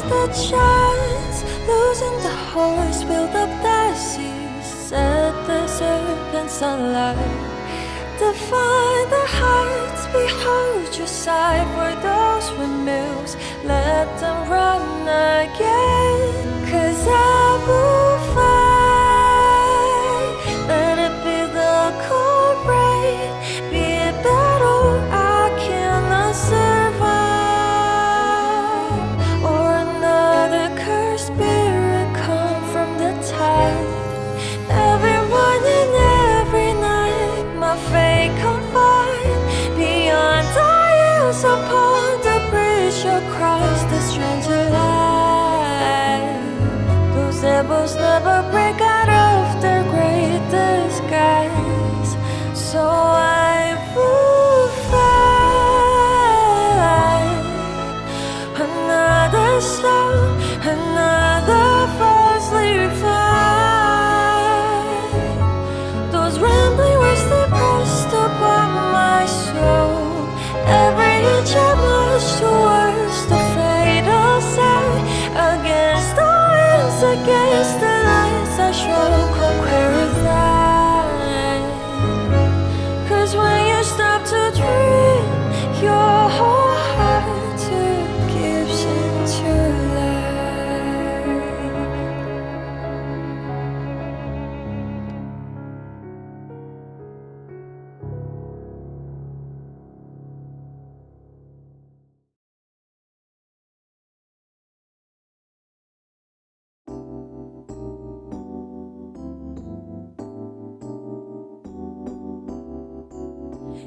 the chance, losing the horse, build up the seas, set the serpents alight. Define the heights, behold your sight. For those windmills, let them run again. 'Cause I will fight. Let it be the cold rain, be it battle I cannot survive, or another cursed spirit come from the tide. Every morning, every night, my fate confide. Beyond our years upon the bridge across the stranger light. Those devils never break out of their great disguise. So I will fight. Another soul, another falsely fight. Those rambling words they pressed upon my soul. Every inch I march towards the fatal side. Against the winds, against the lights, I shall conquer a line. 'Cause when you stop to dream, your whole heart gives into life.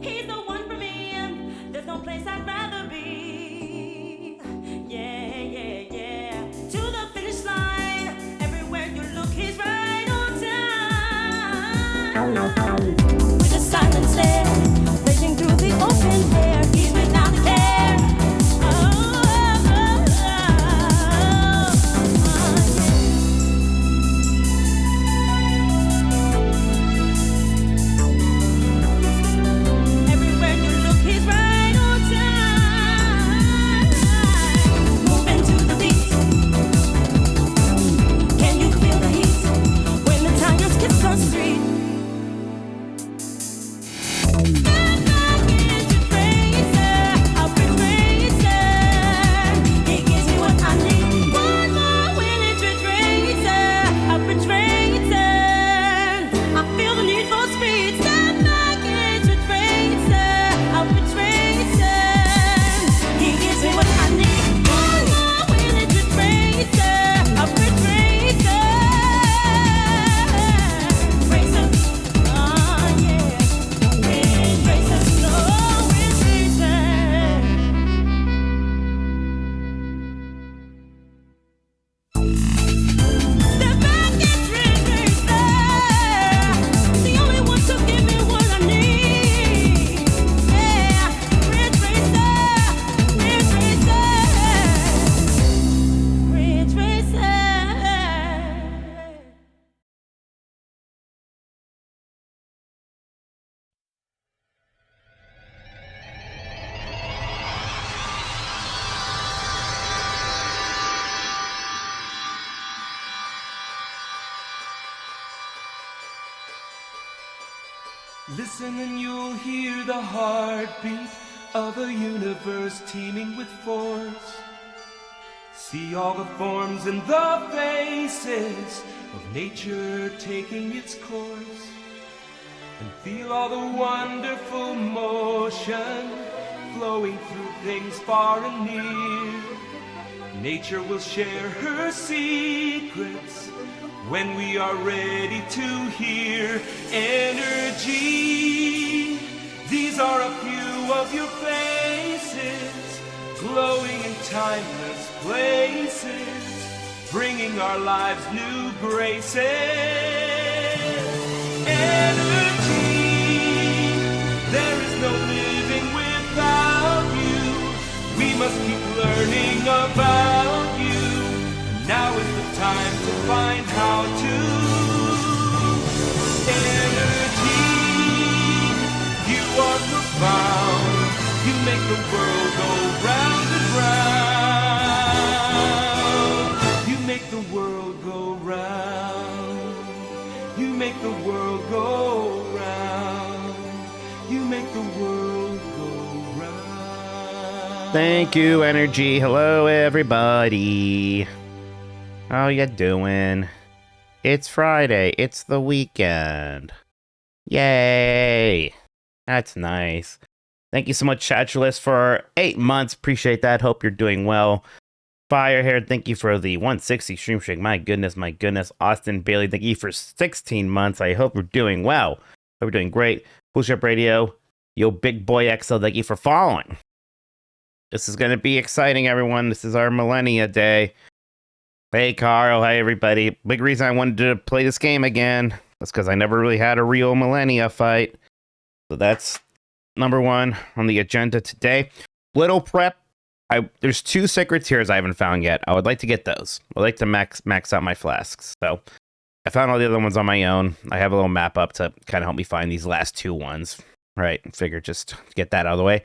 He's the one for me. There's no place I'd rather be. Yeah, yeah, yeah. To the finish line. Everywhere you look, he's right on time. With a silent stare, raging through the open air. He's without a care. Everywhere you look, he's right on time. Moving to the beat. Can you feel the heat when the tigers kiss the street? Listen and you'll hear the heartbeat of a universe teeming with force. See all the forms and the faces of nature taking its course. And feel all the wonderful motion flowing through things far and near. Nature will share her secrets when we are ready to hear. Energy, these are a few of your faces, glowing in timeless places, bringing our lives new graces. Energy, there is no living without you. We must keep learning about you. Now is the time to find how to. Energy, you are profound. You make the world go round and round. make the world go round. Thank you, Energy. Hello, everybody. How ya doing? It's Friday. It's the weekend. Yay. That's nice. Thank you so much, Chatulus, for 8 months. Appreciate that. Hope you're doing well. Firehair, thank you for the 160 stream streak. My goodness, my goodness. Austin Bailey, thank you for 16 months. I hope you're doing well. Hope you're doing great. Push Up Radio, yo, Big Boy XL, thank you for following. This is going to be exciting, everyone. This is our Malenia Day. Hey, Carl. Hey, everybody. Big reason I wanted to play this game again was because I never really had a real Malenia fight. So that's number one on the agenda today. Little prep. There's 2 sacred tears I haven't found yet. I would like to get those. I'd like to max out my flasks. So I found all the other ones on my own. I have a little map up to kind of help me find these last 2 ones. Right. Figure just get that out of the way. I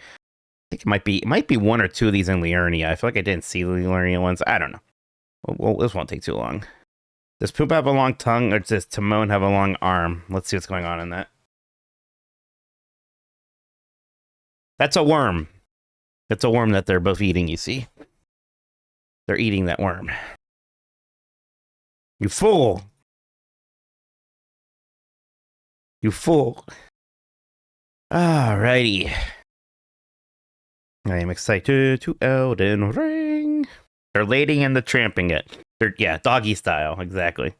think it might be 1 or 2 of these in Liurnia. I feel like I didn't see the Liurnia ones. I don't know. Well, this won't take too long. Does Poop have a long tongue or does Timon have a long arm? Let's see what's going on in that. That's a worm. It's a worm that they're both eating, you see? They're eating that worm. You fool! You fool. Alrighty. I am excited to Elden Ring. They're lading and the tramping it. Yeah, doggy style, exactly.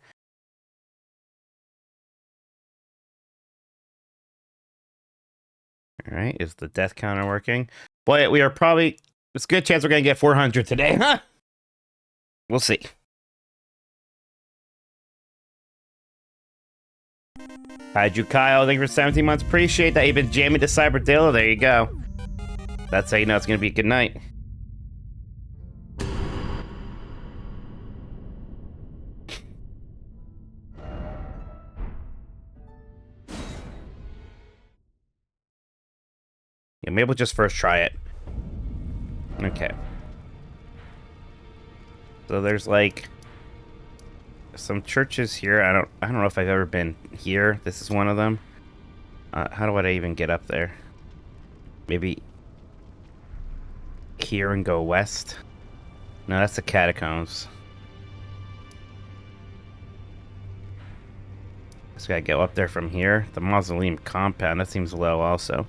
Alright, is the death counter working? Boy, we are probably... It's a good chance we're going to get 400 today, huh? We'll see. Kaiju Kyle, thank you for 17 months. Appreciate that. You've been jamming to Cyberdilla. There you go. That's how you know it's going to be a good night. Yeah, maybe we'll just first try it. Okay. So there's like some churches here. I don't know if I've ever been here. This is one of them. How do I even get up there? Maybe here and go west? No, that's the catacombs. Just gotta go up there from here. The mausoleum compound, that seems low also.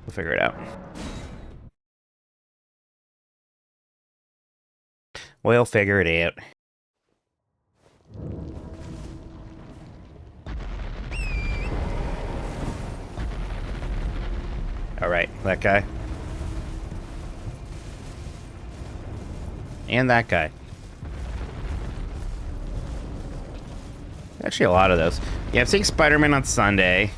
We'll figure it out. We'll figure it out. Alright, that guy. And that guy. Actually, a lot of those. Yeah, I'm seeing Spider-Man on Sunday.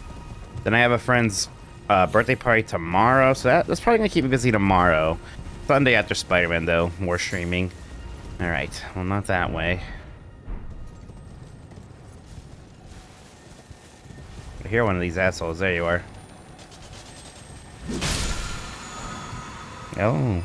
Then I have a friend's birthday party tomorrow, so that's probably going to keep me busy tomorrow. Sunday after Spider-Man, though. More streaming. Alright, well, not that way. I hear one of these assholes. There you are. Oh.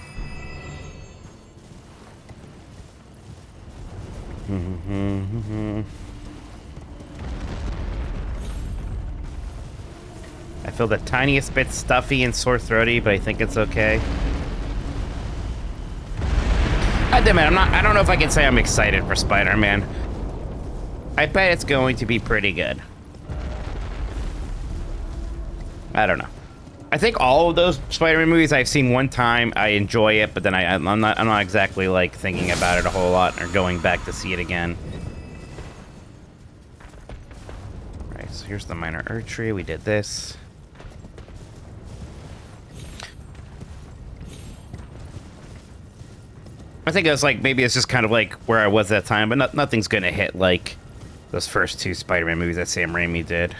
I feel the tiniest bit stuffy and sore throaty, but I think it's okay. God damn it, I don't know if I can say I'm excited for Spider-Man. I bet it's going to be pretty good. I don't know. I think all of those Spider-Man movies I've seen one time, I enjoy it, but then I'm not exactly like thinking about it a whole lot or going back to see it again. Alright, so here's the minor Earth tree. We did this. I think it was like, maybe it's just kind of like where I was at that time, but nothing's gonna hit like those first 2 Spider-Man movies that Sam Raimi did.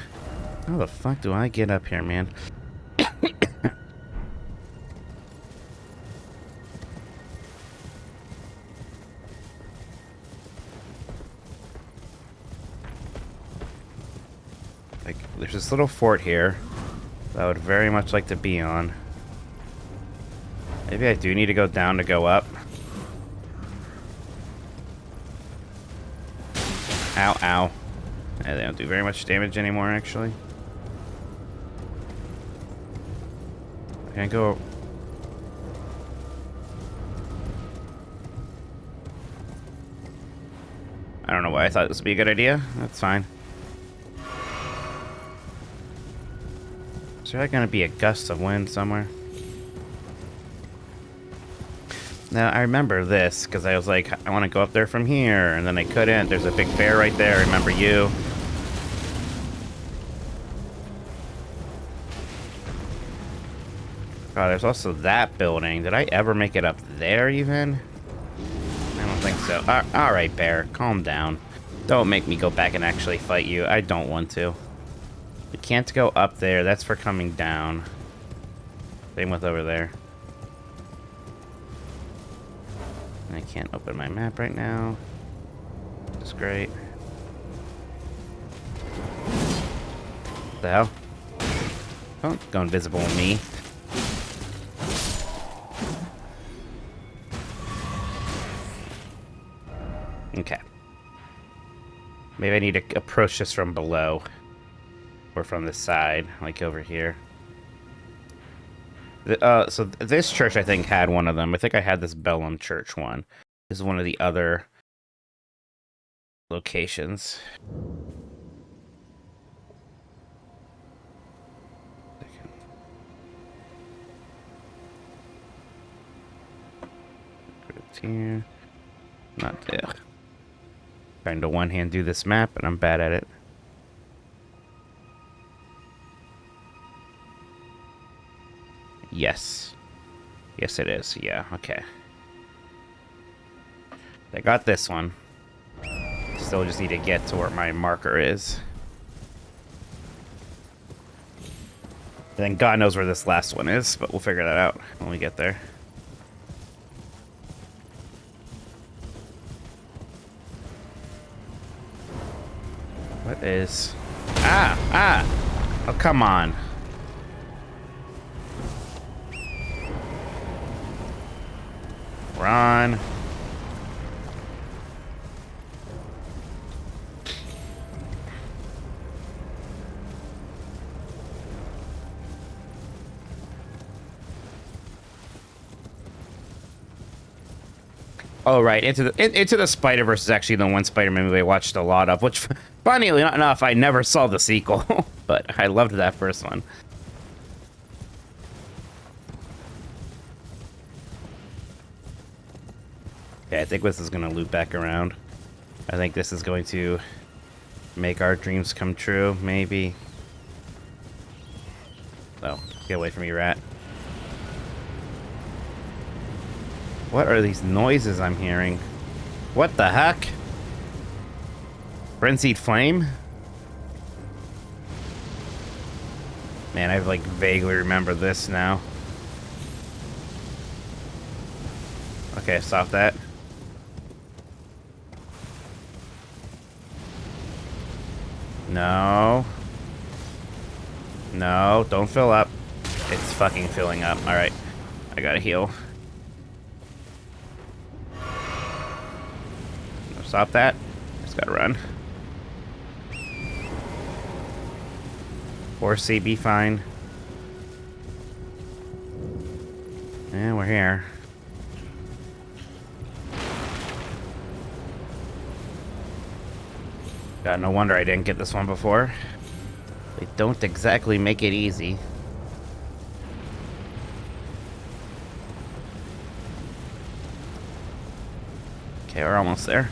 How the fuck do I get up here, man? Like, there's this little fort here that I would very much like to be on. Maybe I do need to go down to go up. Ow, ow. Yeah, they don't do very much damage anymore, actually. Can I go? I don't know why I thought this would be a good idea. That's fine. Is there gonna be a gust of wind somewhere? Now, I remember this, because I was like, I want to go up there from here, and then I couldn't. There's a big bear right there. I remember you. Oh, there's also that building. Did I ever make it up there, even? I don't think so. Alright, bear. Calm down. Don't make me go back and actually fight you. I don't want to. We can't go up there. That's for coming down. Same with over there. I can't open my map right now. Which is great. What the hell? Don't go invisible on me. Okay. Maybe I need to approach this from below. Or from the side, like over here. So this church, I think, had one of them. I think I had this Bellum Church one. This is one of the other locations. Here. Not there. Trying to one-hand do this map, and I'm bad at it. Yes. Yes, it is. Yeah, okay. I got this one. Still just need to get to where my marker is. And then God knows where this last one is, but we'll figure that out when we get there. What is... Ah! Oh, come on. Run. Oh, right. Into the Spider-Verse is actually the one Spider-Man movie I watched a lot of, which, funnily enough, I never saw the sequel, but I loved that first one. Okay, I think this is going to loop back around. I think this is going to make our dreams come true, maybe. Oh, get away from me, rat. What are these noises I'm hearing? What the heck? Frenzied Flame? Man, I like vaguely remember this now. Okay, stop that. No. No, don't fill up. It's fucking filling up. Alright. I gotta heal. Stop that. Just gotta run. 4C, be fine. Yeah, we're here. God, no wonder I didn't get this one before. They don't exactly make it easy. Okay, we're almost there.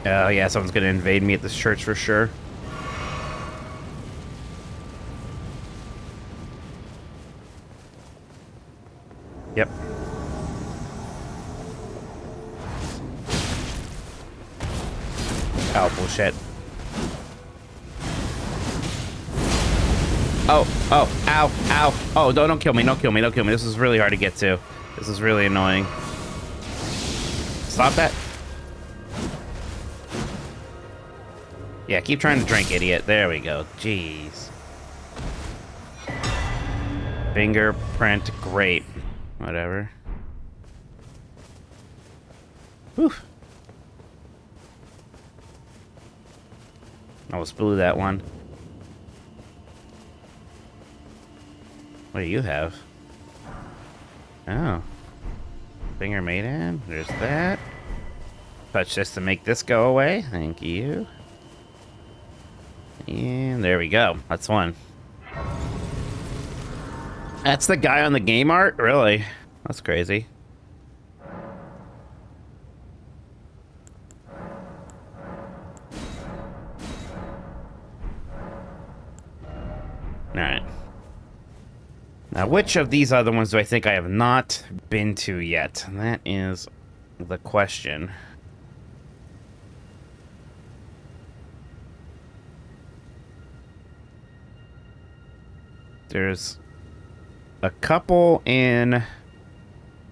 Oh yeah, someone's gonna invade me at this church for sure. Yep. Oh, bullshit. Oh, ow, ow. Oh, don't kill me, don't kill me, don't kill me. This is really hard to get to. This is really annoying. Stop that. Yeah, keep trying to drink, idiot. There we go. Jeez. Fingerprint, great. Whatever. Whew. Almost blew that one. What do you have? Oh. Finger maiden. There's that. Touch this to make this go away. Thank you. And there we go. That's one. That's the guy on the game art? Really? That's crazy. Alright. Now, which of these other ones do I think I have not been to yet? That is the question. There's a couple in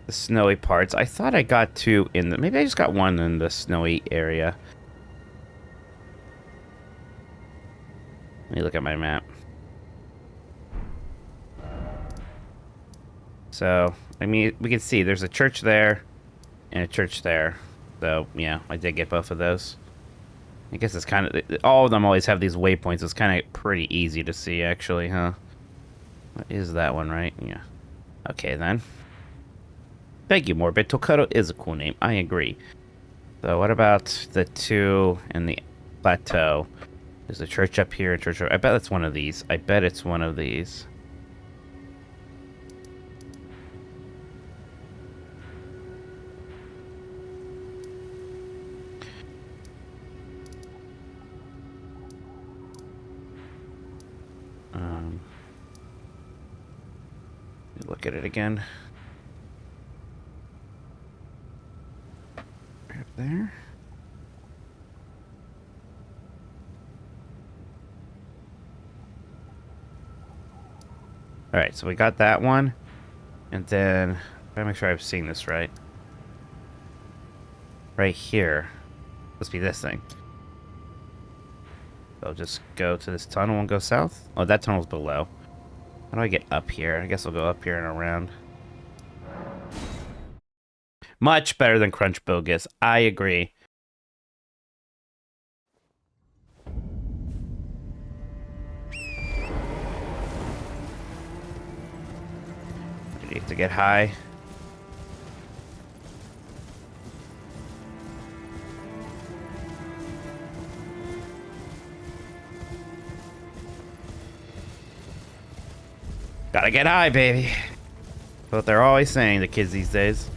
the snowy parts. I thought I got two in the... Maybe I just got one in the snowy area. Let me look at my map. So, I mean, we can see there's a church there and a church there. So, yeah, I did get both of those. I guess it's kind of... All of them always have these waypoints. It's kind of pretty easy to see, actually, huh? What is that one, right? Yeah. Okay, then. Thank you, Morbid. Tolkoto is a cool name. I agree. So, what about the two in the plateau? There's a church up here, a church... I bet it's one of these. I bet it's one of these. Look at it again. Right there. Alright, so we got that one. And then, gotta make sure I'm seeing this right. Right here. Must be this thing. So I'll just go to this tunnel and go south. Oh, that tunnel's below. How do I get up here? I guess I'll go up here and around. Much better than Crunch Bogus. I agree. I need to get high. Gotta get high, baby. That's what they're always saying, the kids these days.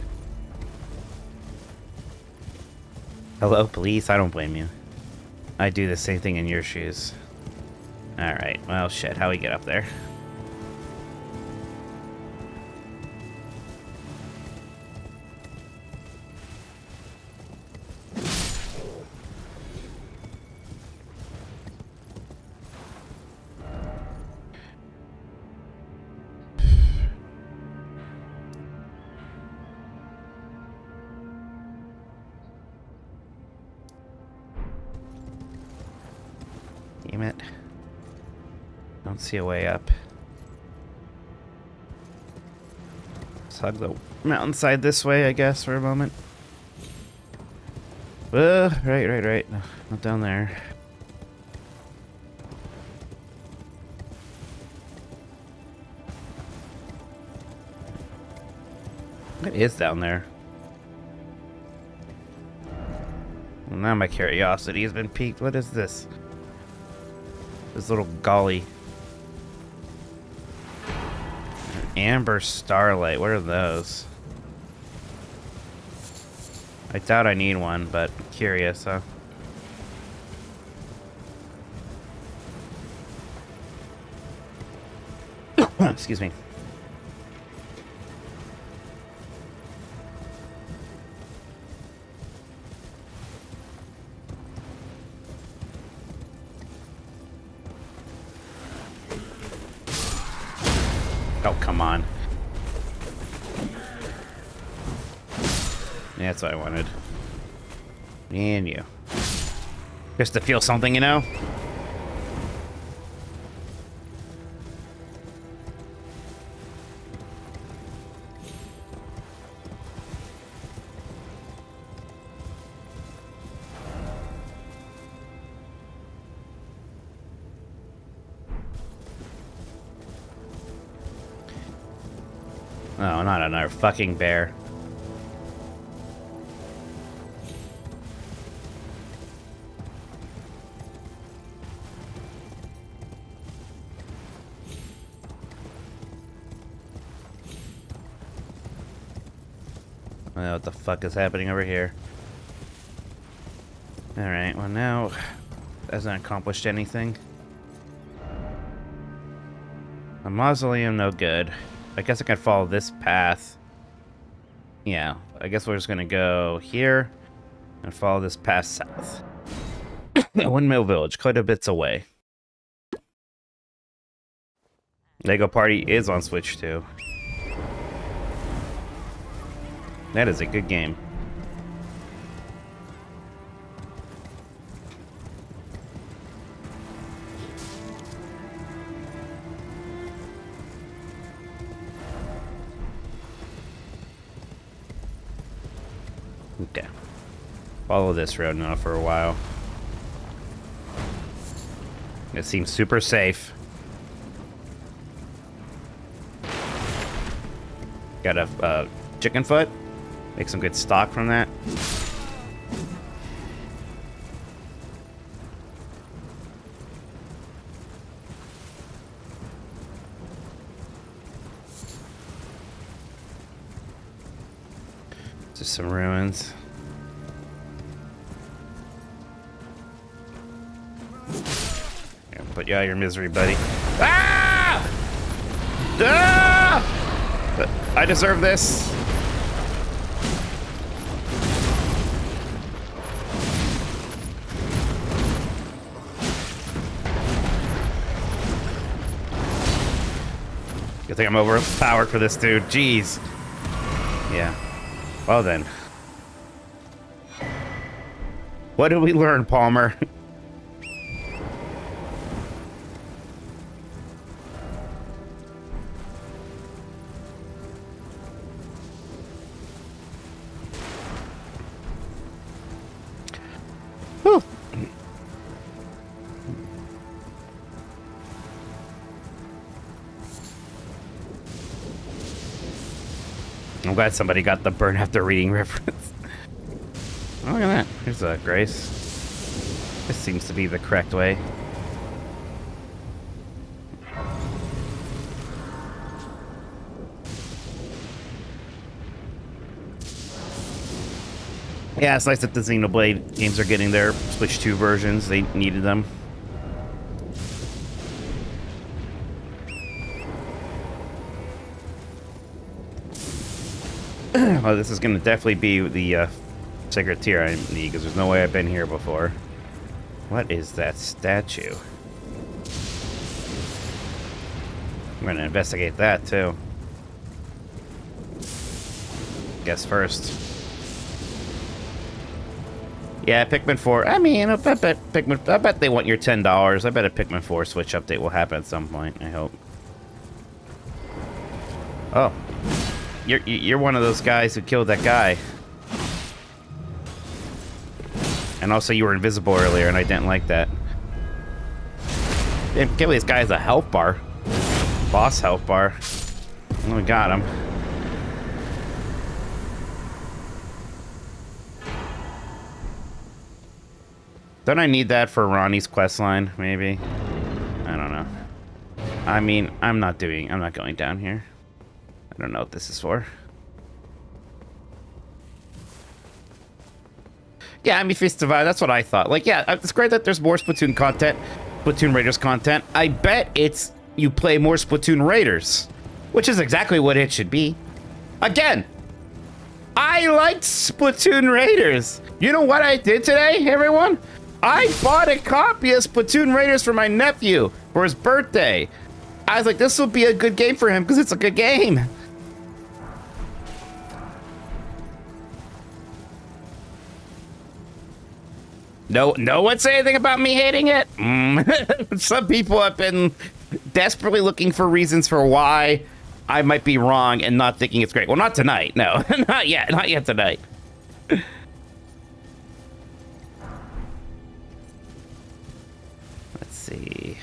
Hello, police? I don't blame you. I'd do the same thing in your shoes. Alright, well, shit. How we get up there? Damn it. Don't see a way up. Let's hug the mountainside this way, I guess, for a moment. Right. No, not down there. What is down there? Well, now my curiosity has been piqued. What is this? This little golly. An amber starlight. What are those? I doubt I need one, but I'm curious, huh? Excuse me. Oh, come on. Yeah, that's what I wanted. And you. Just to feel something, you know? Oh, not another fucking bear. What the fuck is happening over here? Alright, well now, hasn't accomplished anything. A mausoleum, no good. I guess I can follow this path. Yeah, I guess we're just gonna go here and follow this path south. Windmill Village, quite a bits away. Lego Party is on Switch too. That is a good game. Okay. Follow this road now for a while. It seems super safe. Got a chicken foot. Make some good stock from that. Just some ruins. Here, put you out of your misery, buddy. Ah! Ah! I deserve this. Good thing I'm overpowered for this dude. Jeez. Yeah. Well then. What did we learn, Palmer? Whew. I'm glad somebody got the burn after reading reference. Oh, look at that. Here's a Grace. This seems to be the correct way. Yeah, it's nice that the Xenoblade games are getting their Switch 2 versions. They needed them. Well, this is going to definitely be the Sacred Tier I need, because there's no way I've been here before. What is that statue? I'm going to investigate that, too. Guess first. Yeah, Pikmin 4. I mean, I bet they want your $10. I bet a Pikmin 4 Switch update will happen at some point, I hope. Oh. You're one of those guys who killed that guy. And also you were invisible earlier, and I didn't like that. Damn, can't believe this guy has a health bar. Boss health bar. Oh, we got him. Don't I need that for Ronnie's questline, maybe? I don't know. I mean, I'm not going down here. I don't know what this is for. Yeah, I mean, Feast of Fire, that's what I thought. Like, yeah, it's great that there's more Splatoon content, Splatoon Raiders content. I bet it's you play more Splatoon Raiders, which is exactly what it should be. Again, I liked Splatoon Raiders. You know what I did today, everyone? I bought a copy of Splatoon Raiders for my nephew for his birthday. I was like, this will be a good game for him because it's a good game. No one say anything about me hating it? Some people have been desperately looking for reasons for why I might be wrong and not thinking it's great. Well, not tonight. No, not yet. Not yet tonight. Let's see.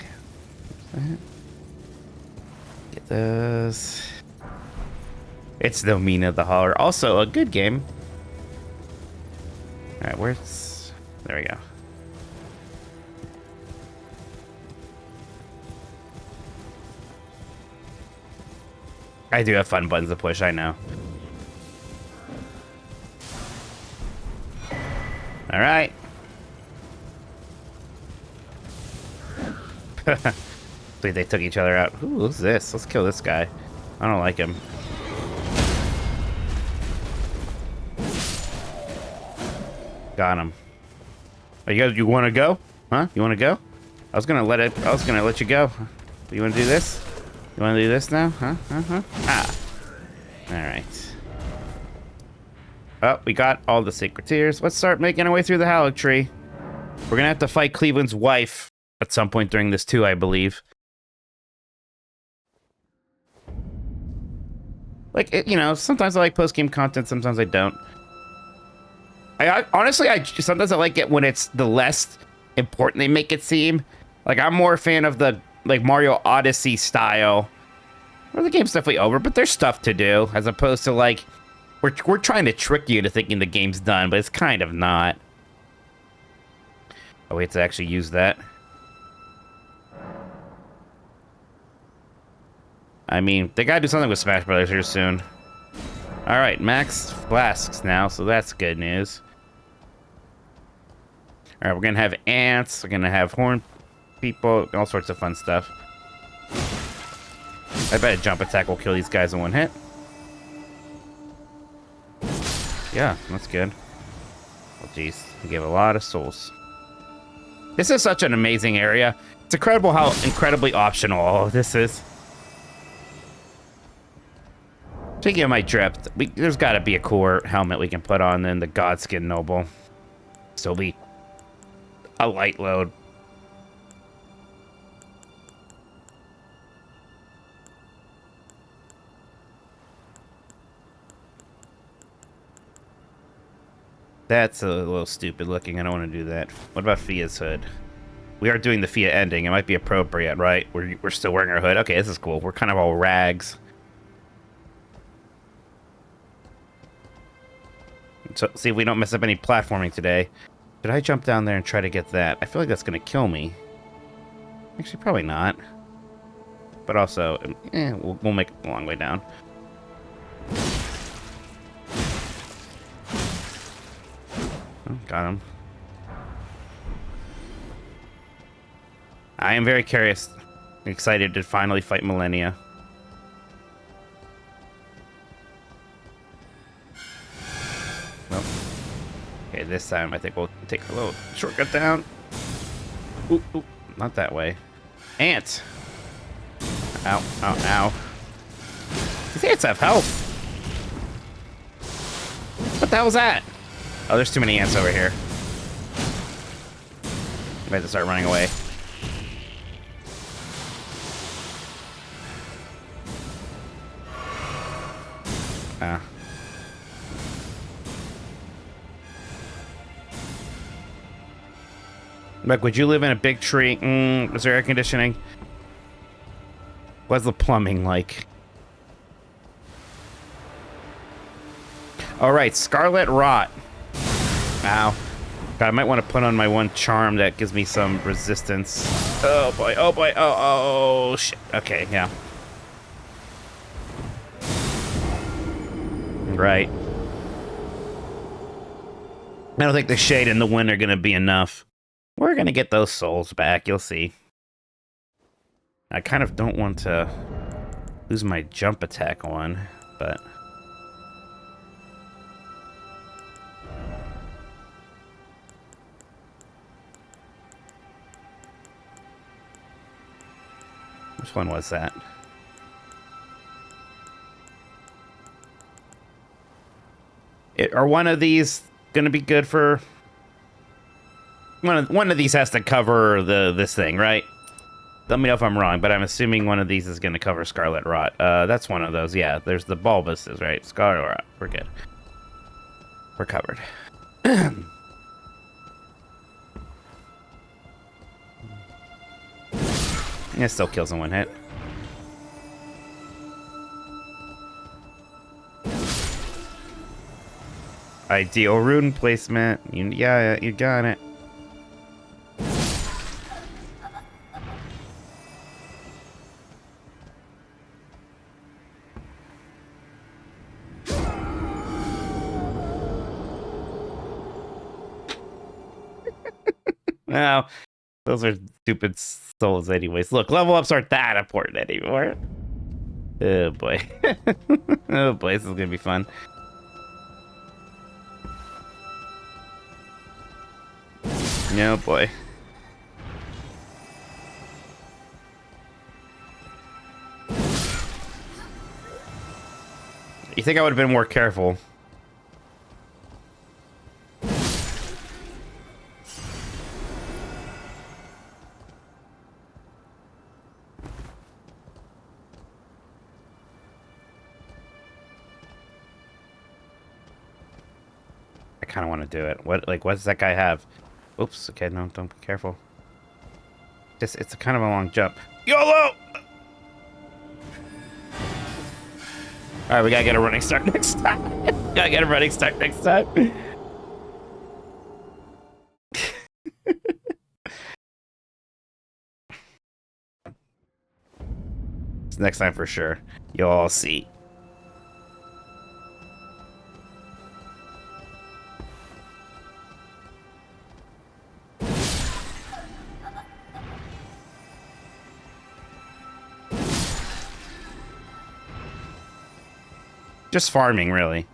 Get those. It's no Mina the Holler. Also a good game. Alright, where's... There we go. I do have fun buttons to push, I know. Alright. Wait, they took each other out. Ooh, who's this? Let's kill this guy. I don't like him. Got him. Are you guys, you want to go? Huh? You want to go? I was gonna let you go. You want to do this? You want to do this now? Huh? Ah. All right. Oh, we got all the secretaries. Let's start making our way through the Hallow Tree. We're gonna have to fight Cleveland's wife at some point during this too, I believe. Like, you know, sometimes I like post-game content, sometimes I don't. Honestly, sometimes I like it when it's the less important they make it seem. Like, I'm more a fan of the, like, Mario Odyssey style, where the game's definitely over, but there's stuff to do, as opposed to, like, we're trying to trick you into thinking the game's done, but it's kind of not. Oh, we have to actually use that. I mean, they gotta do something with Smash Brothers here soon. Alright, max flasks now, so that's good news. Alright, we're gonna have ants, we're gonna have horn people, all sorts of fun stuff. I bet a jump attack will kill these guys in one hit. Yeah, that's good. Oh, jeez. We gave a lot of souls. This is such an amazing area. It's incredible how incredibly optional all of this is. Speaking of my drift, there's got to be a cooler helmet we can put on than the Godskin Noble. Still be a light load. That's a little stupid looking. I don't want to do that. What about Fia's hood? We are doing the Fia ending. It might be appropriate, right? We're still wearing our hood. Okay, this is cool. We're kind of all rags. So, see if we don't mess up any platforming today. Should I jump down there and try to get that? I feel like that's going to kill me. Actually, probably not. But also, we'll make it a long way down. Oh, got him. I am very curious. Excited to finally fight Malenia. Well, okay, this time I think we'll take a little shortcut down. Ooh, ooh, not that way. Ant! Ow, ow, ow. These ants have health. What the hell was that? Oh, there's too many ants over here. I have to start running away. Ah. Like, would you live in a big tree? Is there air conditioning? What's the plumbing like? Alright, Scarlet Rot. Ow. God, I might want to put on my one charm that gives me some resistance. Oh boy, oh boy, oh shit. Okay, yeah. Right. I don't think the shade and the wind are going to be enough. We're going to get those souls back, you'll see. I kind of don't want to lose my jump attack one, but... Which one was that? Are one of these going to be good for... One of these has to cover this thing, right? Let me know if I'm wrong, but I'm assuming one of these is going to cover Scarlet Rot. That's one of those, yeah. There's the bulbuses, right? Scarlet Rot. We're good. We're covered. It still kills in one hit. Ideal rune placement. Yeah, you got it. Now, those are stupid souls anyways. Look, level ups aren't that important anymore. Oh boy. Oh boy, this is gonna be fun. Oh boy. You think I would have been more careful? I kind of want to do it. What does that guy have? Oops. Okay, no, don't be careful. It's a kind of a long jump. YOLO! All right, we gotta get a running start next time. Gotta get a running start next time. It's next time for sure. You'll all see. Just farming, really.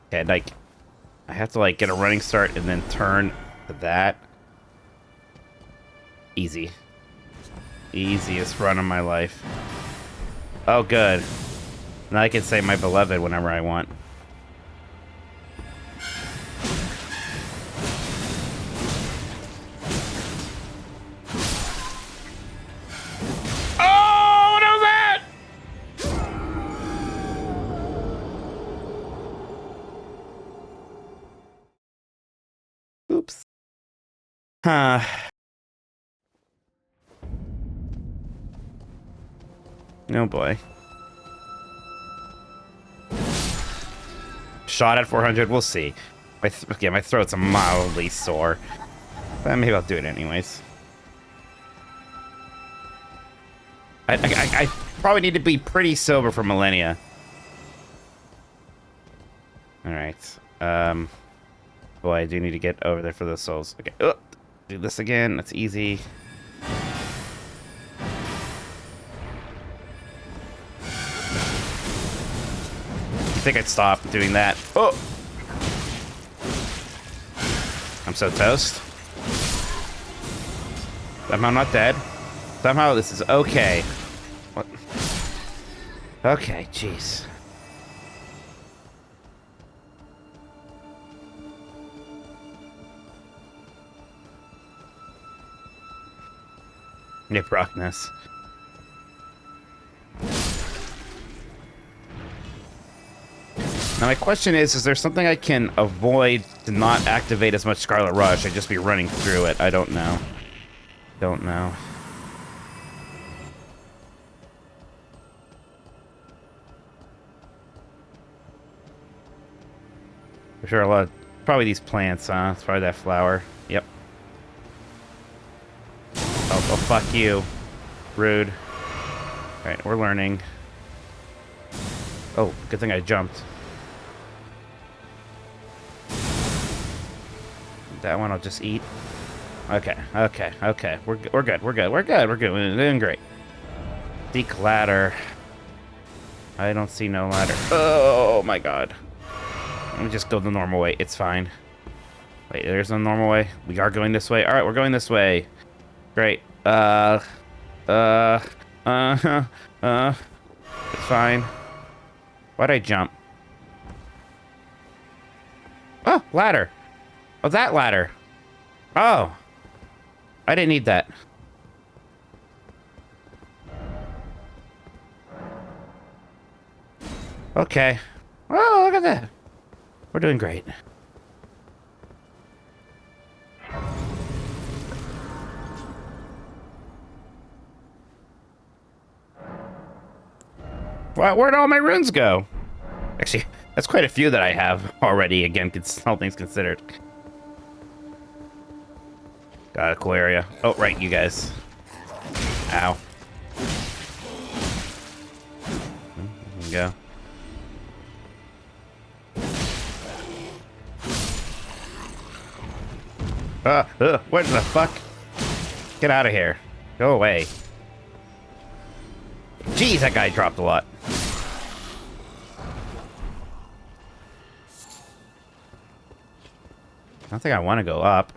Okay, like, I have to, like, get a running start and then turn to that. Easy. Easiest run of my life. Oh, good. Now I can say my beloved whenever I want. Oops. Huh. Oh boy. Shot at 400, we'll see. My throat's mildly sore. But maybe I'll do it anyways. I probably need to be pretty sober for Malenia. Alright. Boy, I do need to get over there for those souls. Okay. Do this again. That's easy. You think I'd stop doing that? Oh! I'm so toast. Somehow not dead. Somehow this is okay. What? Okay, jeez. Nip Rockness. Now my question is there something I can avoid to not activate as much Scarlet Rush? I'd just be running through it. I don't know. Don't know. For sure, a lot of, probably these plants, huh? It's probably that flower. Yep. Oh, fuck you. Rude. Alright, we're learning. Oh, good thing I jumped. That one I'll just eat. Okay. We're good. We're doing great. Seek ladder. I don't see no ladder. Oh my god. Let me just go the normal way. It's fine. Wait, there's no normal way. We are going this way. Alright, we're going this way. Great. It's fine. Why'd I jump? Oh, ladder. Oh, that ladder. Oh. I didn't need that. Okay. Oh, look at that. We're doing great. Where'd all my runes go? Actually, that's quite a few that I have already, again, all things considered. Got a cool area. Oh, right, you guys. Ow. There we go. What the fuck? Get out of here. Go away. Jeez, that guy dropped a lot. I don't think I want to go up.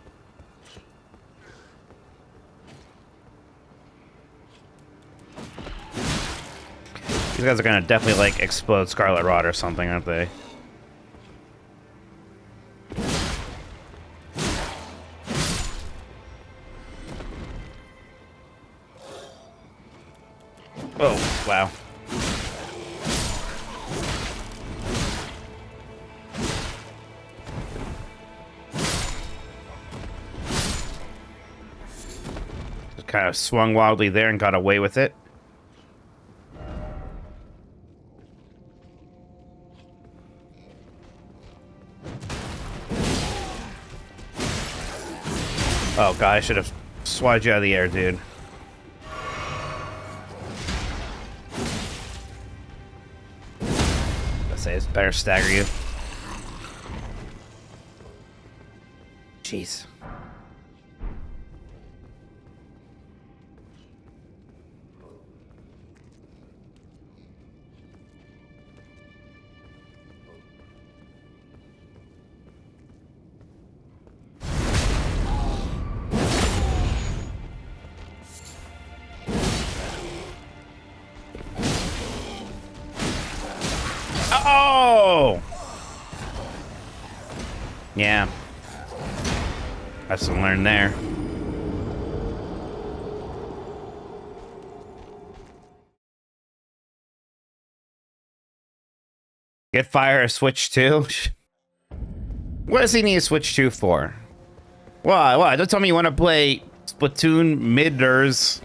These guys are gonna definitely, like, explode Scarlet Rot or something, aren't they? Oh, wow. Just kind of swung wildly there and got away with it. Oh god, I should have swatted you out of the air, dude. Let's say it's better stagger you. Jeez. Oh! Yeah. Lesson learned there. Get fire a Switch 2? What does he need a Switch 2 for? Why? Don't tell me you want to play Splatoon Miders.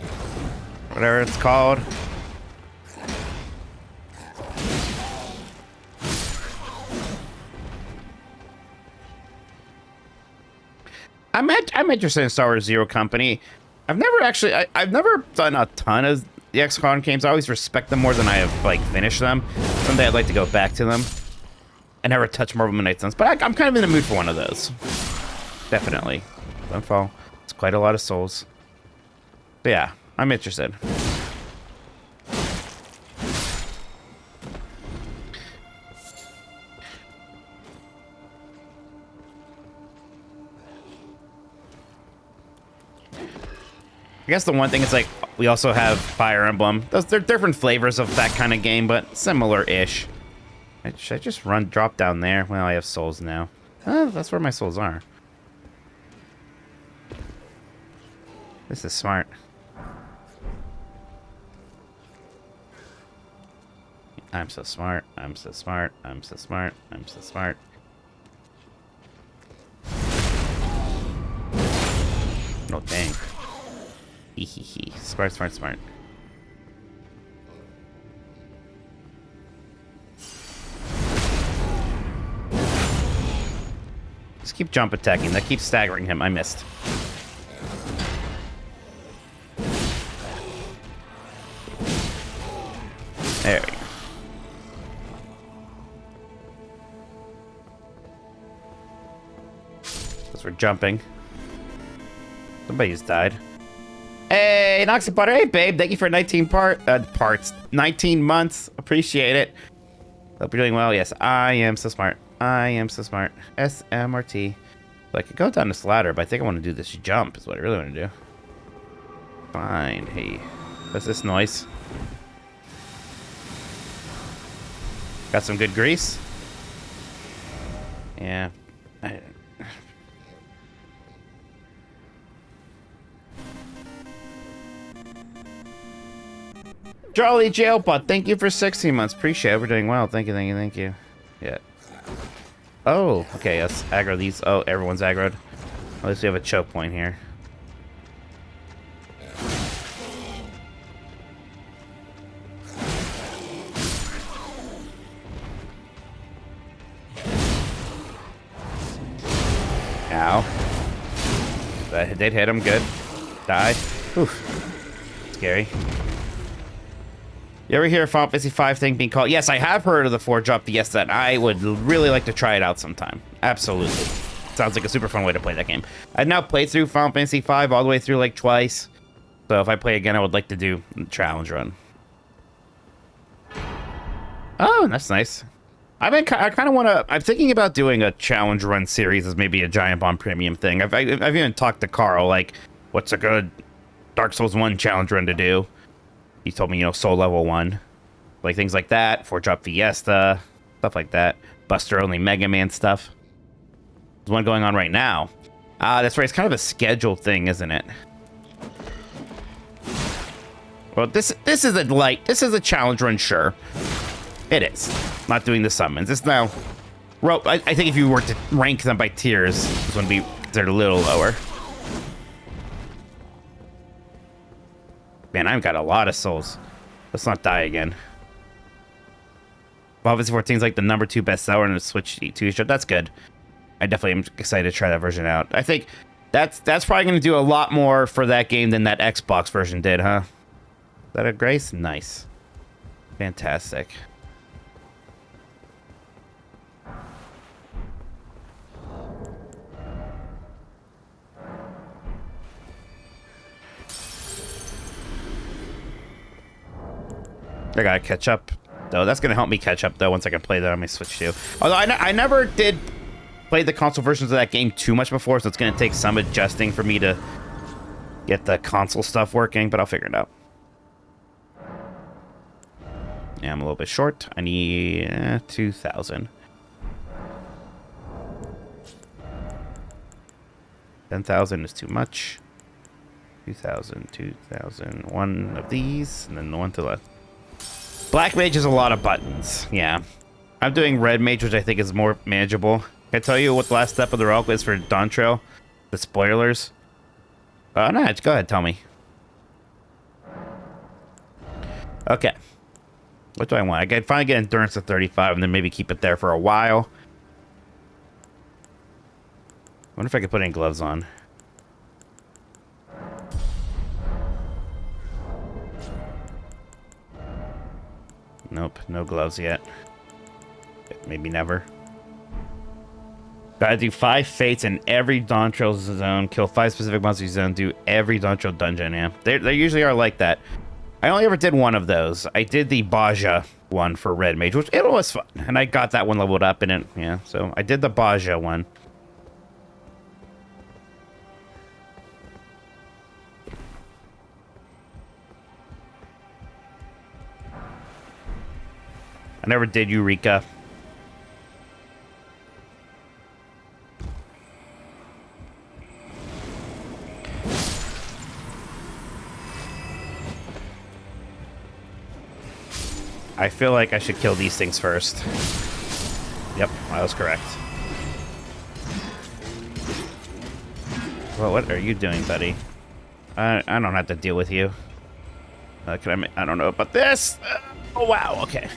Whatever it's called. I'm interested in Star Wars Zero Company. I've never done a ton of the XCOM games. I always respect them more than I have, like, finished them. Someday I'd like to go back to them. I never touched Marvel Midnight Suns, but I'm kind of in the mood for one of those. Definitely. Don't fall. It's quite a lot of souls. But yeah, I'm interested. I guess the one thing is, like, we also have Fire Emblem. They're different flavors of that kind of game, but similar-ish. Should I just drop down there? Well, I have souls now. That's where my souls are. This is smart. I'm so smart. I'm so smart. I'm so smart. I'm so smart. Oh, dang. Smart, smart, smart. Just keep jump attacking. That keeps staggering him. I missed. There we go. Because we're jumping. Somebody's died. Hey, Noxy Butter. Hey, babe. Thank you for 19 parts. 19 months. Appreciate it. Hope you're doing well. Yes, I am so smart. I am so smart. SMRT. I could go down this ladder, but I think I want to do this jump is what I really want to do. Fine. Hey, what's this noise? Got some good grease? Yeah. Jolly Jailbot, thank you for 16 months. Appreciate it. We're doing well. Thank you, thank you, thank you. Yeah. Oh, okay, let's aggro these. Oh, everyone's aggroed. At least we have a choke point here. Ow. That did hit him. Good. Die. Oof. Scary. You ever hear a Final Fantasy V thing being called? Yes, I have heard of the 4-drop DS that I would really like to try it out sometime. Absolutely. Sounds like a super fun way to play that game. I've now played through Final Fantasy V all the way through like twice. So if I play again, I would like to do the challenge run. Oh, that's nice. I kind of want to... I'm thinking about doing a challenge run series as maybe a Giant Bomb Premium thing. I've even talked to Carl, like, what's a good Dark Souls 1 challenge run to do? He told me, you know, Soul Level 1. Like, things like that. 4-drop Fiesta. Stuff like that. Buster only Mega Man stuff. There's one going on right now. That's right. It's kind of a scheduled thing, isn't it? Well, this is a light. This is a challenge run, sure. It is. Not doing the summons. It's now... I think if you were to rank them by tiers, this one would be considered a little lower. Man, I've got a lot of souls. Let's not die again. Final Fantasy 14 is like the #2 bestseller in the Switch 2 show. That's good. I definitely am excited to try that version out. I think that's probably going to do a lot more for that game than that Xbox version did, huh? Is that a Grace? Nice. Fantastic. I gotta catch up, though. That's gonna help me catch up, though, once I can play that on my Switch, too. Although I never did play the console versions of that game too much before, so it's gonna take some adjusting for me to get the console stuff working, but I'll figure it out. Yeah, I'm a little bit short. I need 2,000. 10,000 is too much. 2,000, 2,000. One of these, and then the one to the left. Black Mage is a lot of buttons. Yeah. I'm doing Red Mage, which I think is more manageable. Can I tell you what the last step of the relic is for Dawn Trail? The spoilers? No, go ahead, tell me. Okay. What do I want? I can finally get Endurance to 35 and then maybe keep it there for a while. I wonder if I could put any gloves on. Nope, no gloves yet. Maybe never. Gotta do 5 fates in every Dawn Trail zone. Kill 5 specific monsters zone. Do every Dawn Trail dungeon. Yeah, they usually are like that. I only ever did one of those. I did the Baja one for Red Mage, which it was fun, and I got that one leveled up in it. Yeah, so I did the Baja one. I never did Eureka. I feel like I should kill these things first. Yep, I was correct. Well, what are you doing, buddy? I don't have to deal with you. I don't know about this. Oh, wow, okay.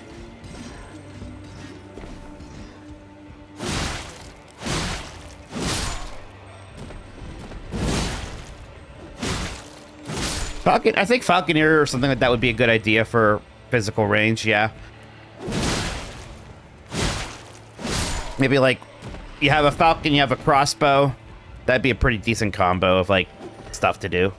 I think Falconeer or something like that would be a good idea for physical range, yeah. Maybe like you have a Falcon, you have a crossbow. That'd be a pretty decent combo of like stuff to do.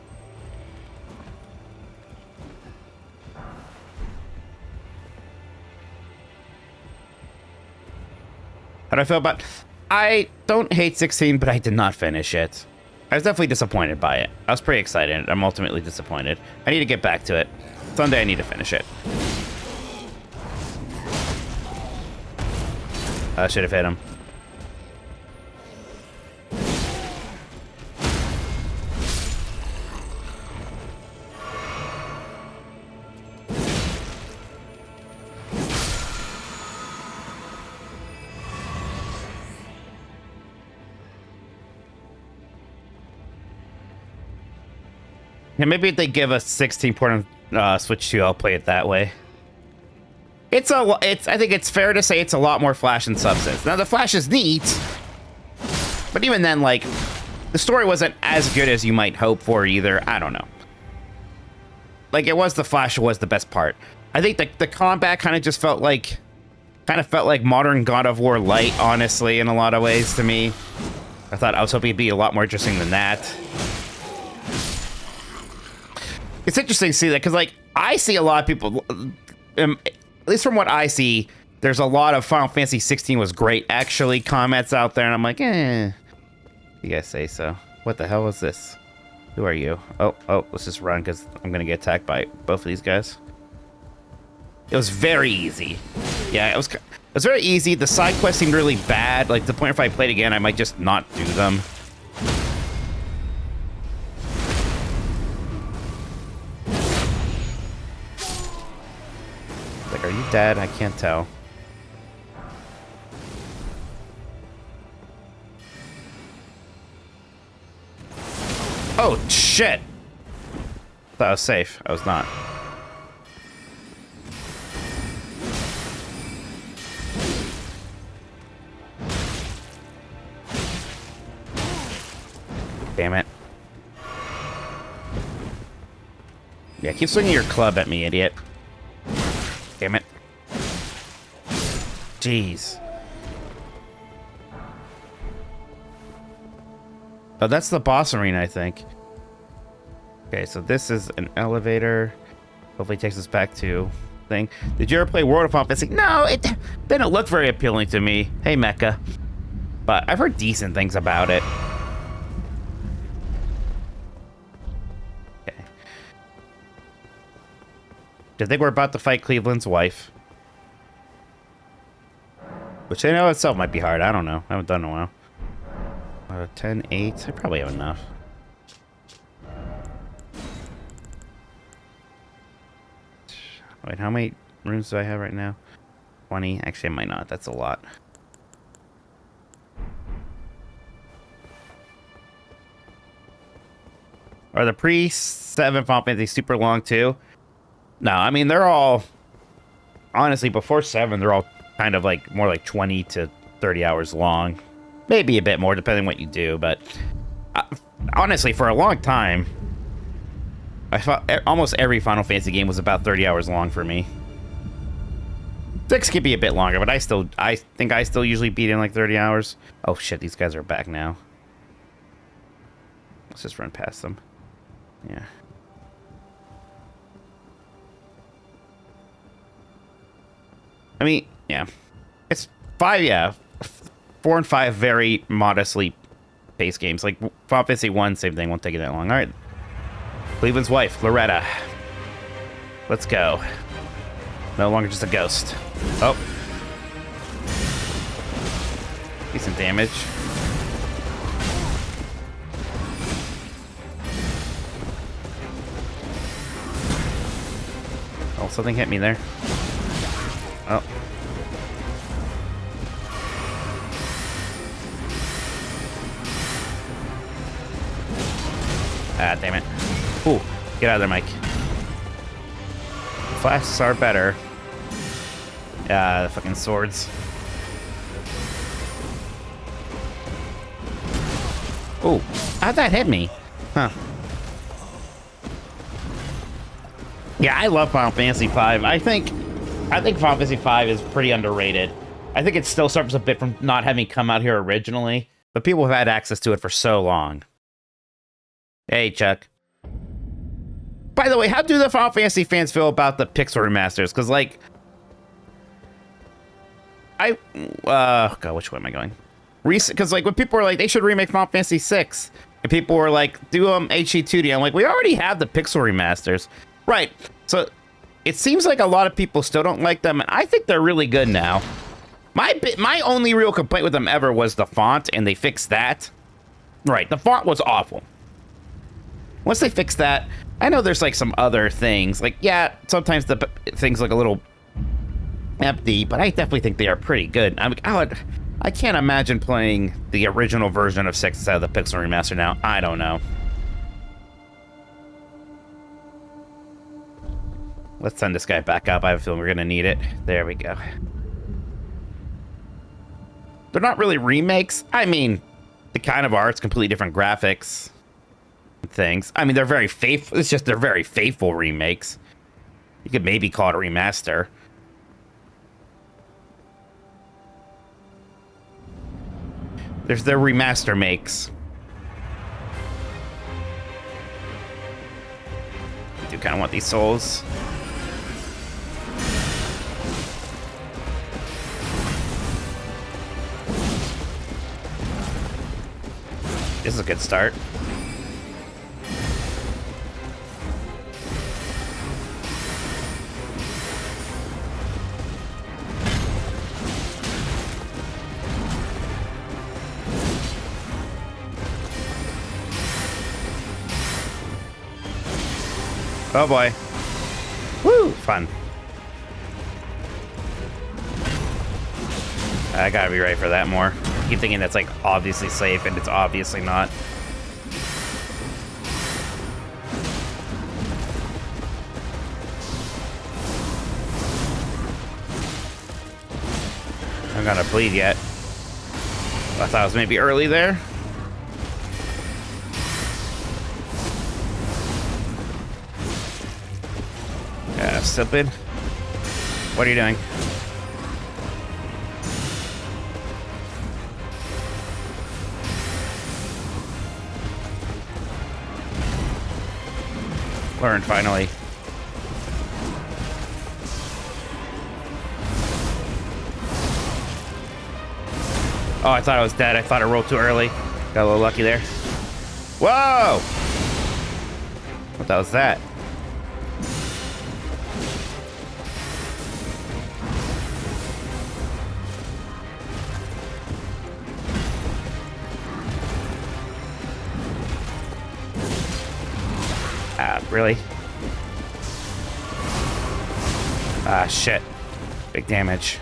How do I feel about... I don't hate 16, but I did not finish it. I was definitely disappointed by it. I was pretty excited. I'm ultimately disappointed. I need to get back to it. Sunday, I need to finish it. I should have hit him. Yeah, maybe if they give us 16 port on Switch 2, I'll play it that way. I think it's fair to say it's a lot more Flash and Substance. Now, the Flash is neat, But even then, like, the story wasn't as good as you might hope for either. I don't know. Like, it was the Flash was the best part. I think the combat kind of just felt like modern God of War light, honestly, in a lot of ways to me. I was hoping it'd be a lot more interesting than that. It's interesting to see that, because, like, I see a lot of people, at least from what I see, there's a lot of Final Fantasy 16 was great, actually, comments out there, and I'm like, you guys say so. What the hell was this? Who are you? Oh, let's just run, because I'm going to get attacked by both of these guys. It was very easy. Yeah, it was very easy. The side quests seemed really bad. Like, to the point if I played again, I might just not do them. Like, are you dead? I can't tell. Oh, shit! Thought I was safe. I was not. Damn it. Yeah, keep swinging your club at me, idiot. Damn it. Jeez. Oh, that's the boss arena, I think. Okay, so this is an elevator. Hopefully it takes us back to thing. Did you ever play World of Final Fantasy? No, it didn't look very appealing to me. Hey, Mecha. But I've heard decent things about it. Okay. Do you think we're about to fight Cleveland's wife? Which I know itself might be hard. I don't know. I haven't done it in a while. 10, 8. I probably have enough. Wait, how many runes do I have right now? 20. Actually, I might not. That's a lot. Are the pre-7 Final Fantasy super long too? No, I mean, they're all... Honestly, before 7, they're all kind of like more like 20 to 30 hours long. Maybe a bit more, depending on what you do, but... honestly, for a long time, I thought almost every Final Fantasy game was about 30 hours long for me. 6 could be a bit longer, but I think I still usually beat in like 30 hours. Oh shit, these guys are back now. Let's just run past them. Yeah. I mean, yeah. It's 5, yeah. 4 and 5 very modestly paced games. Like Final Fantasy 1, same thing, won't take you that long. Alright. Cleveland's wife, Loretta. Let's go. No longer just a ghost. Oh. Decent damage. Oh, something hit me there. Oh. Ah, damn it. Ooh, get out of there, Mike. Flasks are better. The fucking swords. Ooh, how'd that hit me? Huh. Yeah, I love Final Fantasy V. I think Final Fantasy V is pretty underrated. I think it still suffers a bit from not having come out here originally, but people have had access to it for so long. Hey, Chuck. By the way, how do the Final Fantasy fans feel about the pixel remasters? Because, like, God, which way am I going? Because, like, when people were like, they should remake Final Fantasy VI, and people were like, do HD 2D. I'm like, we already have the pixel remasters. Right. So, it seems like a lot of people still don't like them, and I think they're really good now. My only real complaint with them ever was the font, and they fixed that. Right, the font was awful. Once they fix that, I know there's like some other things. Like, yeah, sometimes the things look a little empty, but I definitely think they are pretty good. I can't imagine playing the original version of 6 instead of the pixel remaster now. I don't know. Let's send this guy back up. I have a feeling we're going to need it. There we go. They're not really remakes. I mean, the kind of art's completely different graphics and things. I mean, they're very faithful. It's just they're very faithful remakes. You could maybe call it a remaster. There's their remaster makes. I do kind of want these souls. This is a good start. Oh boy. Woo! Fun. I gotta be ready for that more. I keep thinking that's like obviously safe, and it's obviously not. I'm gonna bleed yet. I thought I was maybe early there. Yeah, stupid. What are you doing? Learn finally. Oh, I thought I was dead. I thought I rolled too early. Got a little lucky there. Whoa! What the hell was that? Really? Ah, shit. Big damage.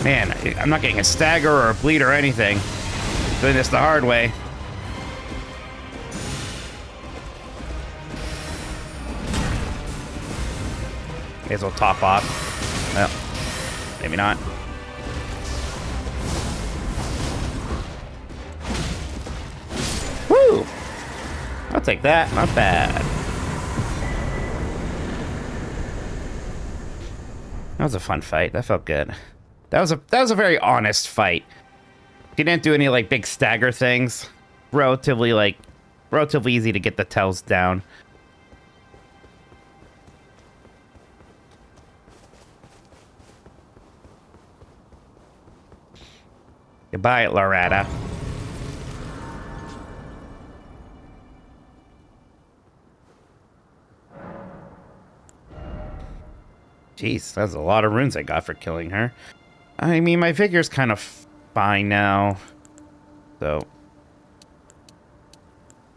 Man, I'm not getting a stagger or a bleed or anything. Doing this the hard way. May as well top off. Well, maybe not. Woo! I'll take that. Not bad. That was a fun fight. That felt good. That was a very honest fight. He didn't do any like big stagger things. Relatively easy to get the tells down. Goodbye, Loretta. Jeez, that's a lot of runes I got for killing her. I mean, my figure's kind of fine now. So,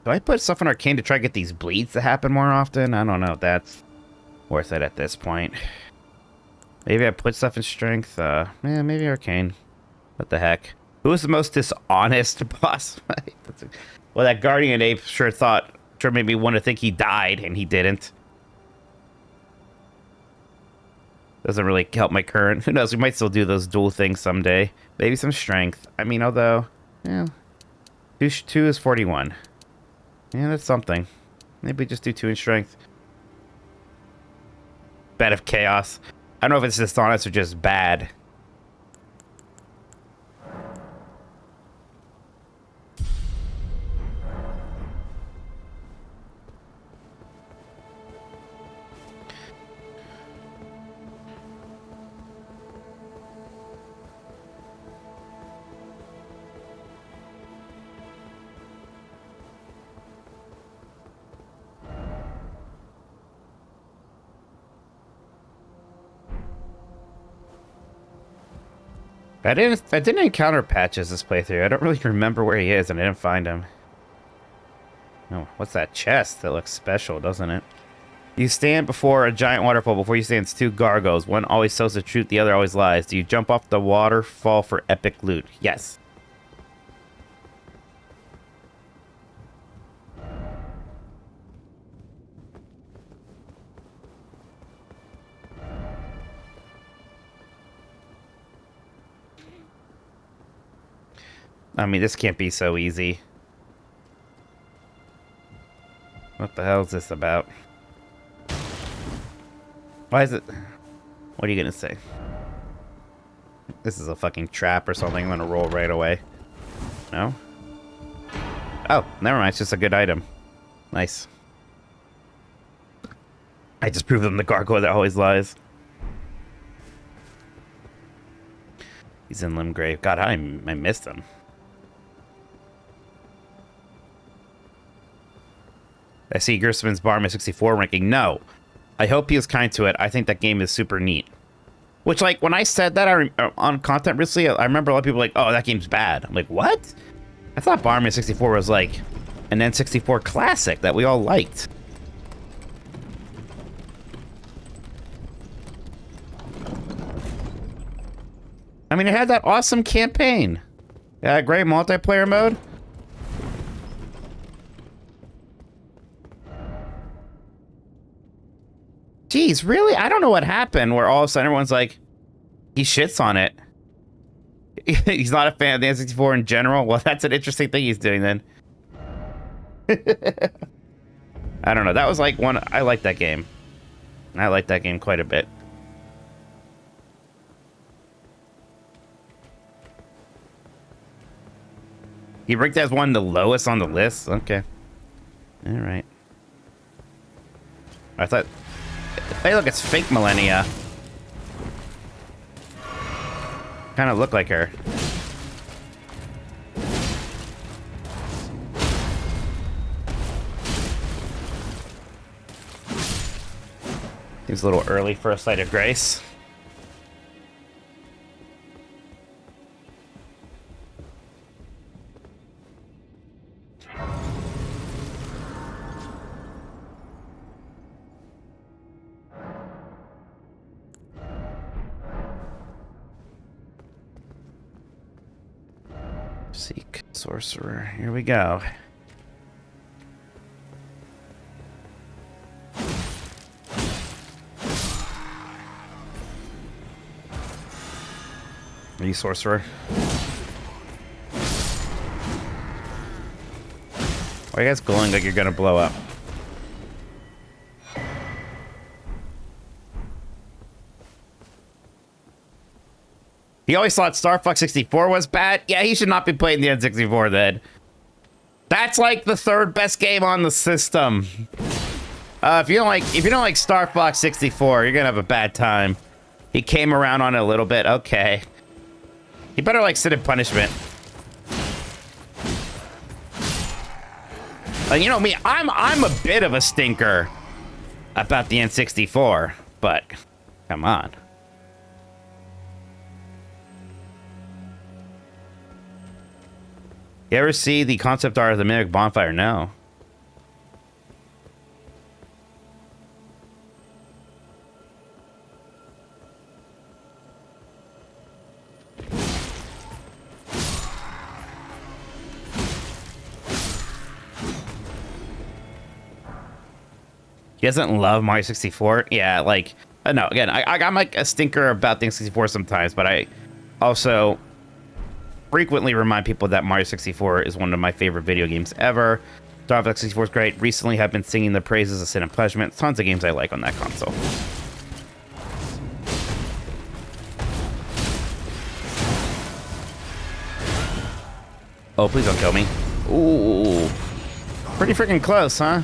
do I put stuff in Arcane to try to get these bleeds to happen more often? I don't know if that's worth it at this point. Maybe I put stuff in Strength. Yeah, maybe Arcane. What the heck? Who was the most dishonest boss fight? Well, that Guardian Ape sure made me want to think he died, and he didn't. Doesn't really help my current. Who knows? We might still do those dual things someday. Maybe some strength. I mean, although, yeah, two is 41. Yeah, that's something. Maybe just do 2 in strength. Bed of Chaos. I don't know if it's dishonest or just bad. I didn't encounter Patches this playthrough. I don't really remember where he is, and I didn't find him. Oh, what's that chest? That looks special, doesn't it? You stand before a giant waterfall. Before you stands two gargoyles. One always tells the truth, the other always lies. Do you jump off the waterfall for epic loot? Yes. I mean, this can't be so easy. What the hell is this about? Why is it... What are you gonna say? This is a fucking trap or something. I'm gonna roll right away. No? Oh, never mind. It's just a good item. Nice. I just proved them the gargoyle that always lies. He's in Limgrave. God, I missed him. I see Gersman's Barman 64 ranking. No. I hope he was kind to it. I think that game is super neat. Which, like, when I said that on content recently, I remember a lot of people like, oh, that game's bad. I'm like, what? I thought Barman 64 was like an N64 classic that we all liked. I mean, it had that awesome campaign. Yeah, great multiplayer mode. Jeez, really? I don't know what happened where all of a sudden everyone's like, he shits on it. He's not a fan of the N64 in general. Well, that's an interesting thing he's doing then. I don't know. That was like one... I like that game. I like that game quite a bit. He ranked as one of the lowest on the list? Okay. Alright. I thought... Hey, look, it's fake Malenia. Kind of look like her. Seems a little early for a sight of grace. Seek sorcerer. Here we go. Are you sorcerer? Why are you guys glowing like you're gonna blow up? He always thought Star Fox 64 was bad. Yeah, he should not be playing the N64 then. That's like the third best game on the system. If you don't like Star Fox 64, you're gonna have a bad time. He came around on it a little bit. Okay. You better like sit in punishment. You know me, I'm a bit of a stinker about the N64, but come on. You ever see the concept art of the Mimic Bonfire? No. He doesn't love Mario 64? Yeah, like, no, again, I'm like a stinker about the N64 sometimes, but I also frequently remind people that Mario 64 is one of my favorite video games ever. Star Fox 64 is great. Recently, have been singing the praises of Sin and Punishment. Tons of games I like on that console. Oh, please don't kill me. Ooh. Pretty freaking close, huh?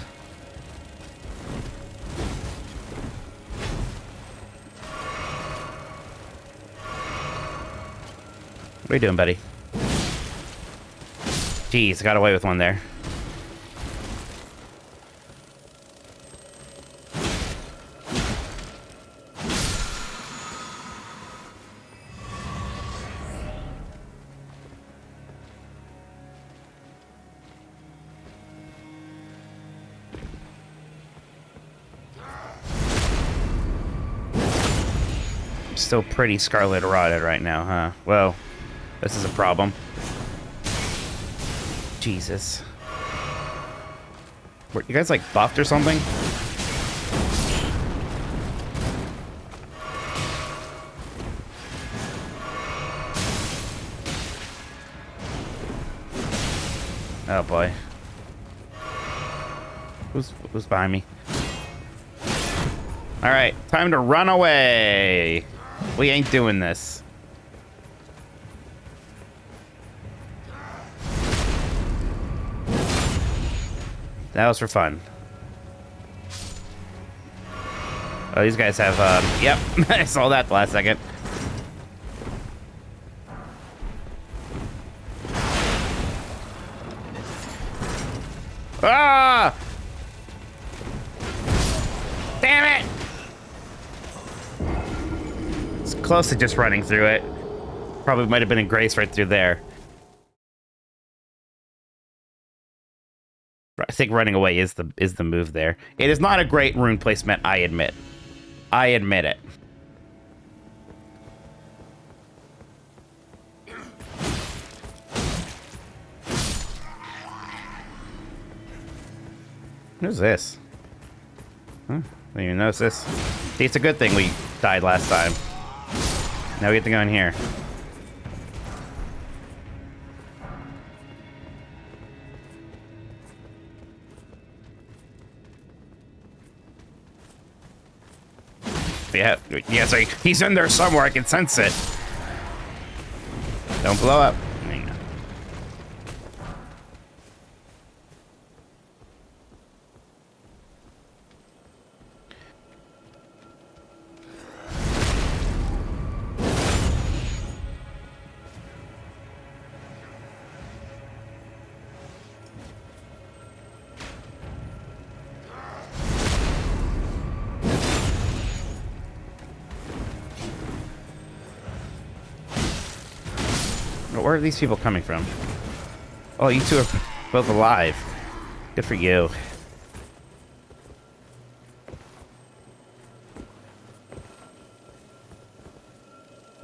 What are you doing, buddy? Jeez, got away with one there. Still pretty scarlet rotted right now, huh? Well, this is a problem. Jesus. Were you guys like buffed or something? Oh boy. Who's behind me? All right, time to run away. We ain't doing this. That was for fun. Oh, these guys have, yep, I saw that last second. Ah! Damn it! It's close to just running through it. Probably might have been a grace right through there. I think running away is the move there. It is not a great rune placement, I admit. I admit it. Who's this? Huh? Didn't even notice this. See, it's a good thing we died last time. Now we get to go in here. Yeah, so he's in there somewhere. I can sense it. Don't blow up. Where are these people coming from? Oh, you two are both alive. Good for you.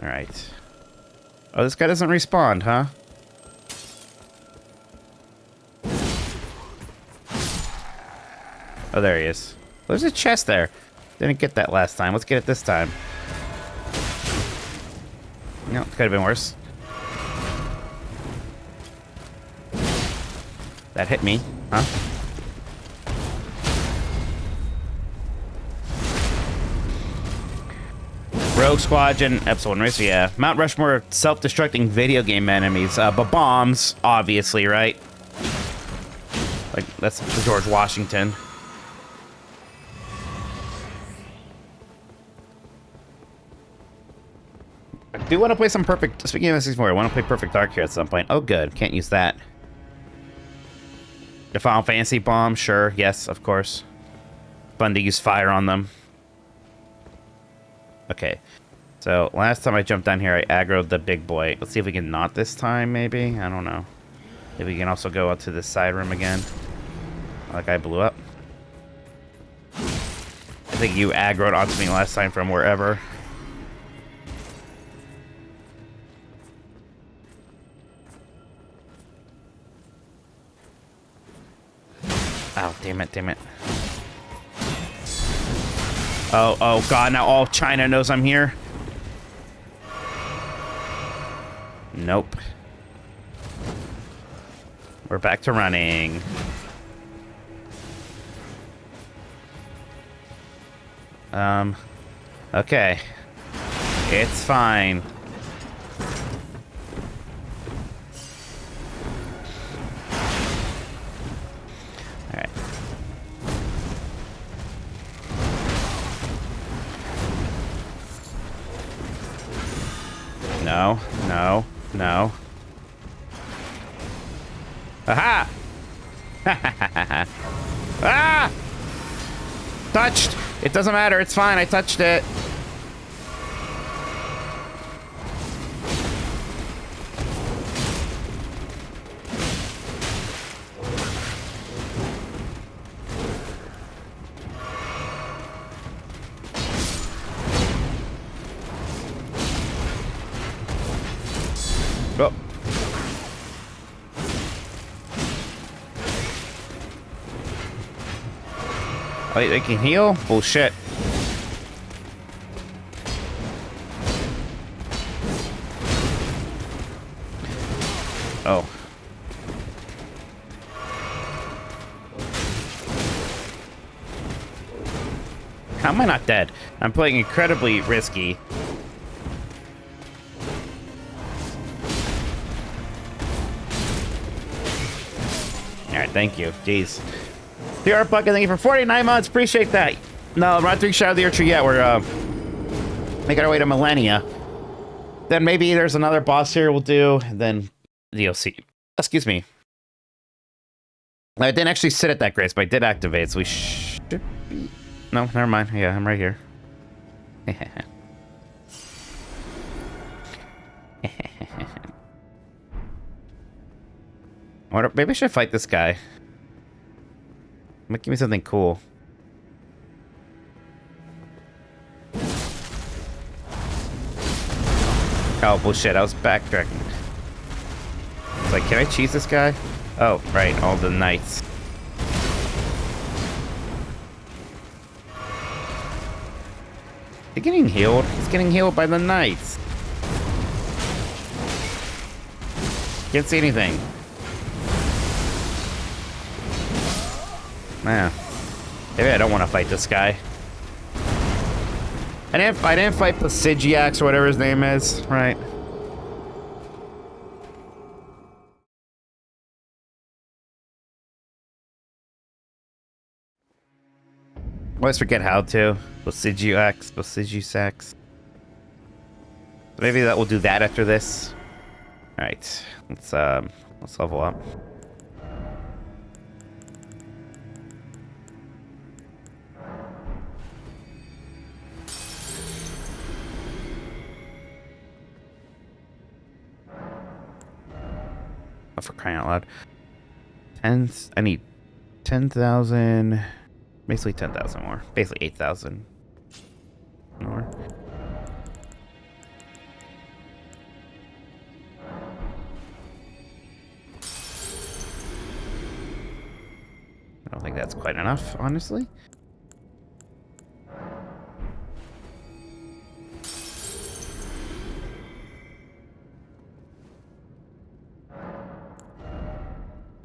Alright. Oh, this guy doesn't respawn, huh? Oh, there he is. There's a chest there. Didn't get that last time. Let's get it this time. No, could have been worse. That hit me, huh? Rogue Squadron, Episode 1 Racer, yeah. Mount Rushmore self-destructing video game enemies. But bombs, obviously, right? Like, that's George Washington. I do want to play some Perfect... Speaking of S64, I want to play Perfect Dark here at some point. Oh, good. Can't use that. The Final Fantasy bomb, sure, yes, of course. Fun to use fire on them. Okay, so last time I jumped down here, I aggroed the big boy. Let's see if we can not this time, maybe? I don't know. If we can also go out to this side room again. Like I blew up. I think you aggroed onto me last time from wherever. Oh, damn it, damn it. Oh, God, now all China knows I'm here. Nope. We're back to running. Okay. It's fine. No, no, no. Aha! Ah! Touched! It doesn't matter, it's fine, I touched it. Oh. Wait, they can heal? Bullshit. Oh. How am I not dead? I'm playing incredibly risky. Alright, thank you. Jeez. PR Bucket, thank you for 49 months. Appreciate that. No, we're not doing Shadow of the Archer yet. We're making our way to Malenia. Then maybe there's another boss here we'll do, and then DLC. Excuse me. I didn't actually sit at that grace, but I did activate, so we should be... No, never mind. Yeah, I'm right here. Maybe I should fight this guy. Might give me something cool. Oh, bullshit. I was backtracking. It's like, can I cheese this guy? Oh, right. All the knights. Is he getting healed? He's getting healed by the knights. Can't see anything. Man. Maybe I don't want to fight this guy. I didn't fight Placidusax or whatever his name is, right? I always forget how to. Placidusax. Maybe that will do that after this. Alright. Let's level up. Oh, for crying out loud. I need 10,000. Basically 10,000 more. Basically 8,000 more. I don't think that's quite enough, honestly.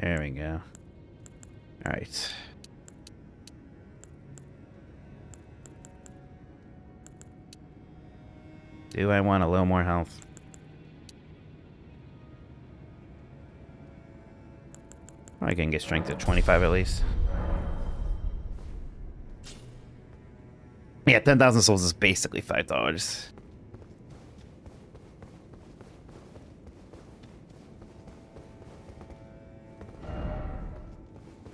There we go. All right. Do I want a little more health? I can get strength at 25 at least. Yeah, 10,000 souls is basically $5.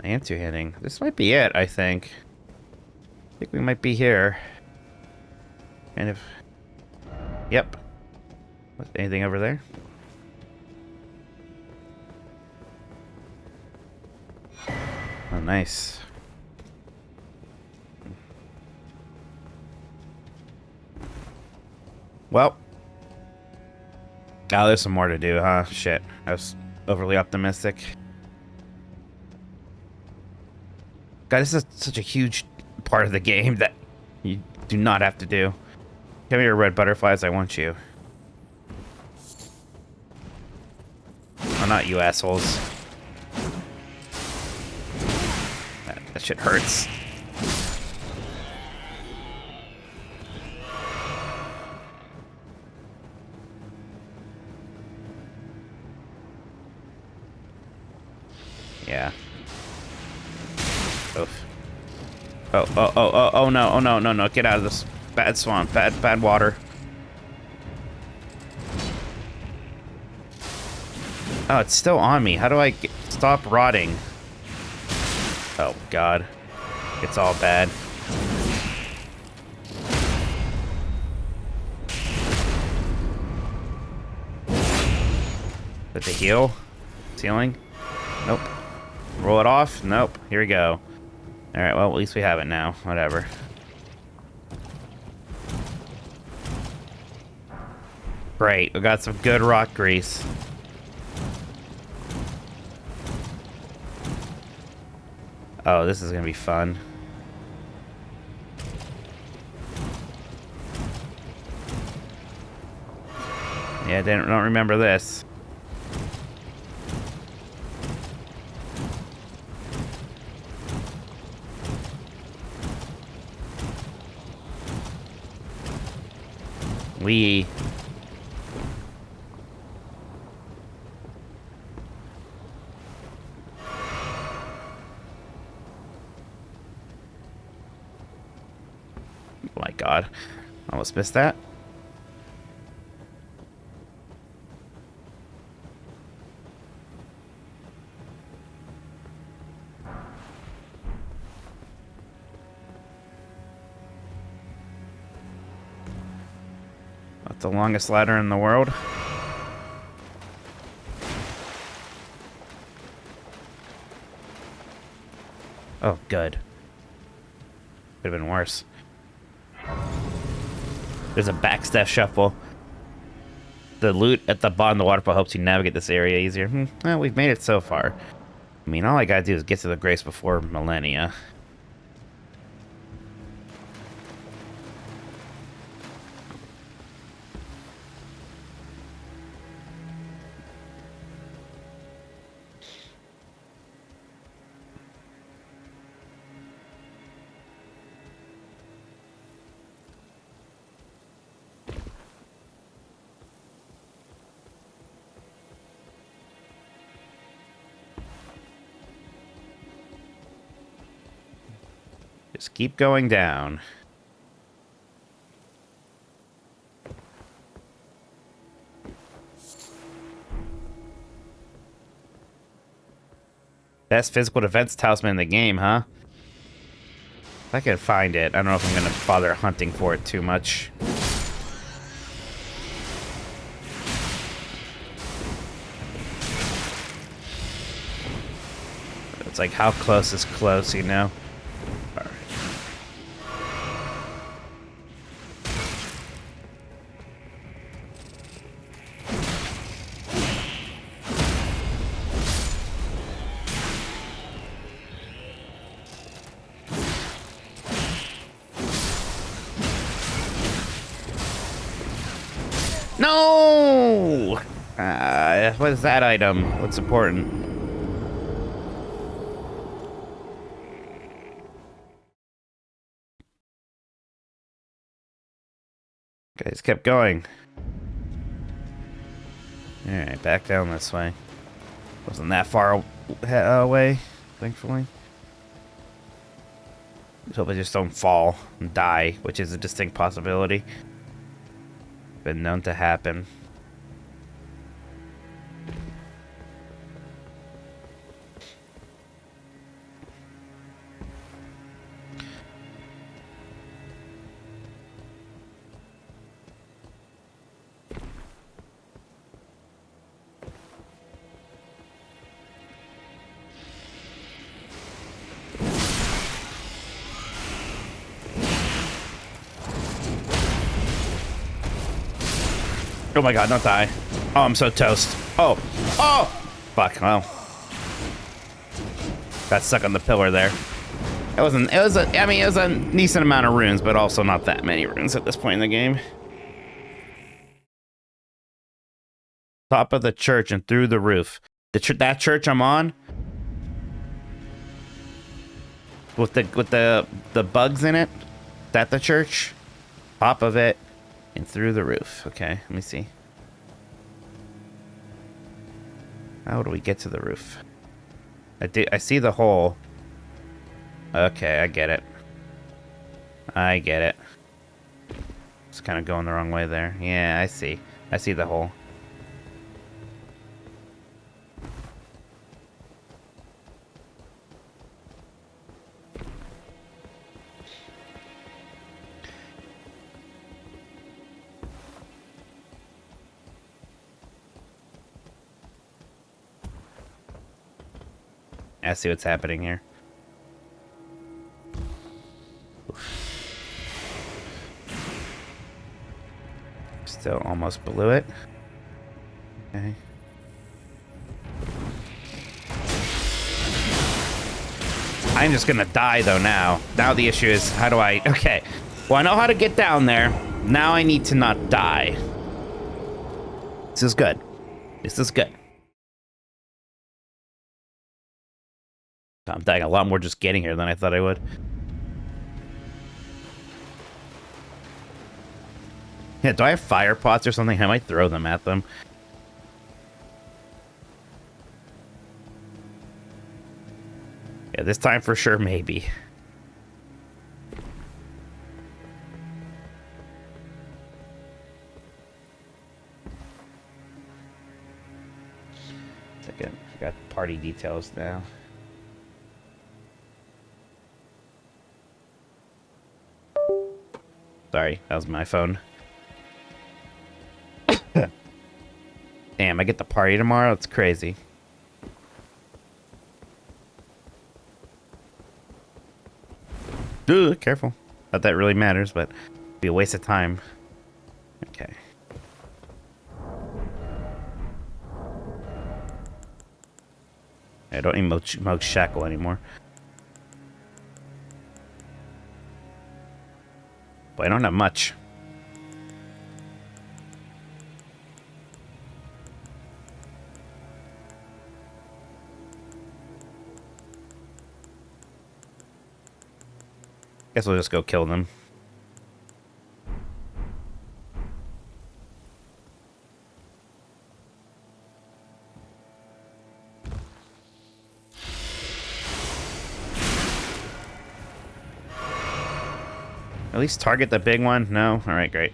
I am two-handing. This might be it, I think. I think we might be here. And if... Yep. Anything over there? Oh, nice. Well. Oh, there's some more to do, huh? Shit. I was overly optimistic. God, this is such a huge part of the game that you do not have to do. Come here, red butterflies, I want you. Oh, not you assholes. That shit hurts. Yeah. Oof. Oh no, get out of this bad swamp, bad water. Oh, it's still on me. How do I stop rotting? Oh god. It's all bad. Did they heal? Ceiling? Nope. Roll it off? Nope. Here we go. Alright, well, at least we have it now. Whatever. Great, we got some good rock grease. Oh, this is gonna be fun. Yeah, I don't remember this. We. Oh my god. Almost missed that. Not the longest ladder in the world. Oh, good. Could have been worse. There's a backstep shuffle. The loot at the bottom of the waterfall helps you navigate this area easier. Well, we've made it so far. I mean, all I gotta do is get to the grace before Malenia. Just keep going down. Best physical defense talisman in the game, huh? If I can find it, I don't know if I'm gonna bother hunting for it too much. It's like, how close is close, you know? No! What is that item? What's important? Okay, just kept going. Alright, back down this way. Wasn't that far away, thankfully. Let's hope I just don't fall and die, which is a distinct possibility. Been known to happen. Oh my god, don't die. Oh, I'm so toast. Oh. Oh! Fuck, well. Got stuck on the pillar there. It was a decent amount of runes, but also not that many runes at this point in the game. Top of the church and through the roof. That church I'm on? With the bugs in it? Is that the church? Top of it. And through the roof. Okay, let me see. How do we get to the roof? I see the hole. Okay, I get it. I get it. It's kind of going the wrong way there. Yeah, I see. I see the hole. I see what's happening here. Just Still almost blew it. Okay. I'm just gonna die though now. Now the issue is, how do I... Okay. Well, I know how to get down there. Now I need to not die. This is good. This is good. I'm dying a lot more just getting here than I thought I would. Yeah, do I have fire pots or something? I might throw them at them. Yeah, this time for sure, maybe. Second, I got party details now. Sorry, that was my phone. Damn, I get the party tomorrow? It's crazy. Dude, careful. Not that really matters, but it'd be a waste of time. Okay. I don't need Moog Shackle anymore. But I don't have much. Guess we'll just go kill them. At least target the big one? No? Alright, great.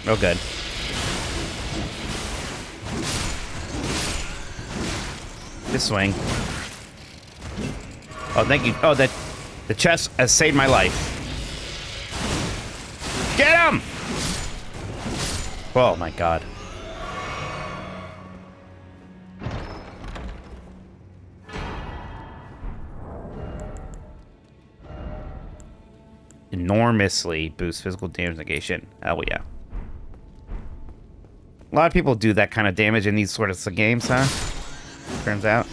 Oh, good. Just swing. Oh, thank you. Oh, the chest has saved my life. Get him! Oh, my God. Enormously boost physical damage negation. Oh, yeah. A lot of people do that kind of damage in these sorts of games, huh? Turns out.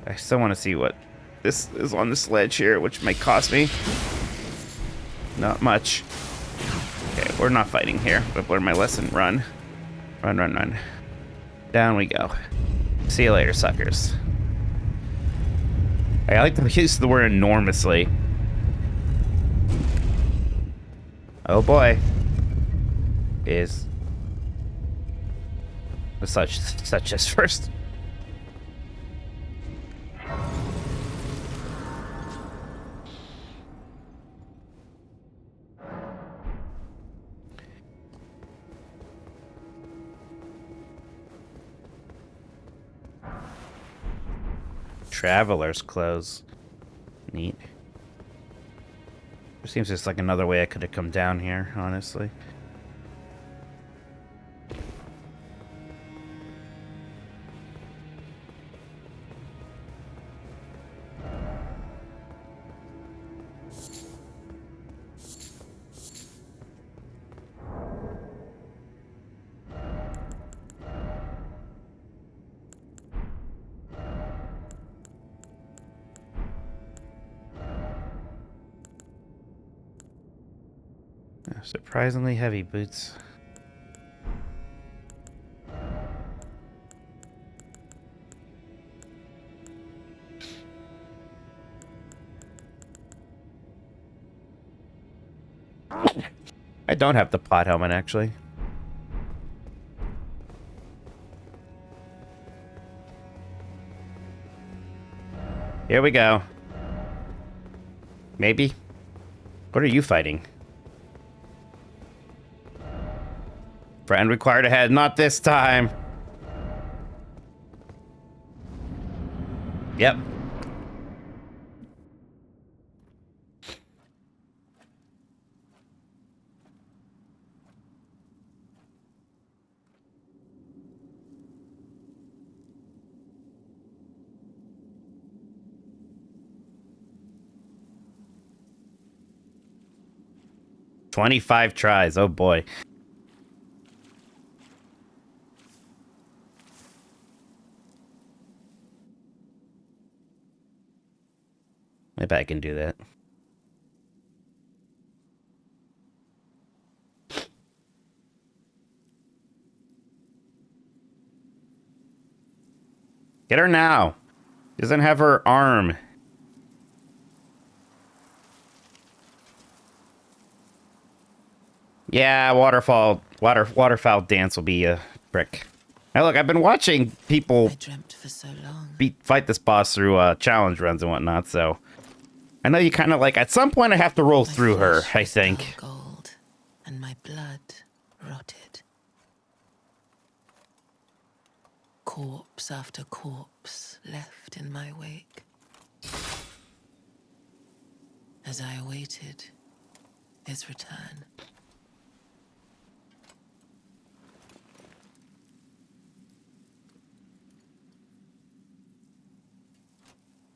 I still want to see what this is on the sledge here, which might cost me. Not much. Okay, we're not fighting here. But learn my lesson. Run. Run, run, run. Down we go. See you later, suckers. I like to use the word enormously. Oh boy. Is such as first. Traveler's clothes. Neat. It seems just like another way I could have come down here, honestly. Surprisingly heavy boots. I don't have the pot helmet, actually. Here we go. Maybe. What are you fighting? Friend required ahead, not this time. Yep. 25 tries. Oh boy. Maybe I can do that. Get her now. She doesn't have her arm. Yeah, waterfowl dance will be a brick. Now look, I've been watching people I dreamt for so long. fight this boss through challenge runs and whatnot, so I know you kind of like, at some point I have to roll My through her, flesh I was think. dull gold, and my blood rotted. Corpse after corpse left in my wake. As I awaited his return.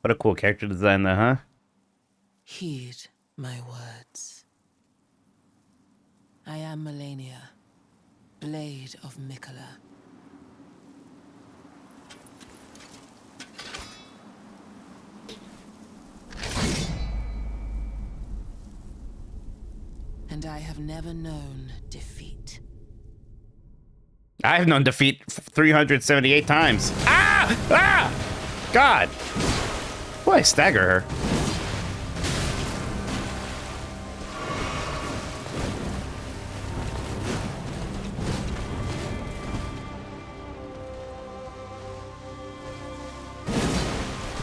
What a cool character design though, huh? Heed my words. I am Malenia, Blade of Mikola. And I have never known defeat. I've known defeat 378 times. Ah! Ah! God! Boy, I stagger her.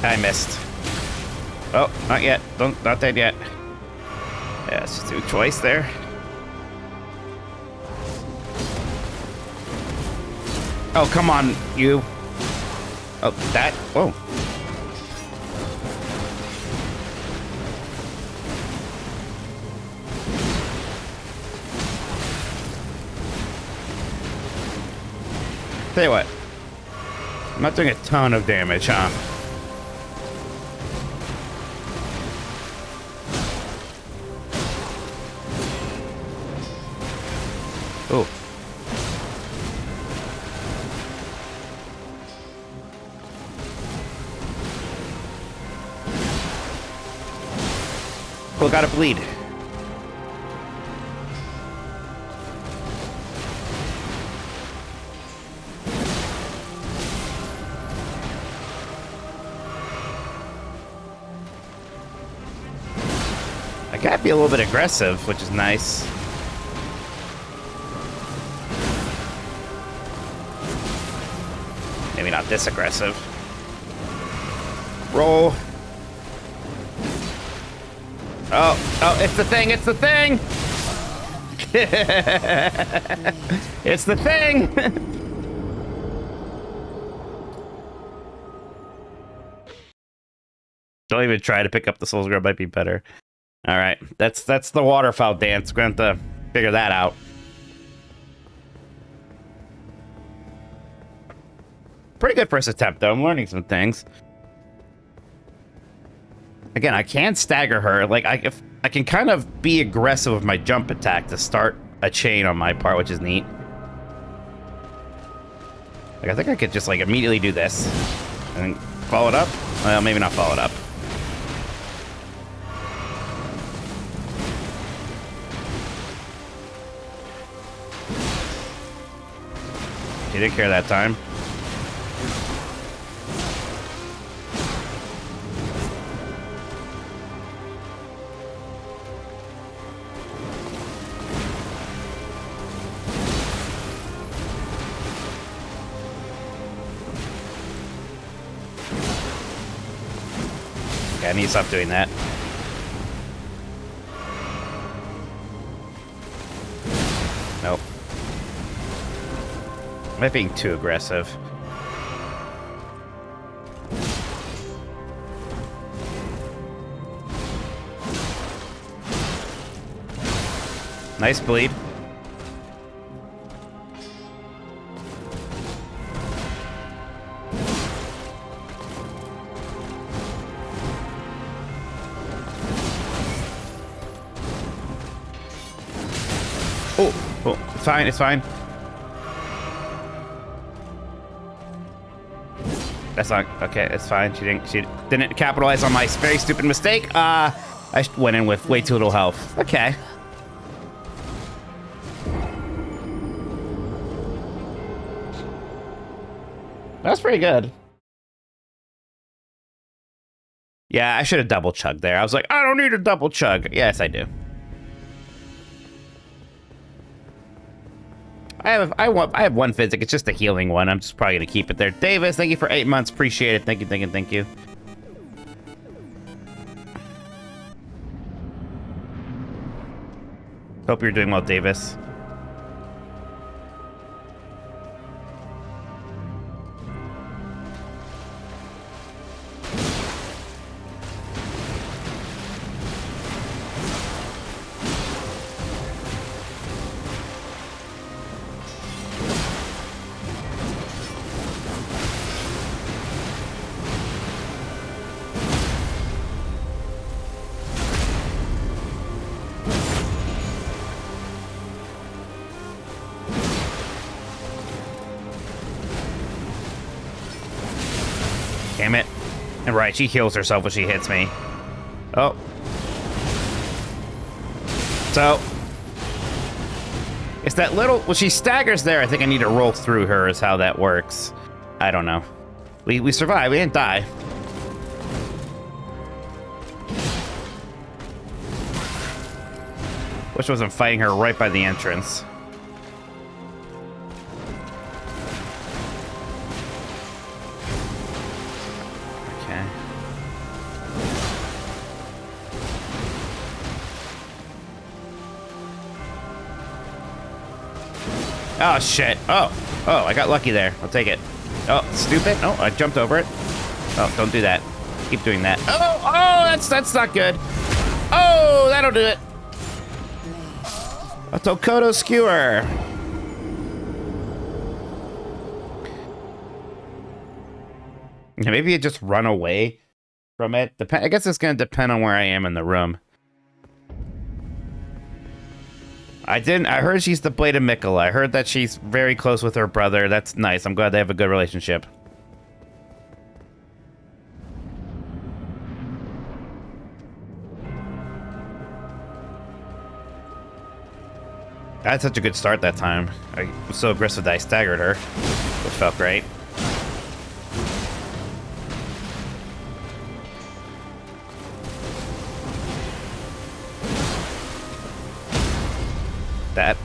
I missed. Oh, not yet. Not dead yet. Yeah, let's just do twice there. Oh, come on, you. Oh, that. Oh. Tell you what. I'm not doing a ton of damage, huh? Oh. Oh, gotta bleed. I gotta be a little bit aggressive, which is nice. Maybe not this aggressive. Roll. Oh, it's the thing, it's the thing! It's the thing! Don't even try to pick up the Souls Grub, might be better. Alright, that's the waterfowl dance. We're gonna have to figure that out. Pretty good first attempt, though. I'm learning some things. Again, I can stagger her. Like, I can kind of be aggressive with my jump attack to start a chain on my part, which is neat. Like, I think I could just, like, immediately do this. And follow it up? Well, maybe not follow it up. He didn't care that time. I need to stop doing that. Nope. Am I being too aggressive? Nice bleed. Oh, it's fine, it's fine. That's not okay. It's fine. She didn't capitalize on my very stupid mistake. I went in with way too little health. Okay. That's pretty good. Yeah, I should have double chugged there. I was like, I don't need a double chug. Yes, I do. I have one physic. It's just a healing one. I'm just probably gonna keep it there. Davis, thank you for 8 months. Appreciate it. Thank you. Hope you're doing well, Davis. Damn it. And right, she heals herself when she hits me. Oh. So. It's that little... Well, she staggers there. I think I need to roll through her is how that works. I don't know. We survived. We didn't die. Wish I wasn't fighting her right by the entrance. Oh, shit. Oh, I got lucky there. I'll take it. Oh, stupid. Oh, I jumped over it. Oh, don't do that. Keep doing that. Oh, that's not good. Oh, that'll do it. A Tolkoto skewer. Maybe you just run away from it. I guess it's going to depend on where I am in the room. I heard she's the Blade of Mikola. I heard that she's very close with her brother. That's nice. I'm glad they have a good relationship. I had such a good start that time. I was so aggressive that I staggered her, which felt great. That.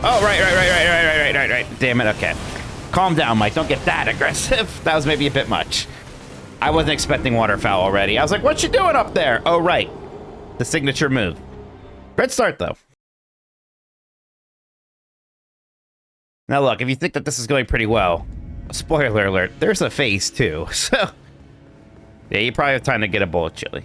Oh, right. Damn it, okay. Calm down, Mike. Don't get that aggressive. That was maybe a bit much. I wasn't expecting waterfowl already. I was like, what you doing up there? Oh, right. The signature move. Great start, though. Now, look, if you think that this is going pretty well, spoiler alert, there's a phase 2, so... Yeah, you probably have time to get a bowl of chili.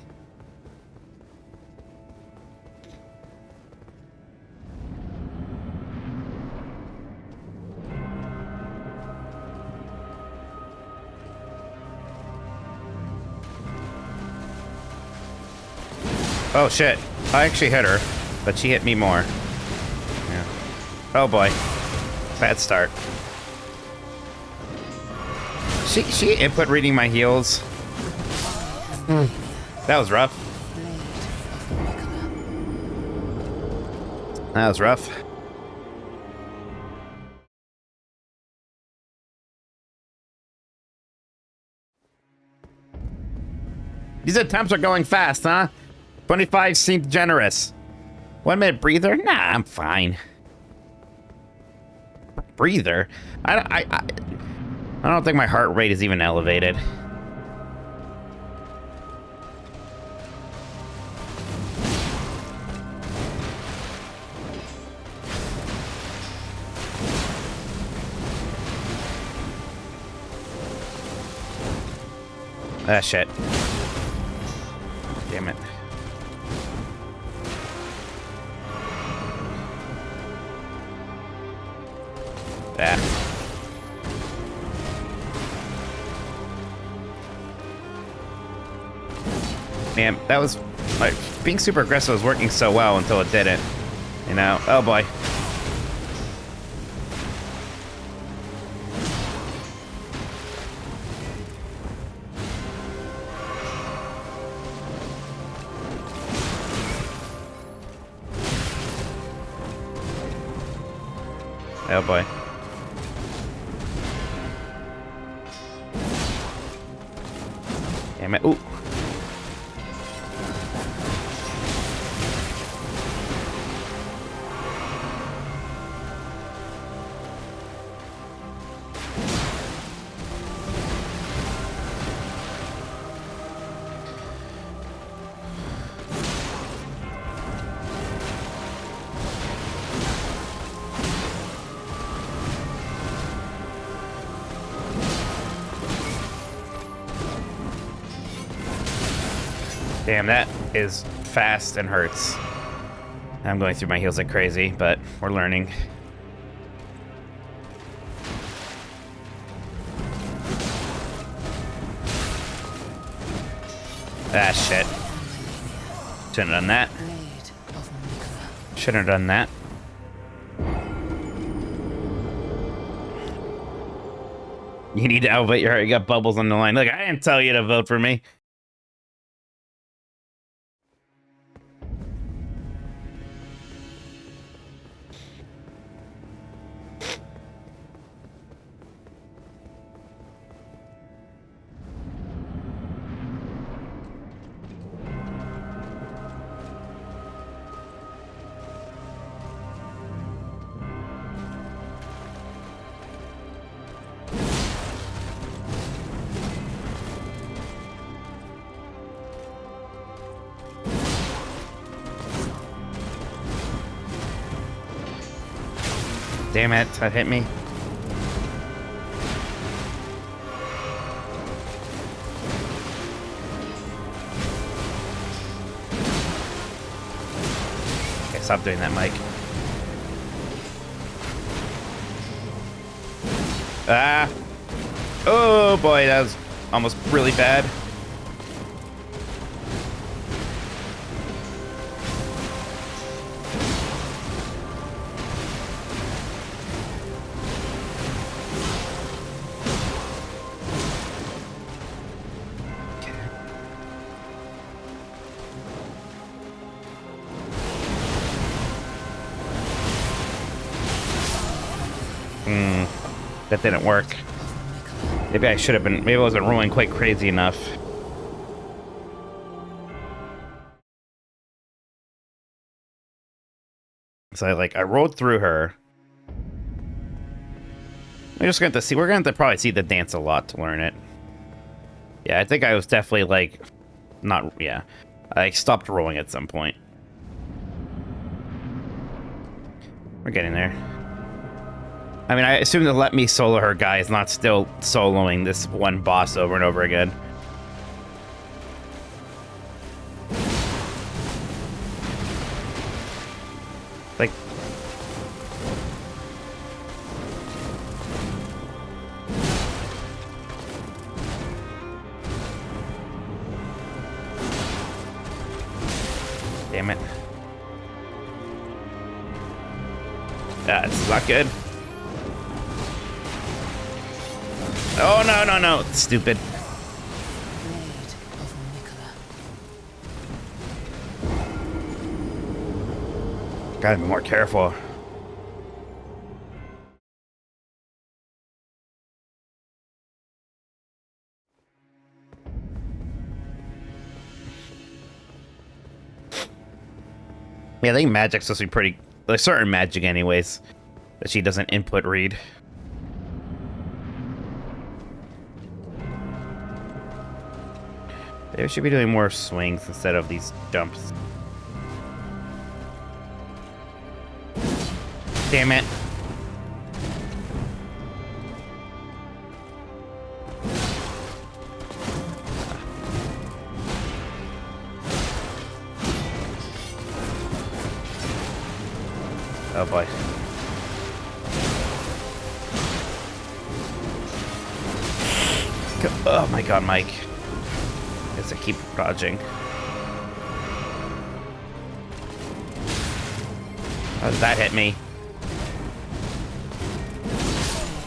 Oh, shit. I actually hit her, but she hit me more. Yeah. Oh, boy. Bad start. She input reading my heals. That was rough. That was rough. These attempts are going fast, huh? 25 seemed generous. 1 minute breather? Nah, I'm fine. Breather? I don't think my heart rate is even elevated. Ah, shit. Damn it. Ah. Man, that was like being super aggressive was working so well until it didn't. You know? Oh boy. Oh boy. Damn it. Ooh. Damn, that is fast and hurts. I'm going through my heals like crazy, but we're learning. Ah, shit. Shouldn't have done that. Shouldn't have done that. You need to outvote your heart. You got bubbles on the line. Look, I didn't tell you to vote for me. Damn it, that hit me. Okay, stop doing that, Mike. Ah! Oh boy, that was almost really bad. That didn't work. Maybe I should have been. Maybe I wasn't rolling quite crazy enough. So I rolled through her. We're just going to see. We're going to probably see the dance a lot to learn it. Yeah, I think I was definitely like, not. Yeah, I stopped rolling at some point. We're getting there. I mean, I assume the let me solo her guy is not still soloing this one boss over and over again. Like... Damn it. That's not good. Oh, no, no, no. Stupid. Gotta be more careful. Yeah, I think magic's supposed to be pretty... There's certain magic anyways that she doesn't input read. They should be doing more swings instead of these jumps. Damn it. Oh boy. Oh my god, Mike. I keep dodging. How does that hit me?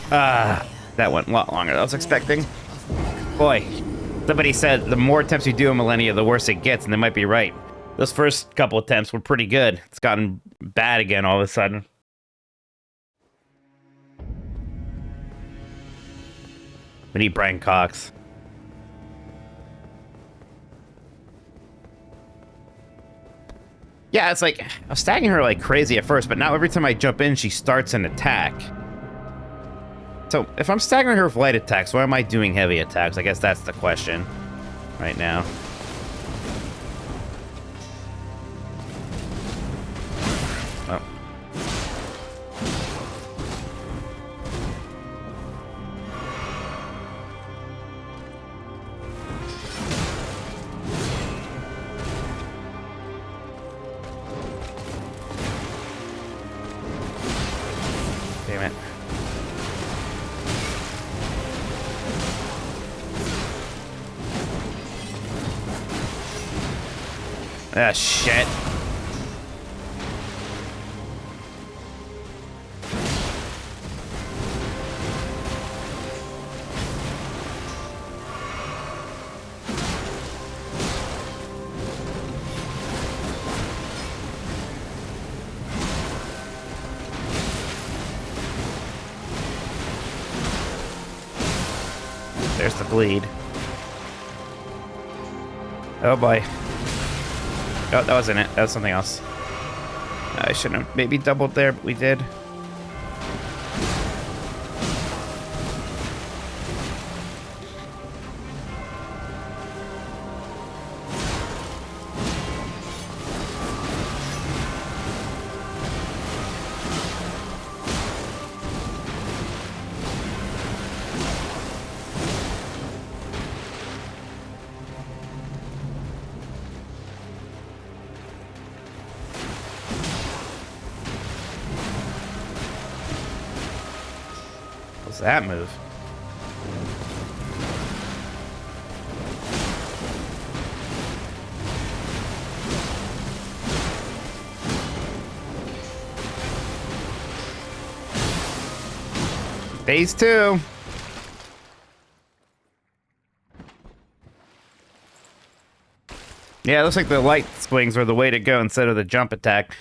That went a lot longer than I was expecting. Boy, somebody said the more attempts you do in Malenia, the worse it gets, and they might be right. Those first couple attempts were pretty good. It's gotten bad again all of a sudden. We need Brian Cox. Yeah, it's like, I was stacking her like crazy at first, but now every time I jump in, she starts an attack. So, if I'm staggering her with light attacks, why am I doing heavy attacks? I guess that's the question right now. Oh. Damn it. Ah, shit. There's the bleed. Oh boy. Oh, that wasn't it. That was something else. I shouldn't have maybe doubled there, but we did. What's that move? Phase 2. Yeah, it looks like the light swings are the way to go instead of the jump attack.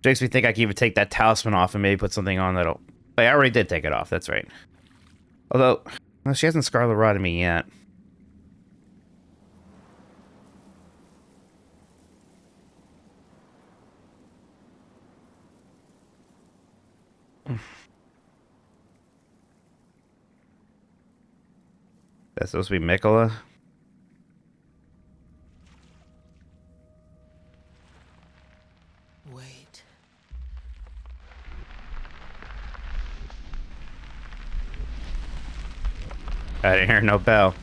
Makes me think I can even take that talisman off and maybe put something on that'll... I already did take it off, that's right. Although, well, she hasn't Scarlet Rotted me yet. That's supposed to be Mikola? Wait. I didn't hear no bell.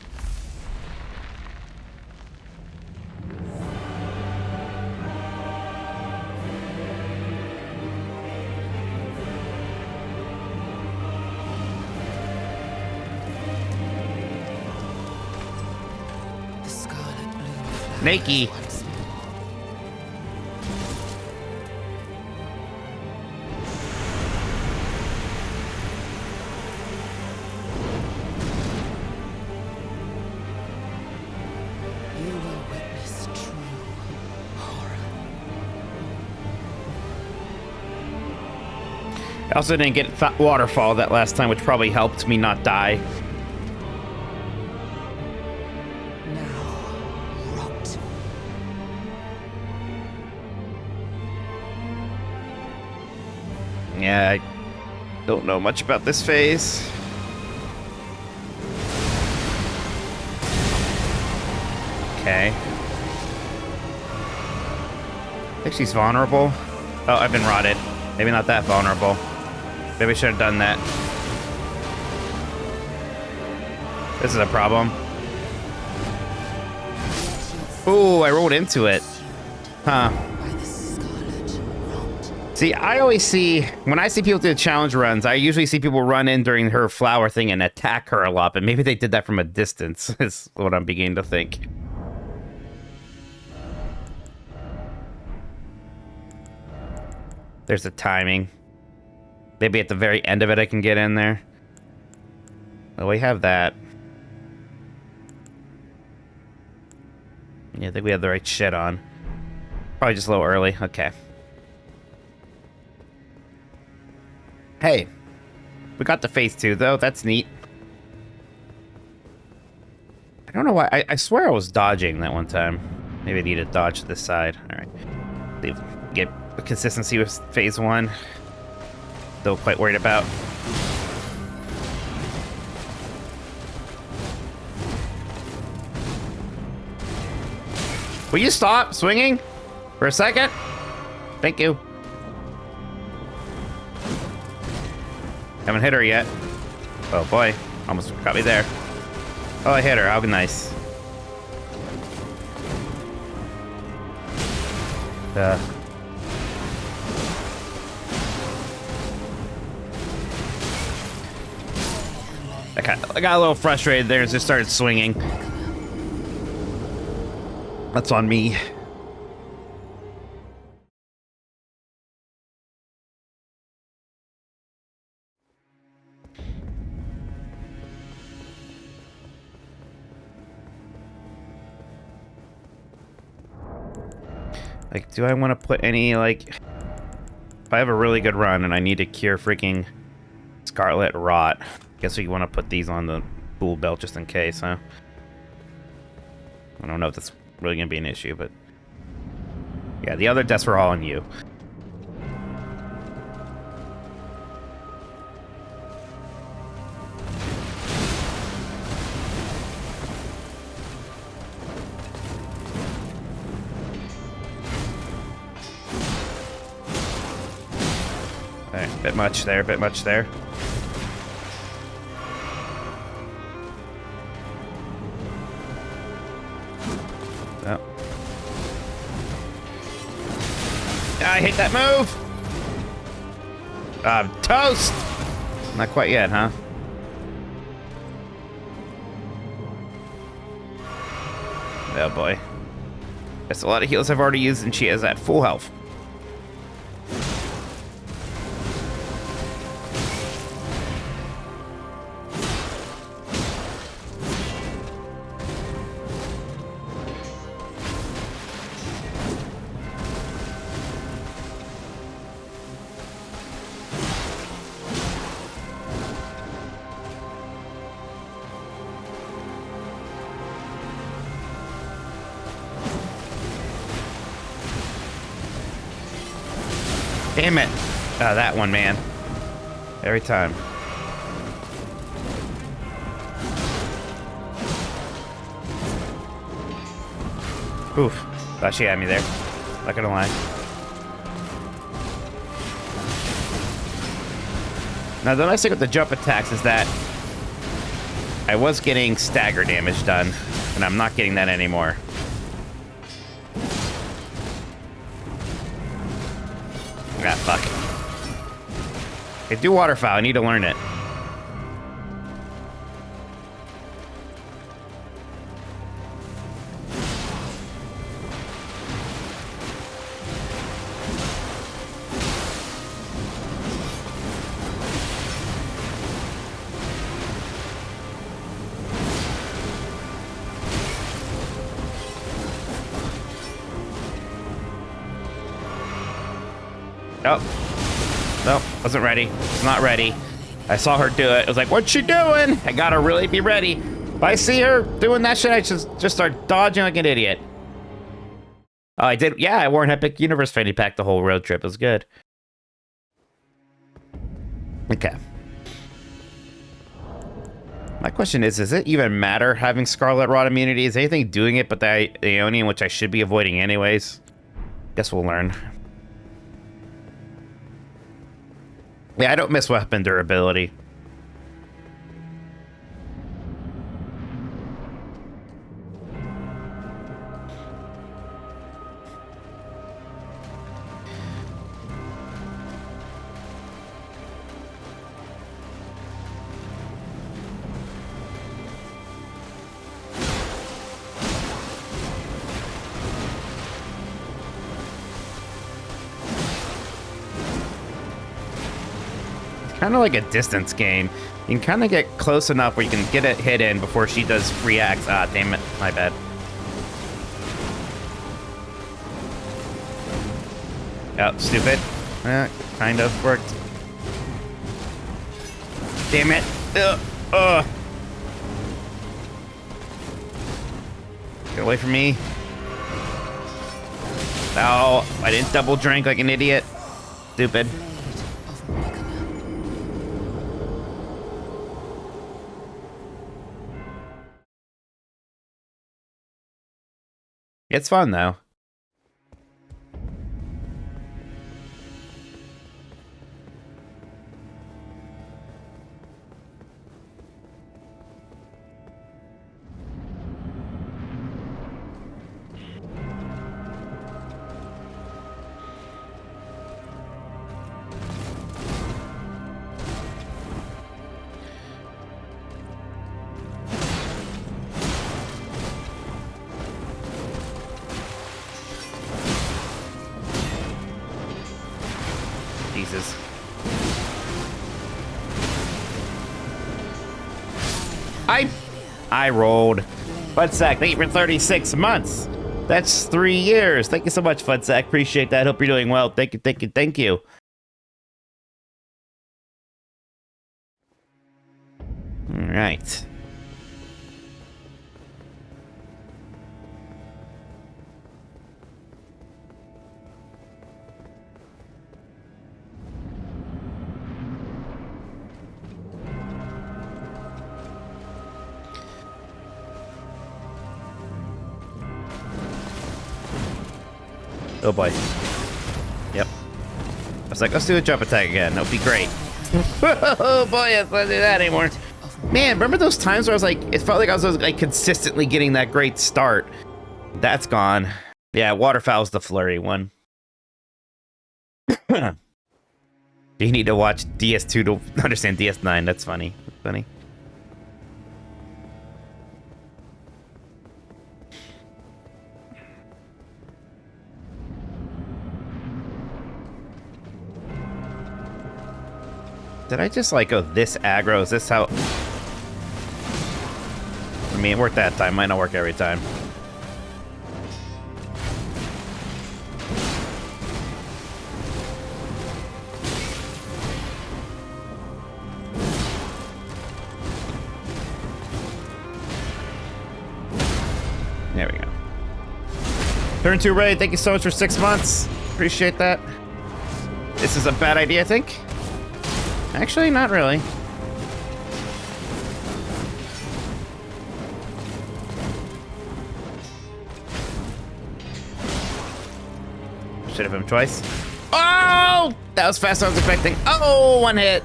The scarlet bloom flowers Nakey. once more. You will witness true horror. I also didn't get waterfall that last time, which probably helped me not die. Now, rot. Yeah, I don't know much about this phase. Okay. I think she's vulnerable. Oh, I've been rotted. Maybe not that vulnerable. Maybe I should have done that. This is a problem. Ooh, I rolled into it. Huh. By the scarlet rot. See, I always see, when I see people do challenge runs, I usually see people run in during her flower thing and attack her a lot, but maybe they did that from a distance, is what I'm beginning to think. There's the timing. Maybe at the very end of it I can get in there. Well, we have that. Yeah, I think we have the right shit on. Probably just a little early. Okay. Hey. We got to phase 2, though. That's neat. I don't know why. I swear I was dodging that one time. Maybe I need to dodge this side. Alright. Get consistency with phase 1. Still quite worried about. Will you stop swinging for a second? Thank you. Haven't hit her yet. Oh boy, almost got me there. Oh, I hit her. How nice. I got a little frustrated there and just started swinging. That's on me. Like, do I want to put any, like... If I have a really good run and I need to cure freaking Scarlet Rot, guess we want to put these on the tool belt just in case, huh? I don't know if that's really going to be an issue, but... Yeah, the other deaths were all on you. Alright, bit much there, bit much there. Oh. I hate that move! Toast! Not quite yet, huh? Oh boy. That's a lot of heals I've already used and she is at full health. Damn it. That one, man. Every time. Oof. Thought she had me there. Not gonna lie. Now, the nice thing with the jump attacks is that I was getting stagger damage done, and I'm not getting that anymore. Ah, fuck. Okay, do waterfowl. I need to learn it. Oh. Nope, wasn't ready. Was not ready. I saw her do it. I was like, what's she doing? I gotta really be ready. If I see her doing that shit, I just start dodging like an idiot. Oh, I did. Yeah, I wore an Epic Universe fanny pack the whole road trip. It was good. Okay. My question is, does it even matter having Scarlet Rot immunity? Is anything doing it but the Ionian, which I should be avoiding anyways? Guess we'll learn. Yeah, I don't miss weapon durability. kind of like a distance game. You can kind of get close enough where you can get a hit in before she does reacts. Ah, damn it. My bad. Oh, stupid. Kind of worked. Damn it. Ugh. Get away from me. Oh, I didn't double drink like an idiot. Stupid. It's fun though. Jesus. I rolled. Fudsack, thank you for 36 months. That's 3 years. Thank you so much, Fudsack. Appreciate that. Hope you're doing well. Thank you, thank you, thank you. All right. Oh boy. Yep. I was like, let's do a jump attack again. That would be great. Oh boy, I don't do that anymore. Man, remember those times where I was like, it felt like I was like consistently getting that great start. That's gone. Yeah, waterfowl's the flurry one. You need to watch DS2 to understand DS9. That's funny. That's funny. Did I just like go this aggro? Is this how... I mean, it worked that time. Might not work every time. There we go. Turn 2 raid. Thank you so much for 6 months. Appreciate that. This is a bad idea, I think. Actually, not really. Should have him twice. Oh! That was faster than I was expecting. Oh, 1 hit.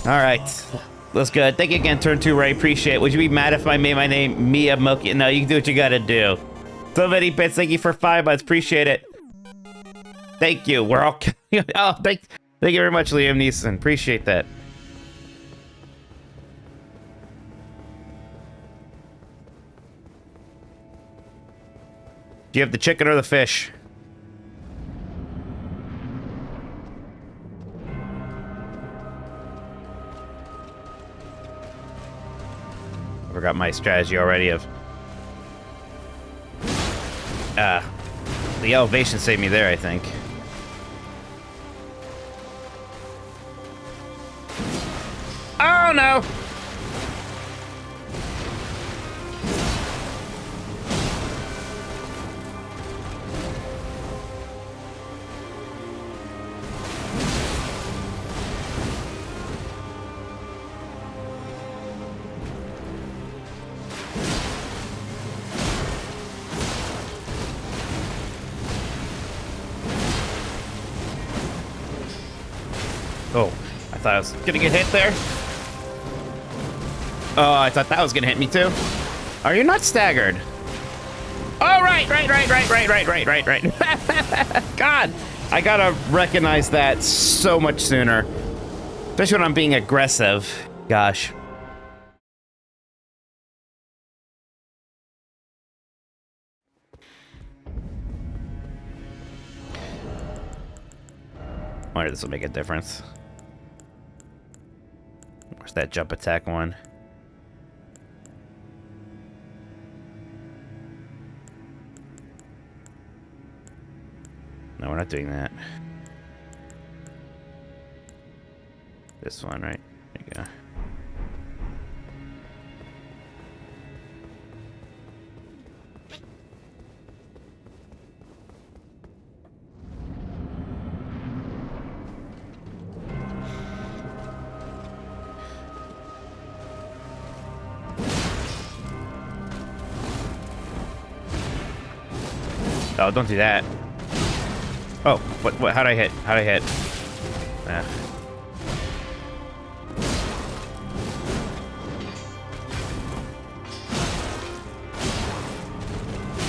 All right. That's good. Thank you again, Turn 2 Ray. Appreciate it. Would you be mad if I made my name Mia Moki? No, you can do what you gotta do. So many bits. Thank you for 5 months. Appreciate it. Thank you. We're all... Oh, thank you very much, Liam Neeson. Appreciate that. Do you have the chicken or the fish? I forgot my strategy already of... the elevation saved me there, I think. Oh no! Oh, I thought I was gonna get hit there. Oh, I thought that was gonna hit me too. Are you not staggered? Oh, right. God, I gotta recognize that so much sooner. Especially when I'm being aggressive. Gosh. I wonder if this will make a difference. Where's that jump attack one? No, we're not doing that. This one, right? There you go. Oh, don't do that. Oh, what, how'd I hit? How'd I hit? Ah.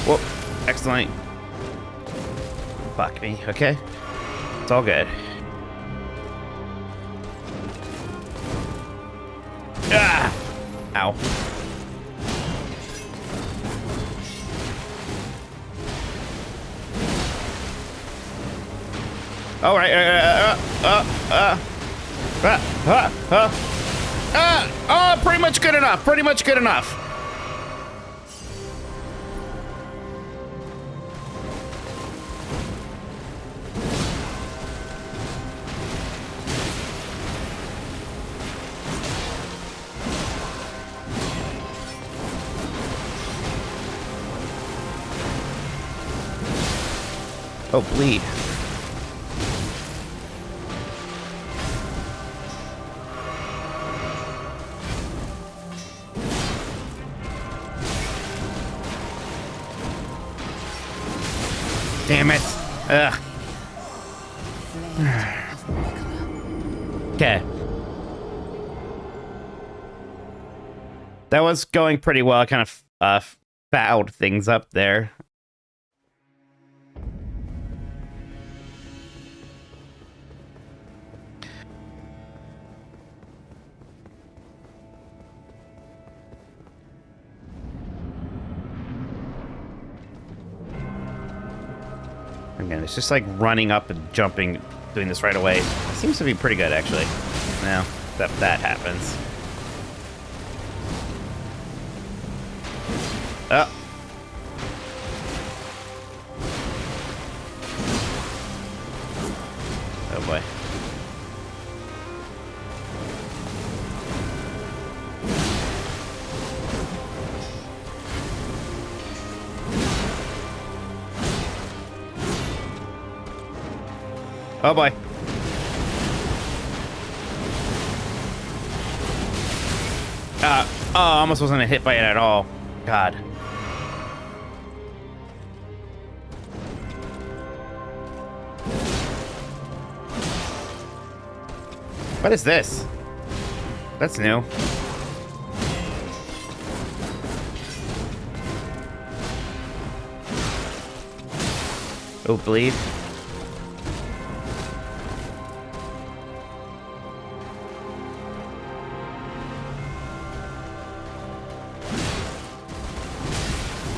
Whoa, excellent. Fuck me, okay? It's all good. Ah! Ow. All right. Pretty much good enough. Pretty much good enough. Oh, bleed. Damn it. Ugh. Okay. That was going pretty well. I kind of fouled things up there. Again, it's just like running up and jumping, doing this right away. Seems to be pretty good, actually. Now, that happens. Oh. Oh boy. Oh boy. Oh, I almost wasn't hit by it at all. God. What is this? That's new. Oh, bleed.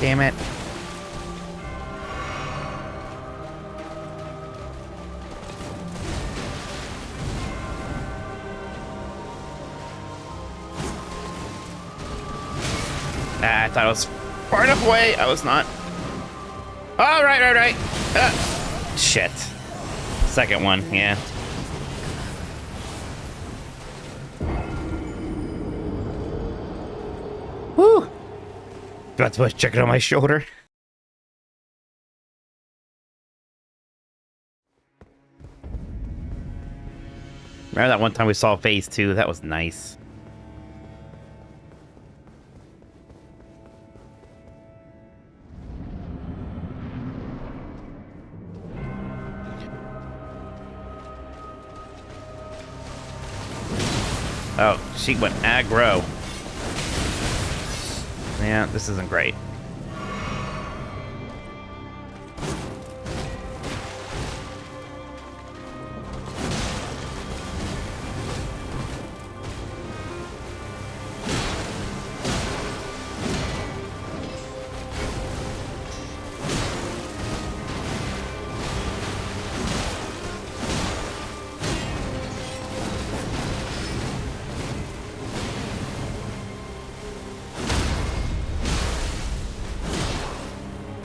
Damn it. Ah, I thought I was far enough away. I was not. Oh, right. Shit. Second one, yeah. Woo! That's what's checking on my shoulder. Remember that one time we saw phase 2? That was nice. Oh, she went aggro. Yeah, this isn't great.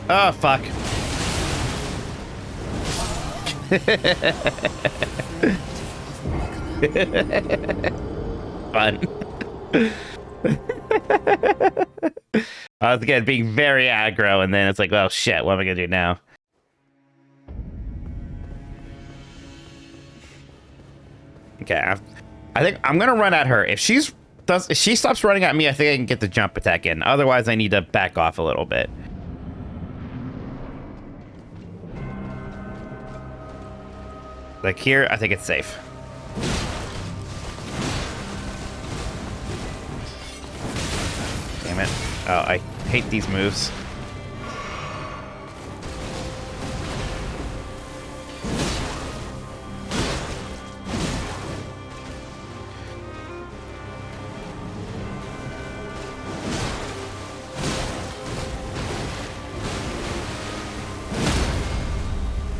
Oh, fuck. Fun. I was again being very aggro, and then it's like, oh shit, what am I gonna do now? Okay, I think I'm gonna run at her. If she stops running at me, I think I can get the jump attack in. Otherwise, I need to back off a little bit. Like here, I think it's safe. Damn it. Oh, I hate these moves.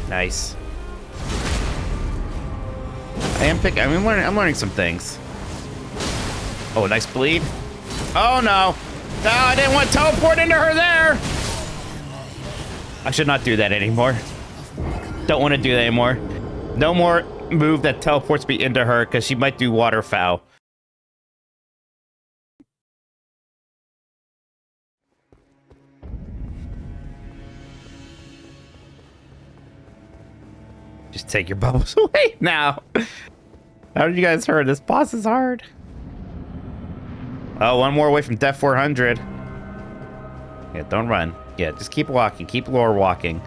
Nice. I'm learning some things. Oh, nice bleed. Oh no. No, I didn't want to teleport into her there. I should not do that anymore. Don't want to do that anymore. No more move that teleports me into her because she might do waterfowl. Just take your bubbles away now. How did you guys heard? This boss is hard. Oh, one more away from Def 400. Yeah, don't run. Yeah, just keep walking. Keep lore walking.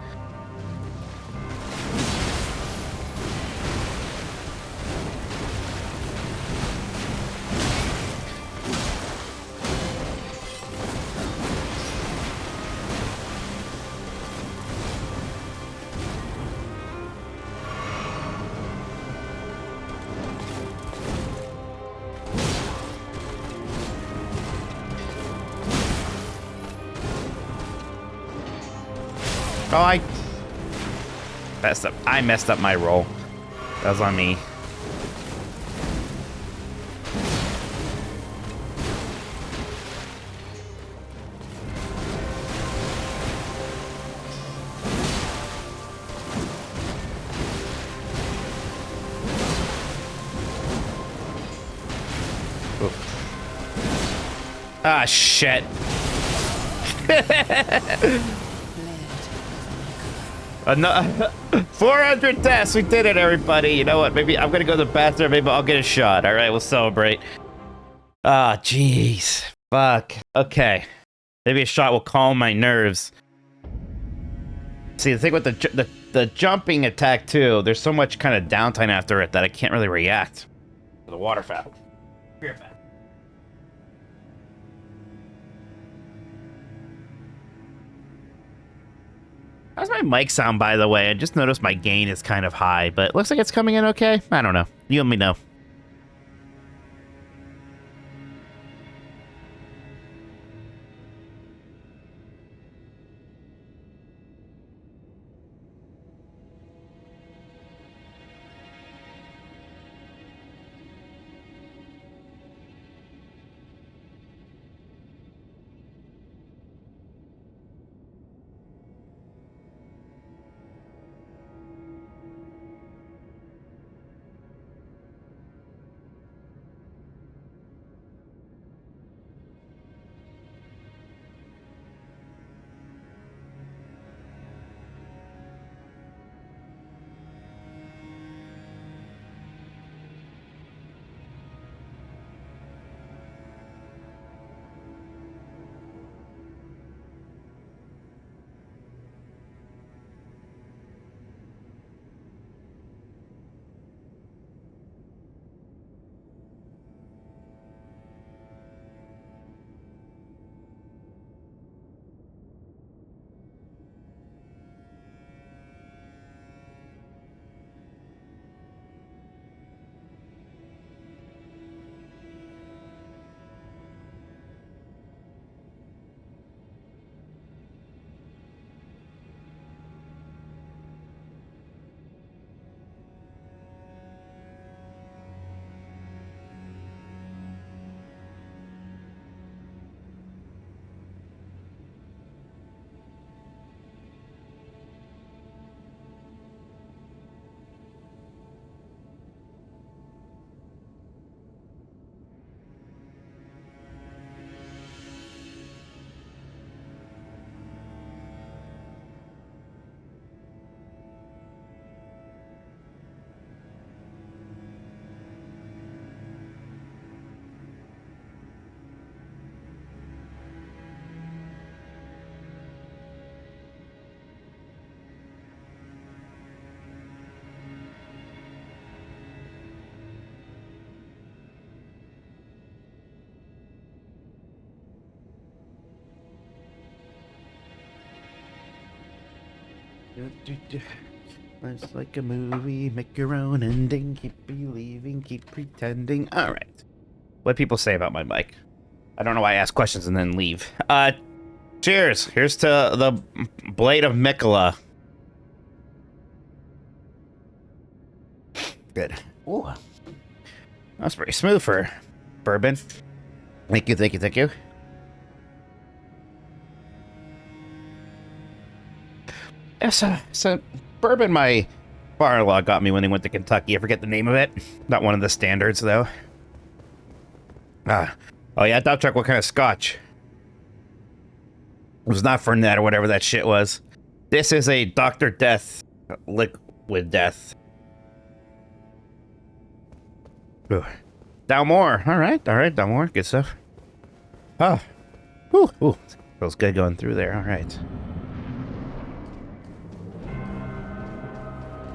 Oh, I messed up. I messed up my roll. That was on me. Ooh. Ah, shit. 400 deaths. We did it, everybody. You know what? Maybe I'm gonna go to the bathroom. Maybe I'll get a shot. All right, we'll celebrate. Ah, jeez. Fuck. Okay. Maybe a shot will calm my nerves. See, the thing with the jumping attack too, there's so much kind of downtime after it that I can't really react to the waterfowl. Be right back. How's my mic sound, by the way? I just noticed my gain is kind of high, but it looks like it's coming in okay. I don't know. You let me know. Life's like a movie, make your own ending, keep believing, keep pretending. All right. What people say about my mic? I don't know why I ask questions and then leave. Cheers. Here's to the Blade of Mikola. Good. Ooh. That's pretty smooth for bourbon. Thank you, thank you, thank you. So bourbon my father-in-law got me when they went to Kentucky. I forget the name of it. Not one of the standards, though. Oh yeah, double check what kind of scotch. It was not Fernet or whatever that shit was. This is a Dr. Death liquid death. Ooh. Down more. All right, down more. Good stuff. Oh, ooh, feels good going through there. All right.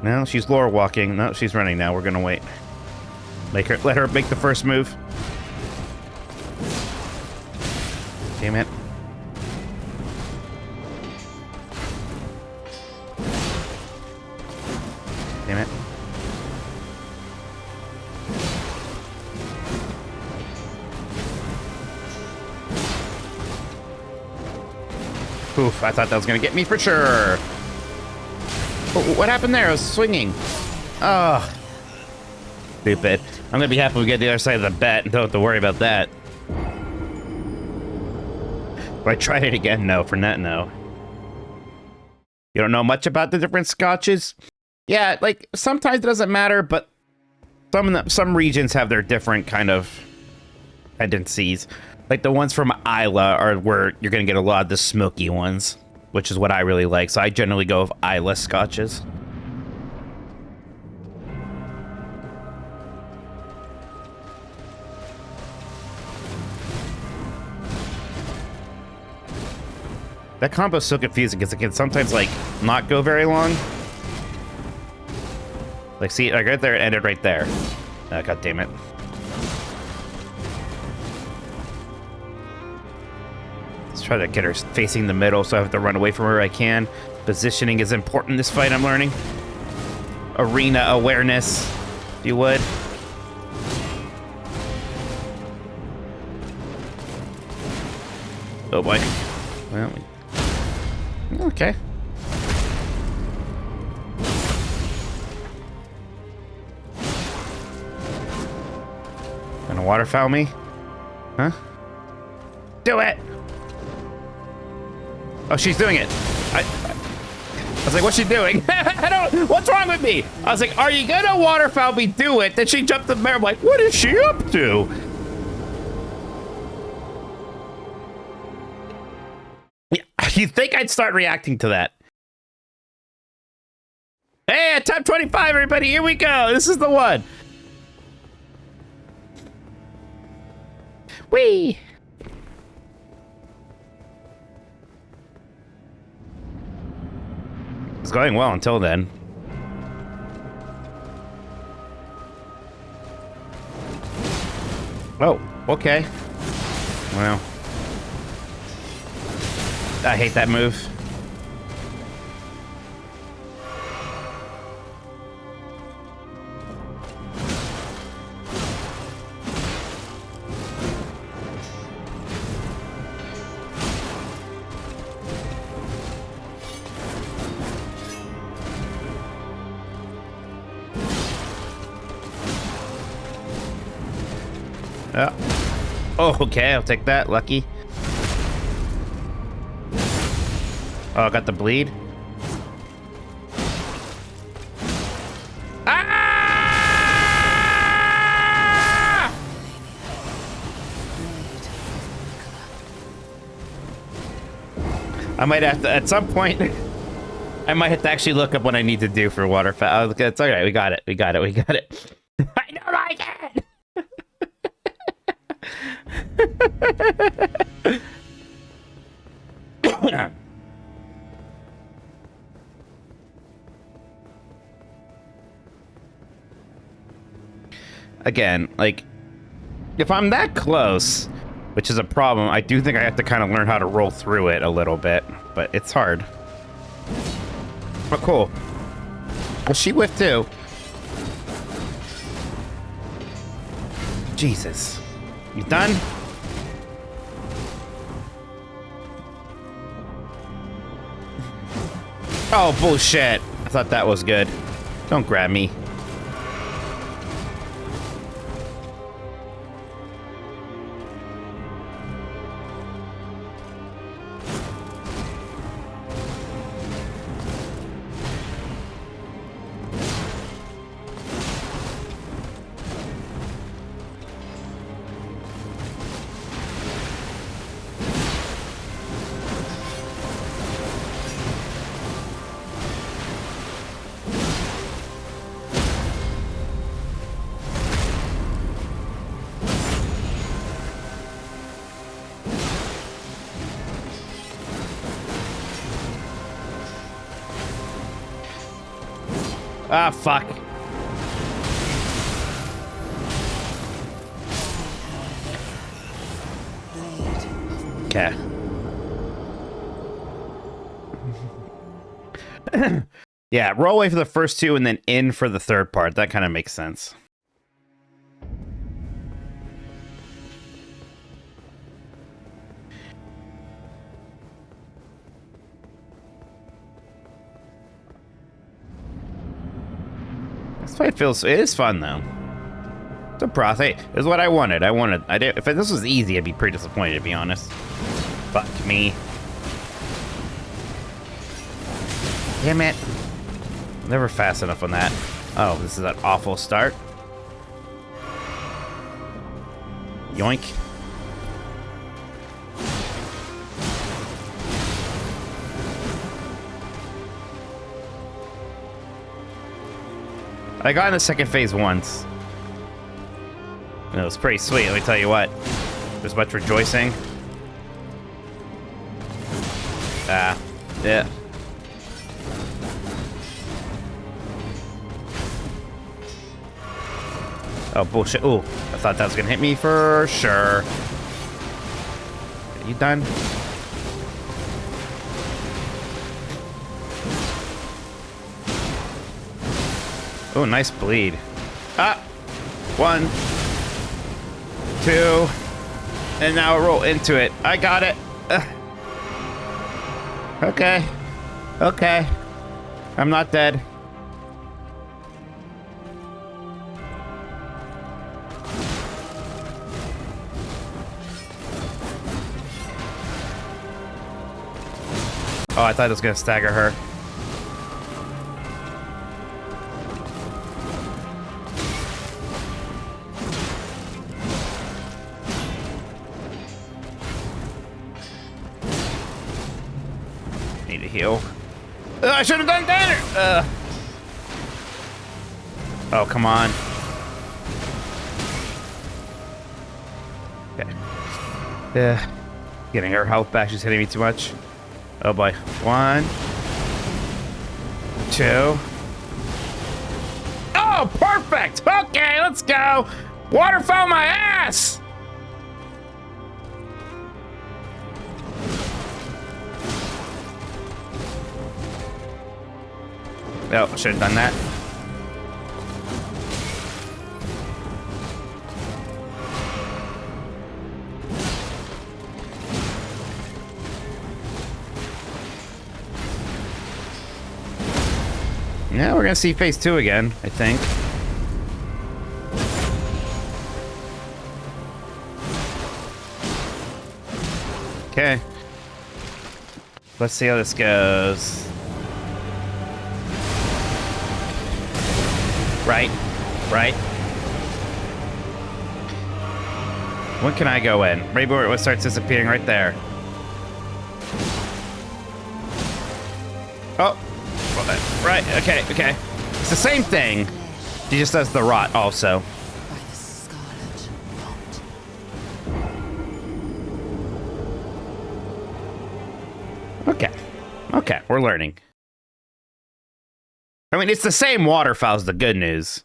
No, she's lore walking. No, she's running now. We're gonna wait. Let her make the first move. Damn it. Damn it. Oof, I thought that was gonna get me for sure. What happened there? I was swinging. Oh. Stupid. I'm gonna be happy we get the other side of the bet and don't have to worry about that. But I tried it again. No, for net, no. You don't know much about the different scotches? Yeah, like, sometimes it doesn't matter, but some regions have their different kind of tendencies. Like the ones from Isla are where you're gonna get a lot of the smoky ones, which is what I really like. So I generally go with Isla scotches. That combo's so confusing because it can sometimes like not go very long. Like, see, like right there, it ended right there. God damn it. Let's try to get her facing the middle so I have to run away from her. I can. Positioning is important in this fight, I'm learning. Arena awareness, if you would. Oh boy. Well, okay. Gonna waterfowl me? Huh? Do it! Oh, she's doing it. I was like, what's she doing? What's wrong with me? I was like, are you gonna waterfowl me? Do it. Then she jumped the bear. I'm like, what is she up to? You'd think I'd start reacting to that. Hey, at top 25, everybody, here we go. This is the one. Whee! It's going well until then. Oh, okay. Well. I hate that move. Oh, okay, I'll take that. Lucky. Oh, I got the bleed. Ah! I might have to, at some point, I might have to actually look up what I need to do for waterfowl. Oh, it's all right. We got it. We got it. We got it. I don't like it. Again, like, if I'm that close, which is a problem, I do think I have to kind of learn how to roll through it a little bit, but it's hard. Oh, cool. Well, she whiffed too. Jesus. You done? Oh, bullshit. I thought that was good. Don't grab me. Ah, fuck. Okay. Yeah, roll away for the first two and then in for the third part. That kind of makes sense. This fight it is fun though. It's a broth. Hey, this is what I wanted. If this was easy, I'd be pretty disappointed, to be honest. Fuck me. Damn it. Never fast enough on that. Oh, this is an awful start. Yoink. I got in the second phase once. And it was pretty sweet, let me tell you what. There's much rejoicing. Ah, yeah. Oh, bullshit. Ooh, I thought that was gonna hit me for sure. Are you done? Oh, nice bleed. Ah! 1, 2, and now roll into it. I got it. Okay. Okay. I'm not dead. Oh, I thought it was gonna stagger her. Need to heal. I should have done better! Oh, come on. Okay. Yeah. Getting her health back. She's hitting me too much. Oh boy. 1, 2. Oh, perfect! Okay, let's go! Waterfall my ass! Oh, I should have done that. Yeah, we're gonna see phase 2 again, I think. Okay. Let's see how this goes. Right. Right. When can I go in? Maybe where it starts disappearing right there. Oh. Right, okay, okay. It's the same thing. She just does the rot also. By the scarlet rot. Okay. Okay, we're learning. I mean, it's the same waterfowl is the good news.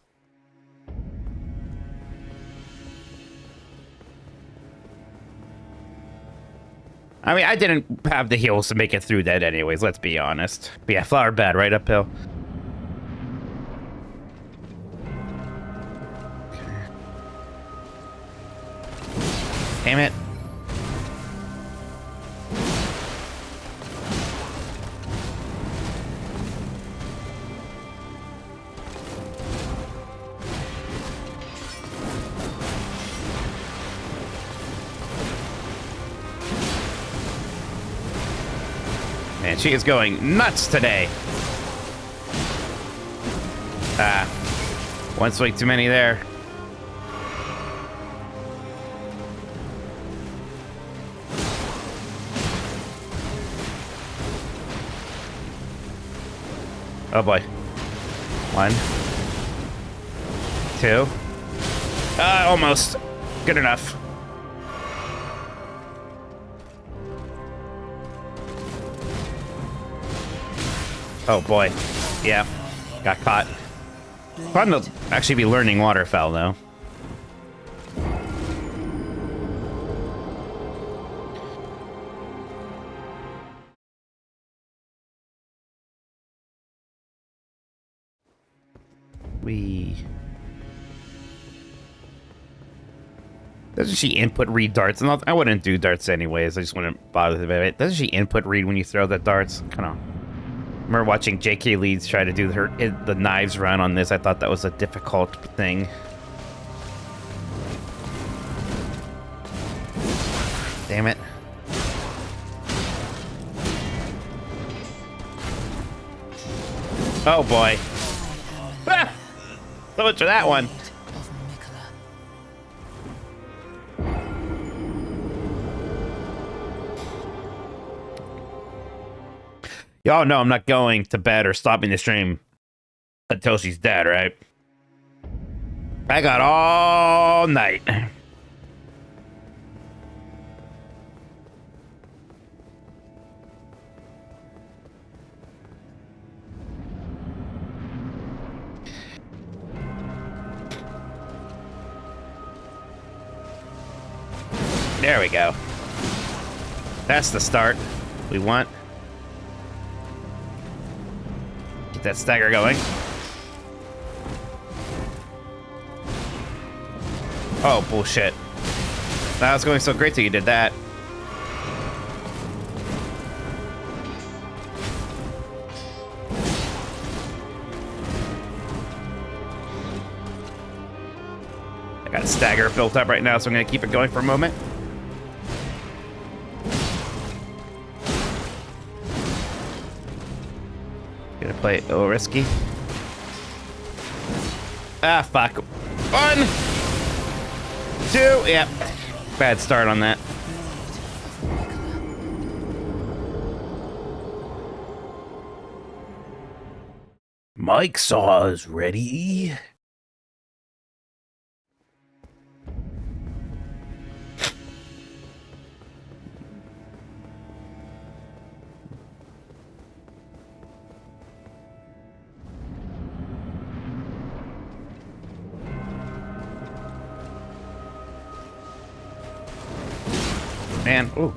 I mean, I didn't have the heals to make it through that anyways, let's be honest. But yeah, flower bed, right uphill. Okay. Damn it. Man, she is going nuts today. Ah, one swing too many there. Oh boy. 1, 2. Almost. Good enough. Oh boy. Yeah. Got caught. Fun to actually be learning waterfowl though. Doesn't she input read darts? And I wouldn't do darts anyways. I just wouldn't bother with it. Doesn't she input read when you throw the darts? Kind of. I remember watching J.K. Leeds try to do the knives run on this. I thought that was a difficult thing. Damn it. Oh boy. Ah! So much for that one. Y'all know I'm not going to bed or stopping the stream until she's dead, right? I got all night. There we go. That's the start we want. Get that stagger going. Oh, bullshit. That was going so great till you did that. I got stagger built up right now, so I'm going to keep it going for a moment. Gonna play it a little risky. Ah, fuck. 1, 2, yep. Bad start on that. Mike Saw's ready. Man, ooh,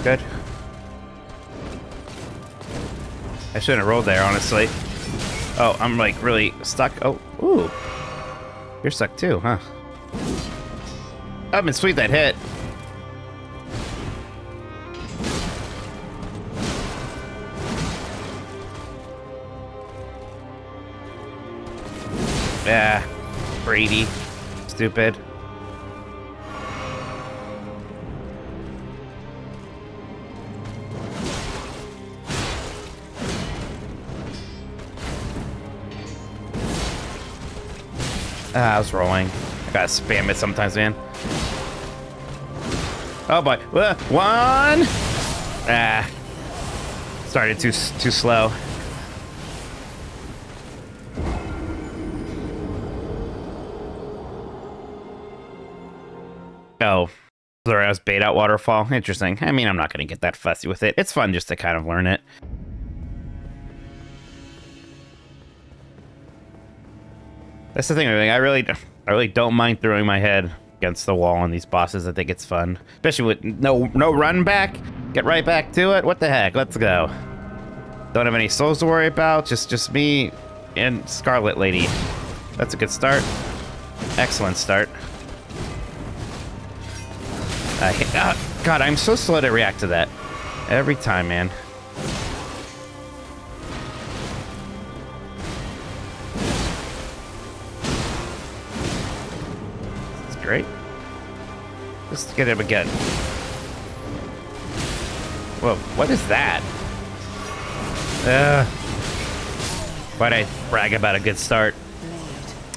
good. I shouldn't have rolled there, honestly. Oh, I'm like really stuck. Oh, ooh. You're stuck too, huh? I've been sweet that hit. Yeah, Brady. Stupid. I was rolling. I gotta spam it sometimes, man. Oh boy. 1. Ah. Started too slow. Oh. Sorry, I was bait out waterfall. Interesting. I mean, I'm not gonna get that fussy with it. It's fun just to kind of learn it. That's the thing. I really don't mind throwing my head against the wall on these bosses. I think it's fun, especially with no run back. Get right back to it. What the heck? Let's go. Don't have any souls to worry about. Just me and Scarlet Lady. That's a good start. Excellent start. God, I'm so slow to react to that. Every time, man. That's great. Let's get him again. Whoa, what is that? Why'd I brag about a good start?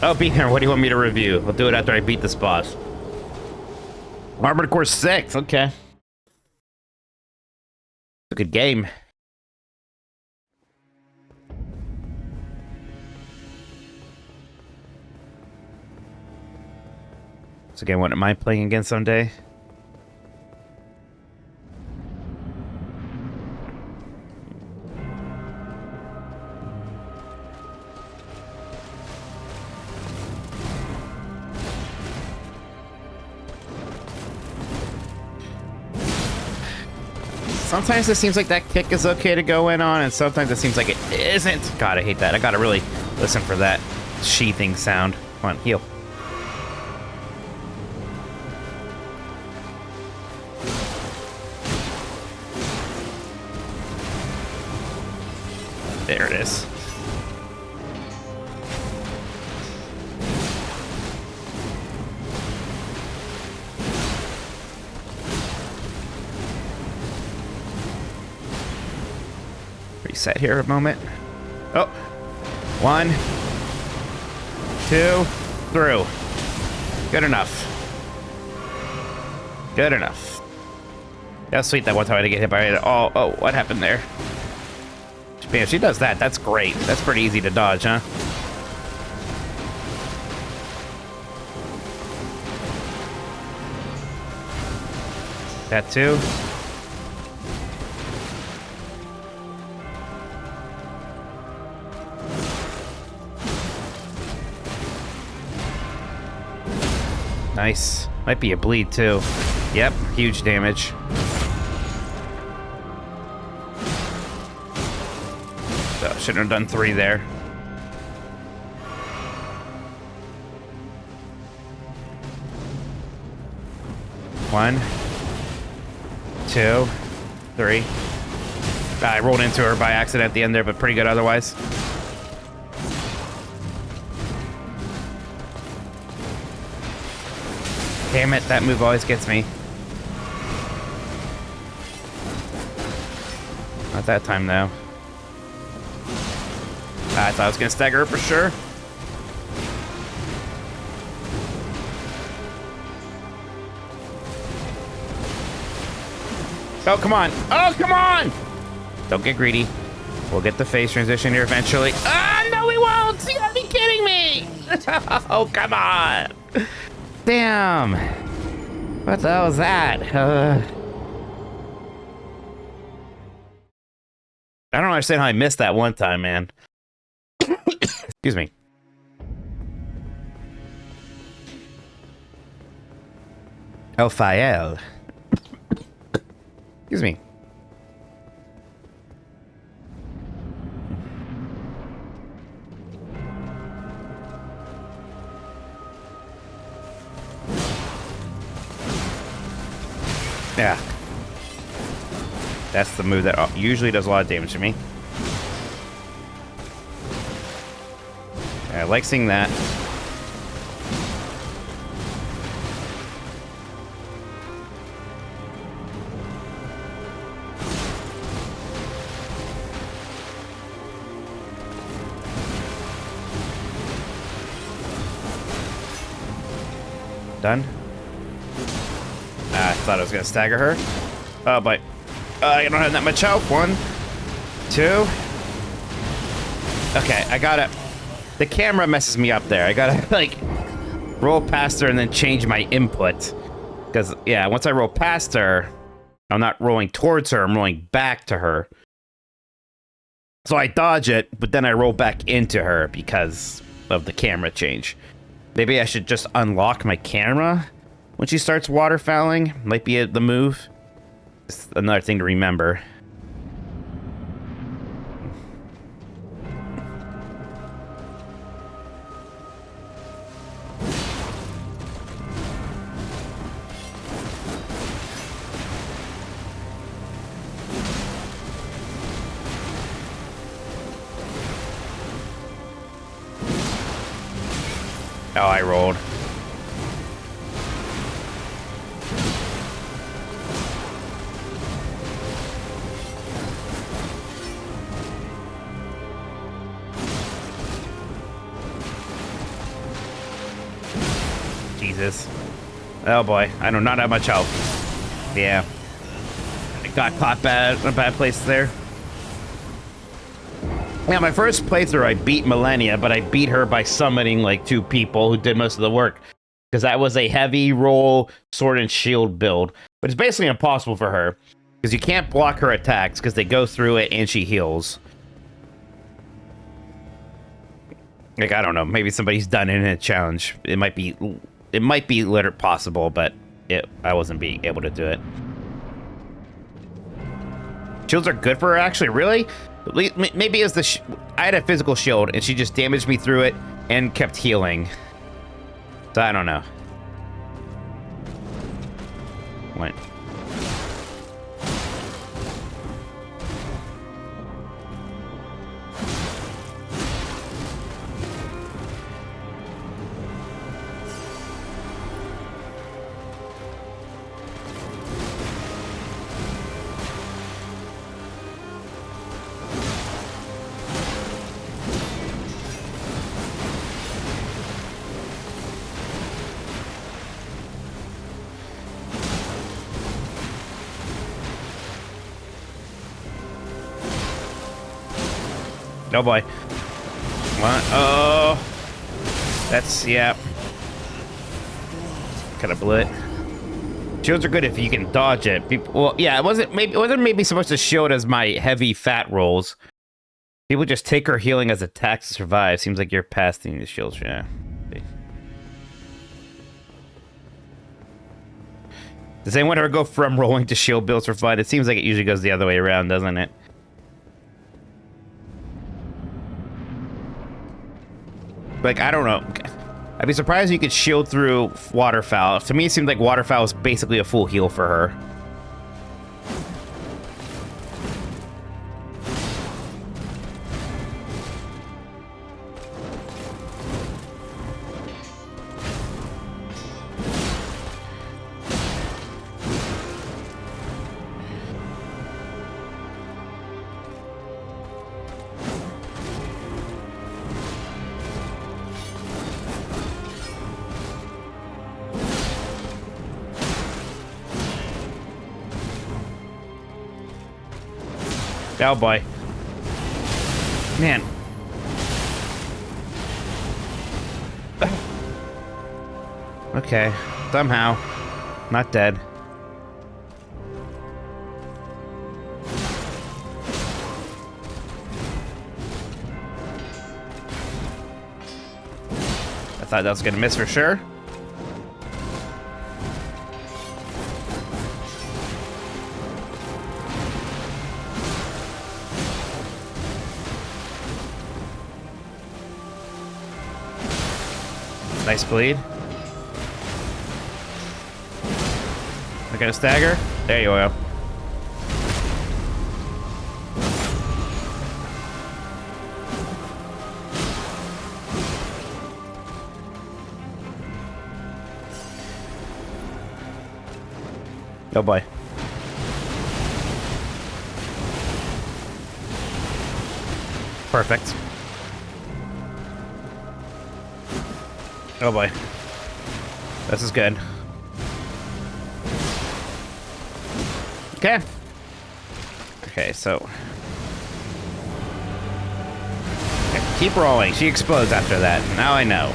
Oh, Beaker, what do you want me to review? I'll do it after I beat this boss. Armored Core 6, okay. A good game. So again, what am I playing again someday? Sometimes it seems like that kick is okay to go in on, and sometimes it seems like it isn't. God, I hate that. I gotta really listen for that sheathing sound. Come on, heal. There it is. Reset here a moment. Oh, 1, 2, through. Good enough. Good enough. That's sweet that one time I didn't get hit by it. Oh, what happened there? Man, she does that. That's great. That's pretty easy to dodge, huh? That too. Nice. Might be a bleed too. Yep, huge damage. So, shouldn't have done 3 there. One, 2, 3. I rolled into her by accident at the end there, but pretty good otherwise. Damn it, that move always gets me. Not that time, though. I thought I was gonna stagger her for sure. Oh, come on. Oh, come on! Don't get greedy. We'll get the phase transition here eventually. Ah, no, we won't! You gotta be kidding me! Oh, come on! Damn. What the hell was that? I don't understand how I missed that one time, man. Excuse me. Fael. Excuse me. Yeah. That's the move that usually does a lot of damage to me. I like seeing that. Done. I thought I was gonna stagger her. Oh, but I don't have that much help. 1, 2. Okay, I gotta. The camera messes me up there. I gotta like roll past her and then change my input. Because yeah, once I roll past her, I'm not rolling towards her. I'm rolling back to her. So I dodge it, but then I roll back into her because of the camera change. Maybe I should just unlock my camera when she starts waterfowling. Might be the move. It's another thing to remember. Oh, I rolled. Jesus. Oh boy, I do not have much health. Yeah. I got caught in a bad place there. Yeah, my first playthrough, I beat Malenia, but I beat her by summoning like 2 people who did most of the work. Because that was a heavy roll sword and shield build. But it's basically impossible for her. Because you can't block her attacks because they go through it and she heals. Like, I don't know, maybe somebody's done it in a challenge. It might be literally possible, but I wasn't being able to do it. Shields are good for her, actually, really? Maybe it's I had a physical shield, and she just damaged me through it and kept healing. So I don't know. What? Oh boy. What? Oh. That's, yeah. Kind of blew it. Shields are good if you can dodge it. Well, yeah, it wasn't maybe supposed to show it as my heavy fat rolls. People just take her healing as attacks to survive. Seems like you're past the shields, yeah. Does anyone ever go from rolling to shield builds for fun? It seems like it usually goes the other way around, doesn't it? Like, I don't know. I'd be surprised if you could shield through Waterfowl. To me, it seems like Waterfowl is basically a full heal for her. Oh boy. Man. Okay. Somehow. Not dead. I thought that was gonna miss for sure. Nice bleed. I got a stagger. There you go. Oh boy. Perfect. Oh boy. This is good. Okay. Okay, so... okay, keep rolling. She explodes after that. Now I know.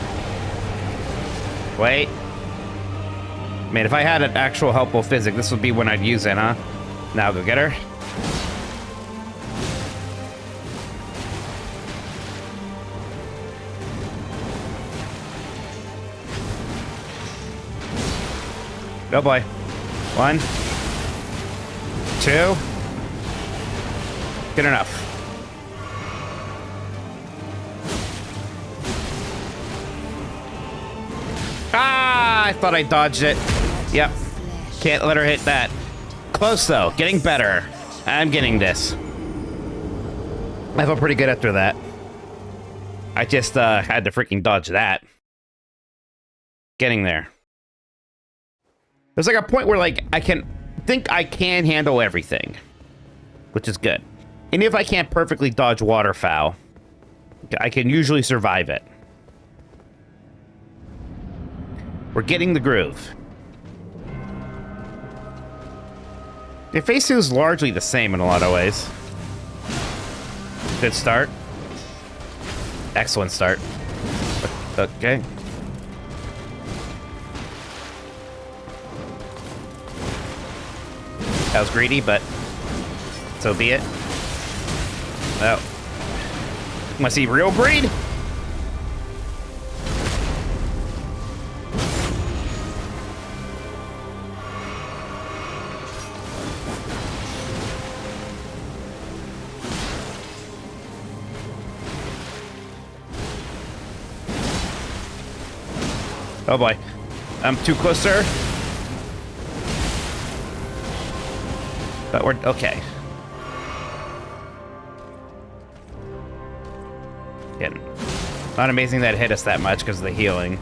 Wait. Man, if I had an actual helpful physic, this would be when I'd use it, huh? Now go get her. Oh boy. 1. 2. Good enough. Ah, I thought I dodged it. Yep. Can't let her hit that. Close, though. Getting better. I'm getting this. I felt pretty good after that. I just had to freaking dodge that. Getting there. There's like a point where like I can handle everything, which is good. And if I can't perfectly dodge waterfowl, I can usually survive it. We're getting the groove. The face is largely the same in a lot of ways. Good start. Excellent start. Okay. That was greedy, but so be it. Oh. Must he real breed? Oh boy. I'm too close, sir. But we're okay. Again, not amazing that it hit us that much because of the healing.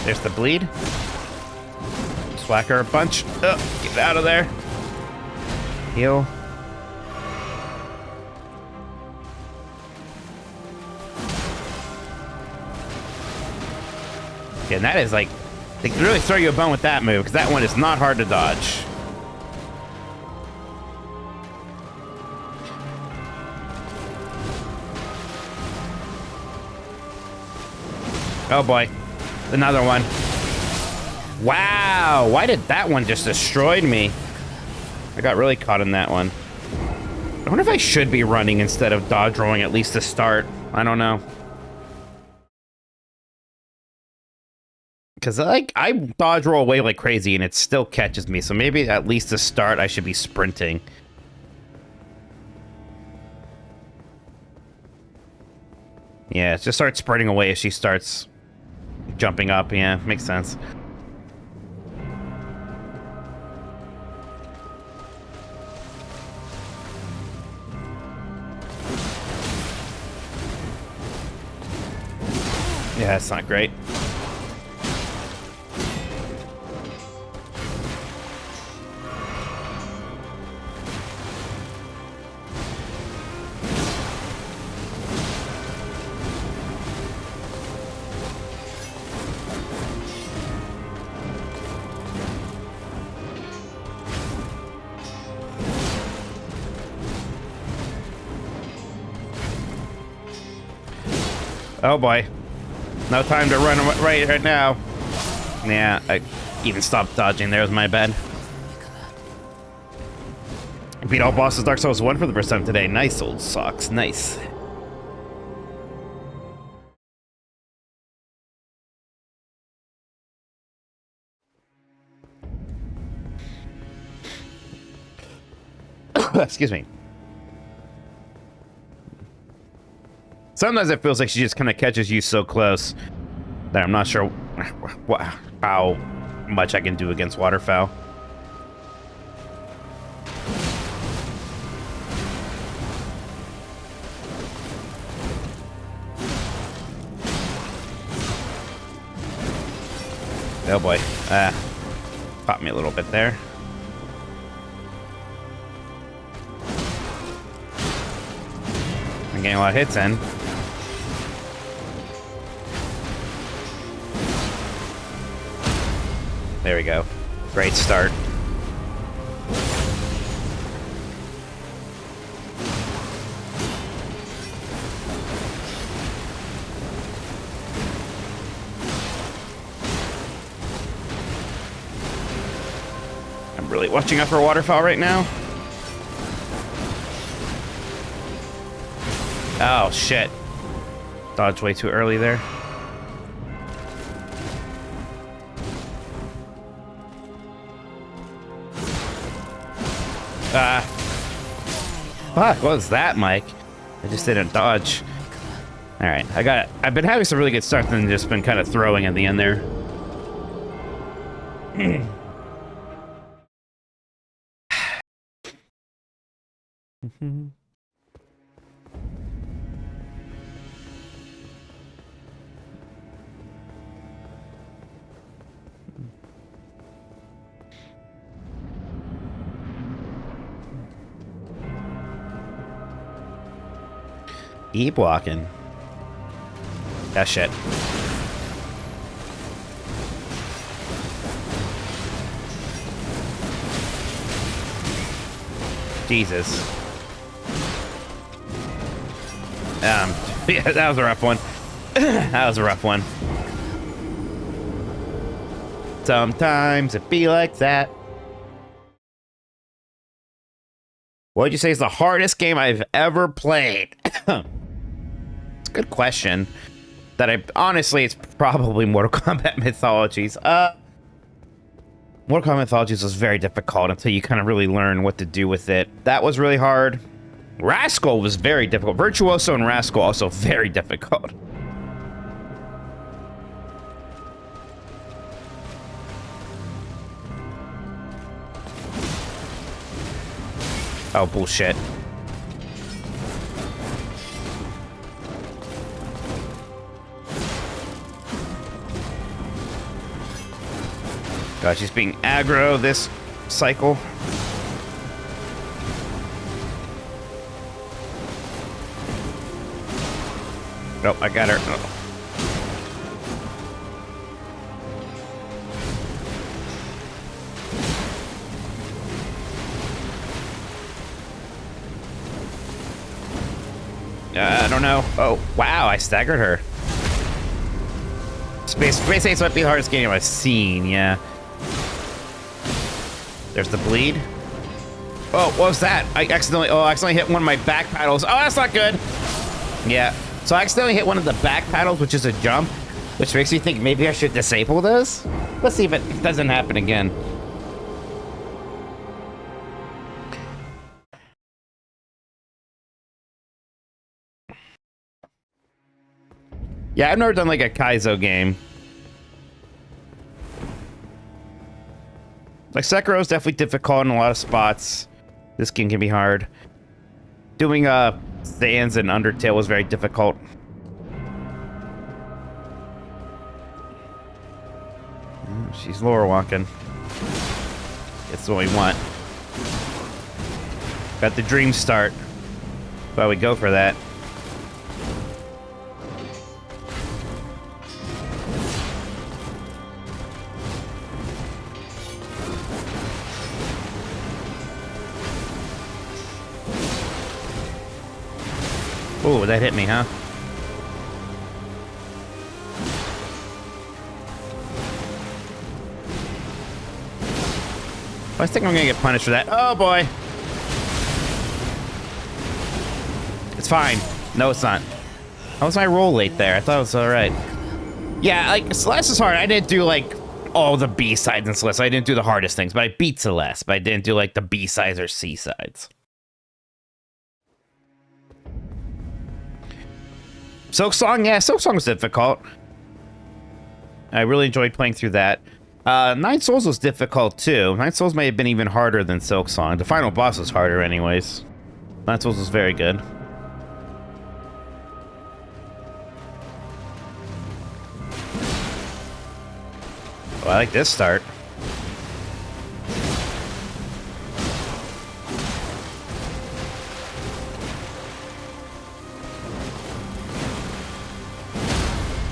There's the bleed. Just whack her a bunch. Oh, get out of there. Heal. And that is like, they can really throw you a bone with that move, because that one is not hard to dodge. Oh boy, another one. Wow, why did that one just destroy me? I got really caught in that one. I wonder if I should be running instead of dodge rolling at least to start. I don't know. Because I dodge roll away like crazy and it still catches me. So maybe at least to start, I should be sprinting. Yeah, just start sprinting away as she starts jumping up. Yeah, makes sense. Yeah, that's not great. Oh boy. No time to run right now. Yeah, I even stopped dodging there. Was my bad. Beat all bosses Dark Souls 1 for the first time today. Nice, old socks. Nice. Excuse me. Sometimes it feels like she just kind of catches you so close that I'm not sure how much I can do against waterfowl. Oh boy. Caught me a little bit there. I'm getting a lot of hits in. There we go. Great start. I'm really watching out for a waterfowl right now. Oh, shit. Dodged way too early there. Fuck, what was that, Mike? I just didn't dodge. Alright, I've been having some really good starts and just been kind of throwing at the end there. Keep walking. That shit. Jesus. Yeah, that was a rough one. That was a rough one. Sometimes it be like that. What would you say is the hardest game I've ever played? It's a good question. Honestly, it's probably Mortal Kombat Mythologies. Mortal Kombat Mythologies was very difficult until you kind of really learn what to do with it. That was really hard. Rascal was very difficult. Virtuoso and Rascal also very difficult. Oh, bullshit. God, she's being aggro this cycle. Nope, I got her. Oh. I don't know. Oh, wow, I staggered her. Space Ace might be the hardest game I've seen, yeah. There's the bleed. Oh, what was that? I accidentally hit one of my back paddles. Oh, that's not good. Yeah. So I accidentally hit one of the back paddles, which is a jump, which makes me think maybe I should disable those. Let's see if it doesn't happen again. Yeah, I've never done like a Kaizo game. Like Sekiro is definitely difficult in a lot of spots. This game can be hard. Doing stands and Undertale was very difficult. She's lower walking. That's what we want. Got the dream start. Why we go for that. Oh, that hit me, huh? I think I'm gonna get punished for that. Oh boy. It's fine. No, it's not. How was my roll late there? I thought it was alright. Yeah, like, Celeste is hard. I didn't do, like, all the B-sides in Celeste. I didn't do the hardest things, but I beat Celeste. But I didn't do, like, the B-sides or C-sides. Silksong, yeah, Silksong was difficult. I really enjoyed playing through that. Nine Souls was difficult too. Nine Souls may have been even harder than Silksong. The final boss was harder anyways. Nine Souls was very good. Oh, I like this start.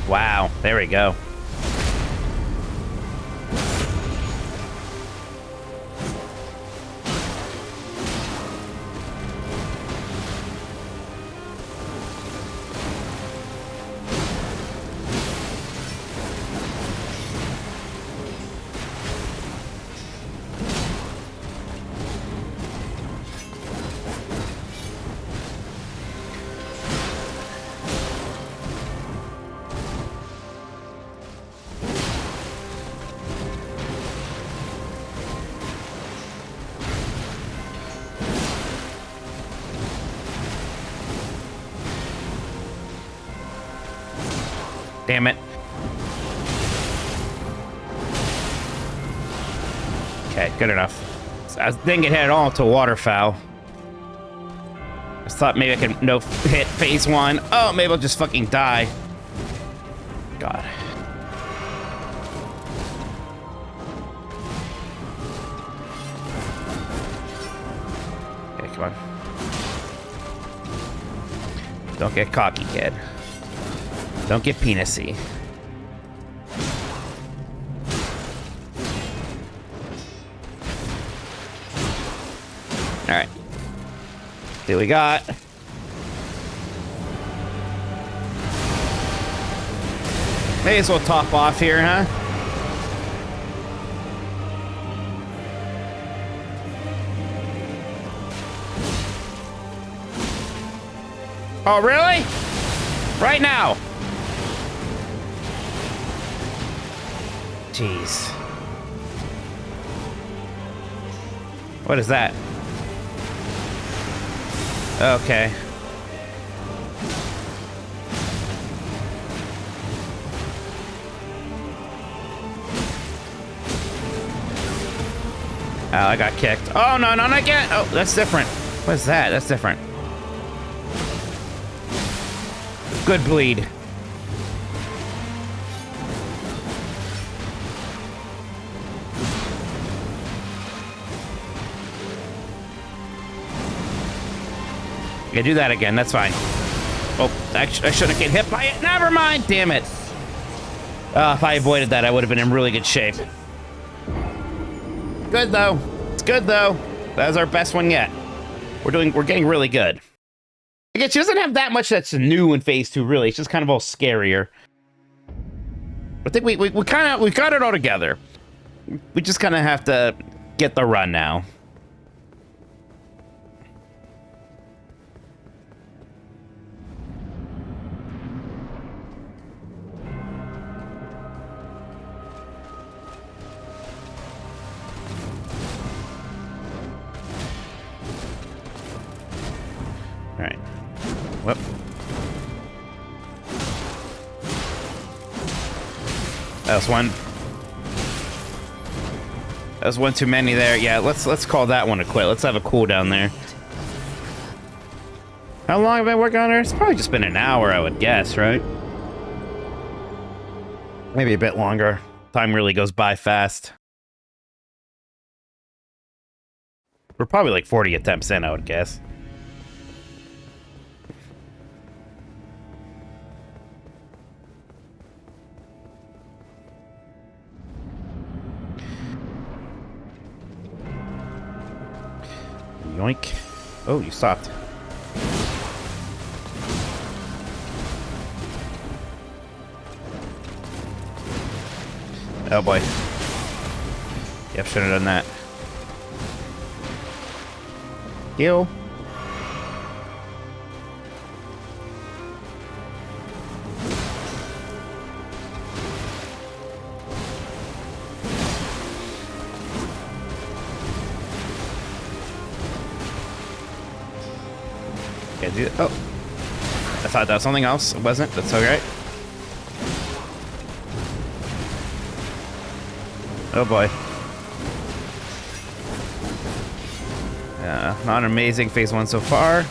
Wow, there we go. Damn it. Okay, good enough. So I didn't get hit at all to waterfowl. I just thought maybe I could no hit phase 1. Oh, maybe I'll just fucking die. God. Okay, come on. Don't get cocky, kid. Don't get penisy. All right. See what we got. May as well top off here, huh? Oh, really? Right now? Jeez. What is that? Okay. Oh, I got kicked. Oh, no, not again. Oh, that's different. What is that? That's different. Good bleed. Okay, do that again. That's fine. Oh, I shouldn't get hit by it. Never mind. Damn it. If I avoided that, I would have been in really good shape. Good though. It's good though. That was our best one yet. We're getting really good. I guess she doesn't have that much that's new in phase 2, really. It's just kind of all scarier. I think we got it all together. We just kind of have to get the run now. All right. Whoop. That was one. That was one too many there. Yeah, let's call that one a quit. Let's have a cooldown there. How long have I been working on her? It's probably just been an hour, I would guess, right? Maybe a bit longer. Time really goes by fast. We're probably like 40 attempts in, I would guess. Yoink. Oh, you stopped. Oh boy. Yep, should have done that. Heal. Oh, I thought that was something else. It wasn't. That's alright. Oh boy. Not amazing phase 1 so far.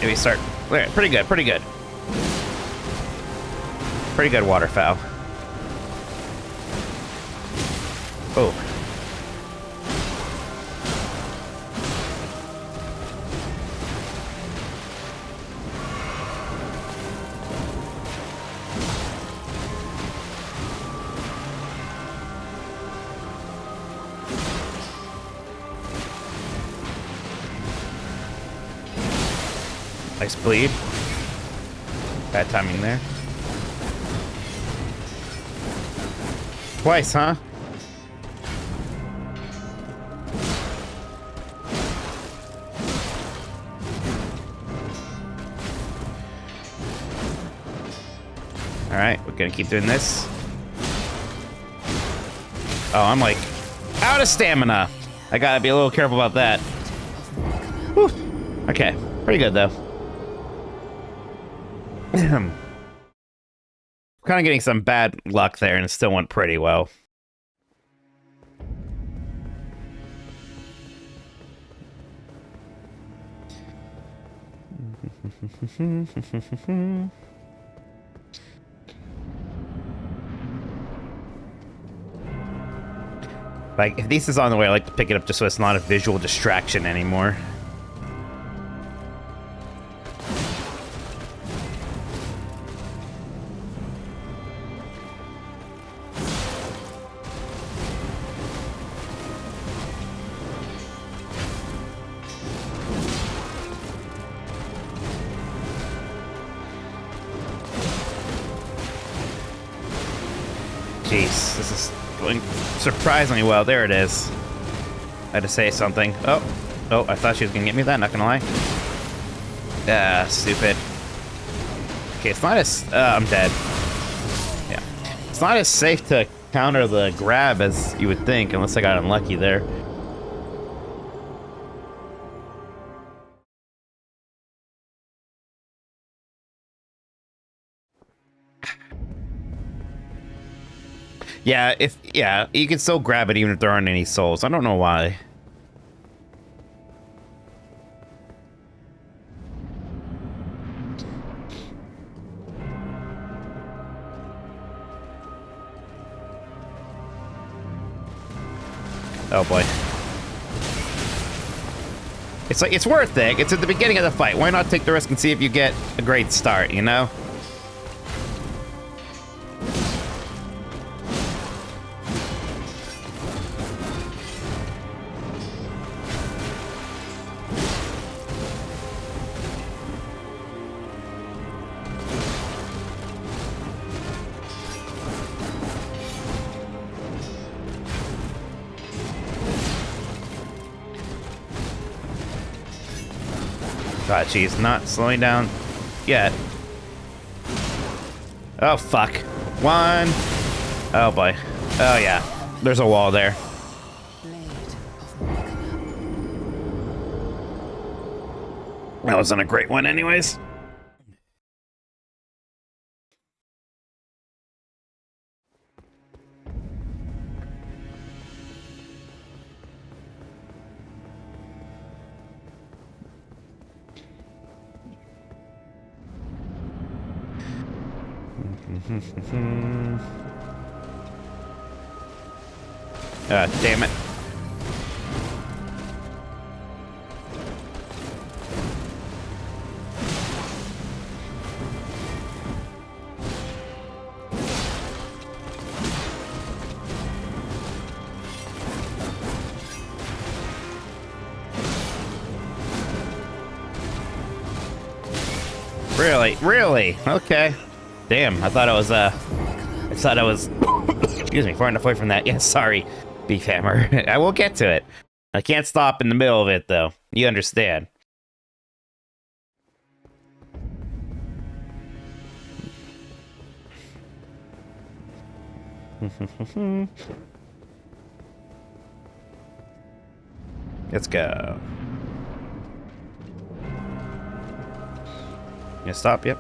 Maybe start. Pretty good, pretty good. Pretty good waterfowl. Oh. Nice bleed. Bad timing there. Twice, huh? Alright, we Gonna keep doing this. Oh, I'm like out of stamina. I gotta be a little careful about that. Whew. Okay, pretty good though. Kind of getting some bad luck there, and it still went pretty well. Like, if this is on the way, I like to pick it up just so it's not a visual distraction anymore. Jeez, this is going surprisingly well. There it is. I had to say something. Oh, I thought she was gonna get me that, not gonna lie. Ah, stupid. Okay, it's not as... I'm dead. Yeah. It's not as safe to counter the grab as you would think, unless I got unlucky there. Yeah, you can still grab it even if there aren't any souls. I don't know why. Oh boy. It's like, it's worth it. It's at the beginning of the fight. Why not take the risk and see if you get a great start, you know? God, she's not slowing down yet. Oh, fuck. One. Oh, boy. Oh, yeah. There's a wall there. That wasn't a great one anyways. Damn it. Really? Okay. Damn, I thought I was excuse me, far enough away from that. Yeah, sorry, Beef Hammer. I will get to it. I can't stop in the middle of it, though. You understand. Let's go. You stop? Yep.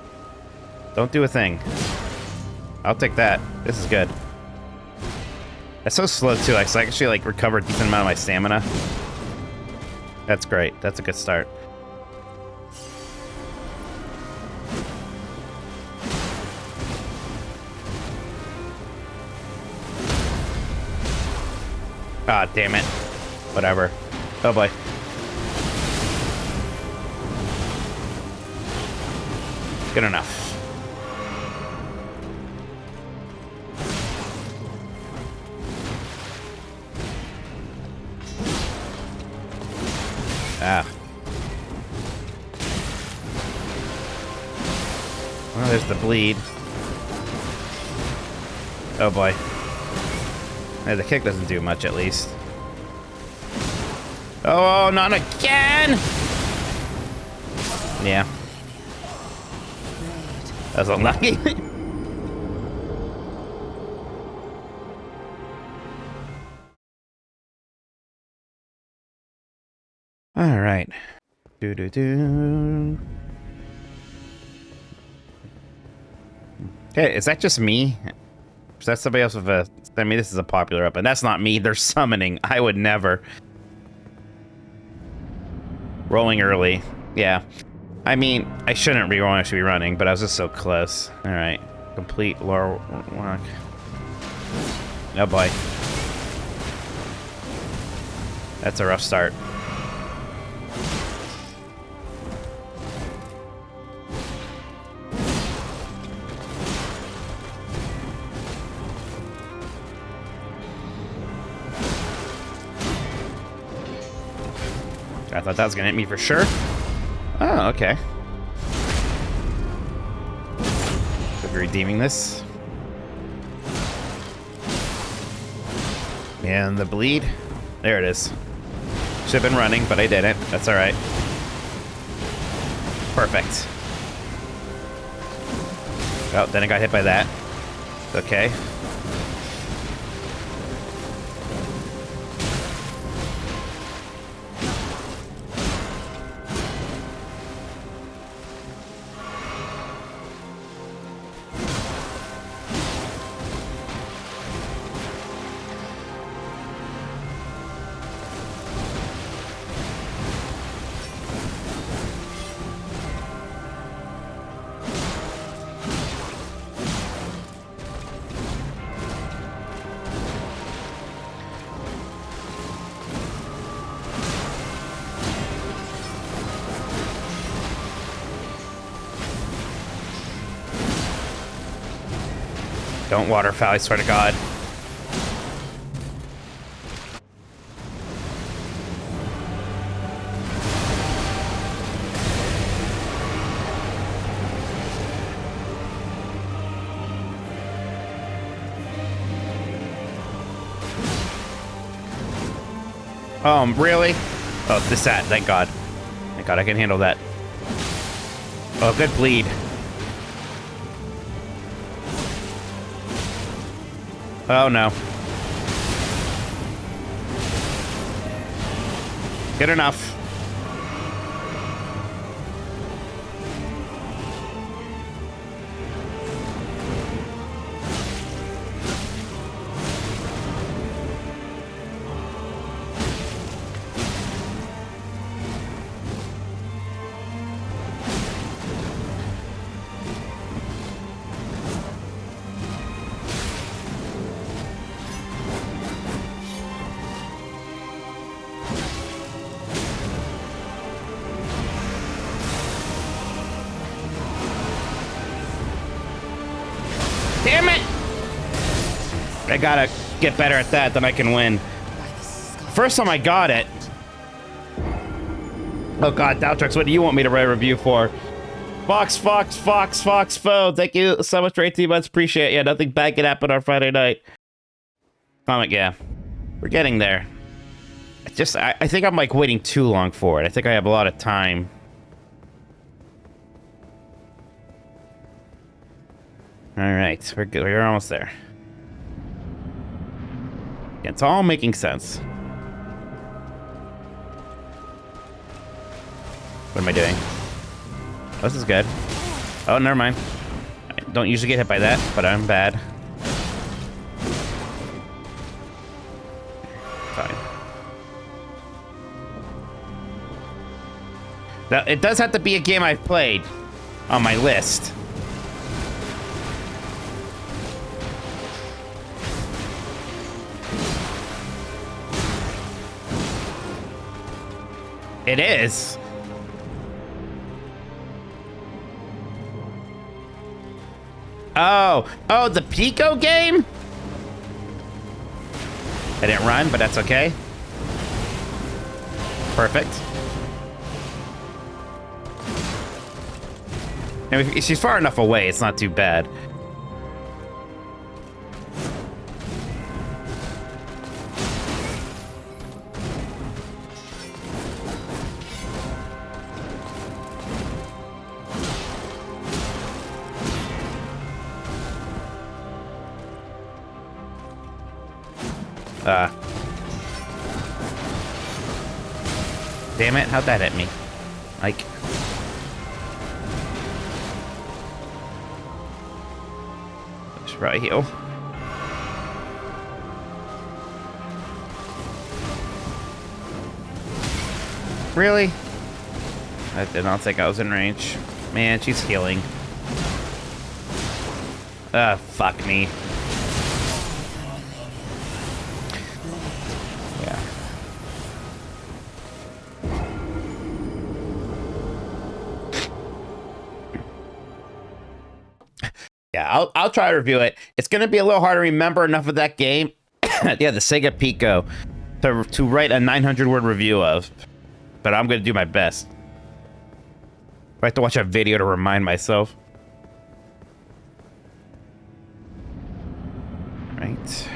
Don't do a thing. I'll take that. This is good. That's so slow too. I actually like recover a decent amount of my stamina. That's great. That's a good start. Ah, damn it. Whatever. Oh boy. Good enough. Ah. Well, there's the bleed. Oh boy. Hey, the kick doesn't do much, at least. Oh, not again! Yeah. That was unlucky. All right. Do do do. Okay, is that just me? Is that somebody else with a... I mean, this is a popular up, and that's not me. They're summoning. I would never. Rolling early. Yeah. I mean, I shouldn't be rolling. I should be running, but I was just so close. All right. Complete lore walk. Oh, boy. That's a rough start. I thought that was gonna hit me for sure. Oh, okay. Should be redeeming this. And the bleed. There it is. Should have been running, but I didn't. That's alright. Perfect. Oh, then I got hit by that. Okay. Don't waterfowl, I swear to God. Really? Oh, this that, thank God. Thank God I can handle that. Oh, good bleed. Oh no. Good enough. Damn it! I gotta get better at that, then I can win. First time I got it. Oh God, Daltrix, what do you want me to write a review for? Fox, Foe. Thank you so much for 18 months. Appreciate it. Yeah, nothing bad can happen on Friday night. Comic, yeah. We're getting there. I think I'm like waiting too long for it. I think I have a lot of time. All right, we're good. We're almost there. Yeah, it's all making sense. What am I doing? Oh, this is good. Oh, never mind. I don't usually get hit by that, but I'm bad. Fine. Now, it does have to be a game I've played on my list. It is. Oh, the Pico game? I didn't run, but that's okay. Perfect. And if she's far enough away, it's not too bad. Damn it, how'd that hit me? Like... Should probably heal. Really? I did not think I was in range. Man, she's healing. Fuck me. Yeah. Yeah, I'll try to review it. It's gonna be a little hard to remember enough of that game. Yeah, the Sega Pico to write a 900-word review of. But I'm gonna do my best. I have to watch a video to remind myself. Right.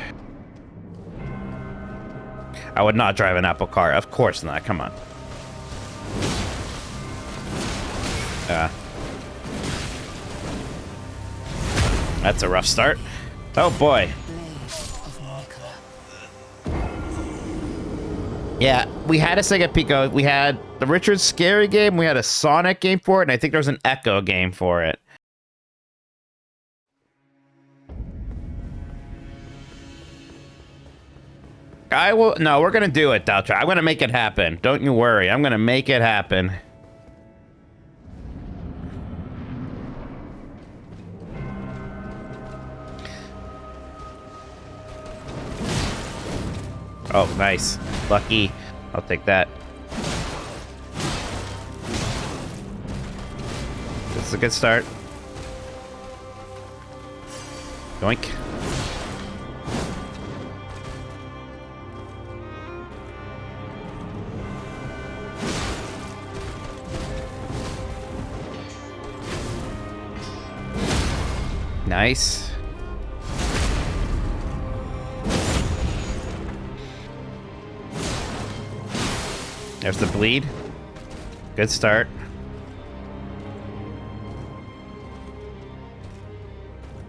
I would not drive an Apple car. Of course not. Come on. That's a rough start. Oh boy. Yeah, we had a Sega Pico. We had the Richard Scarry game. We had a Sonic game for it, and I think there was an Echo game for it. I will. No, we're gonna do it, Daltra. I'm gonna make it happen. Don't you worry. I'm gonna make it happen. Oh, nice. Lucky. I'll take that. This is a good start. Doink. Nice. There's the bleed. Good start.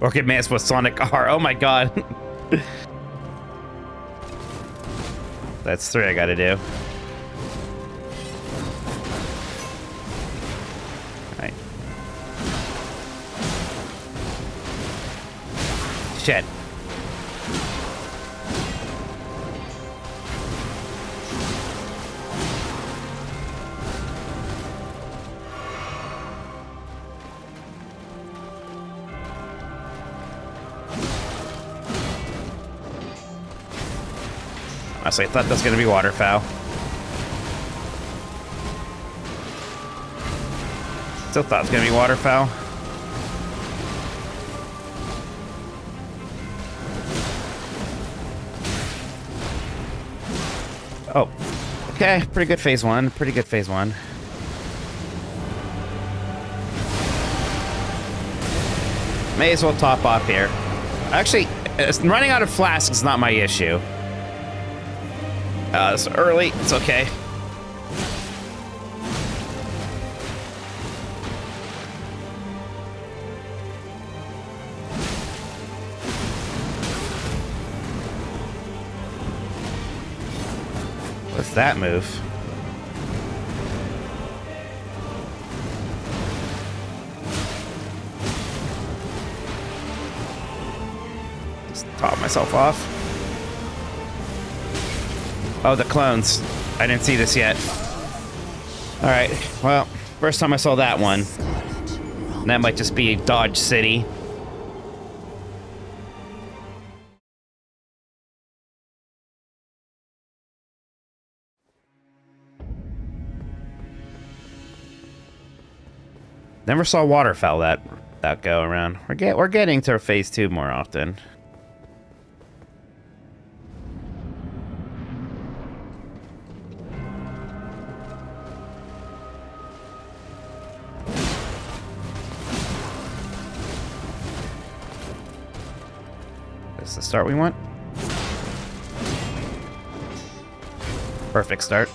Orchid Man's with Sonic R. Oh my god. That's 3 I gotta do. Alright. Shit. Honestly, I thought that was going to be waterfowl. Still thought it was going to be waterfowl. Oh. Okay, pretty good phase 1. Pretty good phase 1. May as well top off here. Actually, running out of flasks is not my issue. It's early. It's okay. What's that move? Just top myself off. Oh, the clones. I didn't see this yet. Alright, well, first time I saw that one. That might just be Dodge City. Never saw waterfowl that go around. We're getting to phase 2 more often. That's the start we want. Perfect start.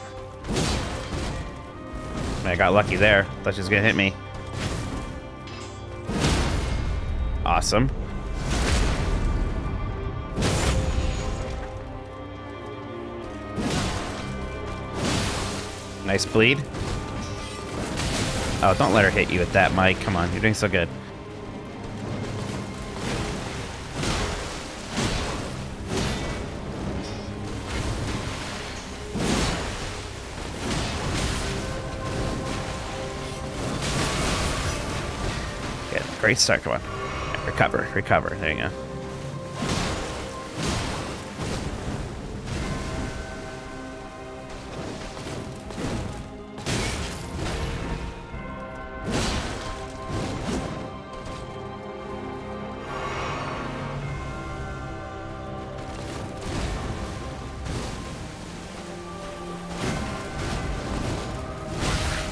I got lucky there. Thought she was gonna hit me. Awesome. Nice bleed. Oh, don't let her hit you with that, Mike. Come on, you're doing so good. Good. Great start. Come on. Yeah, recover. Recover. There you go.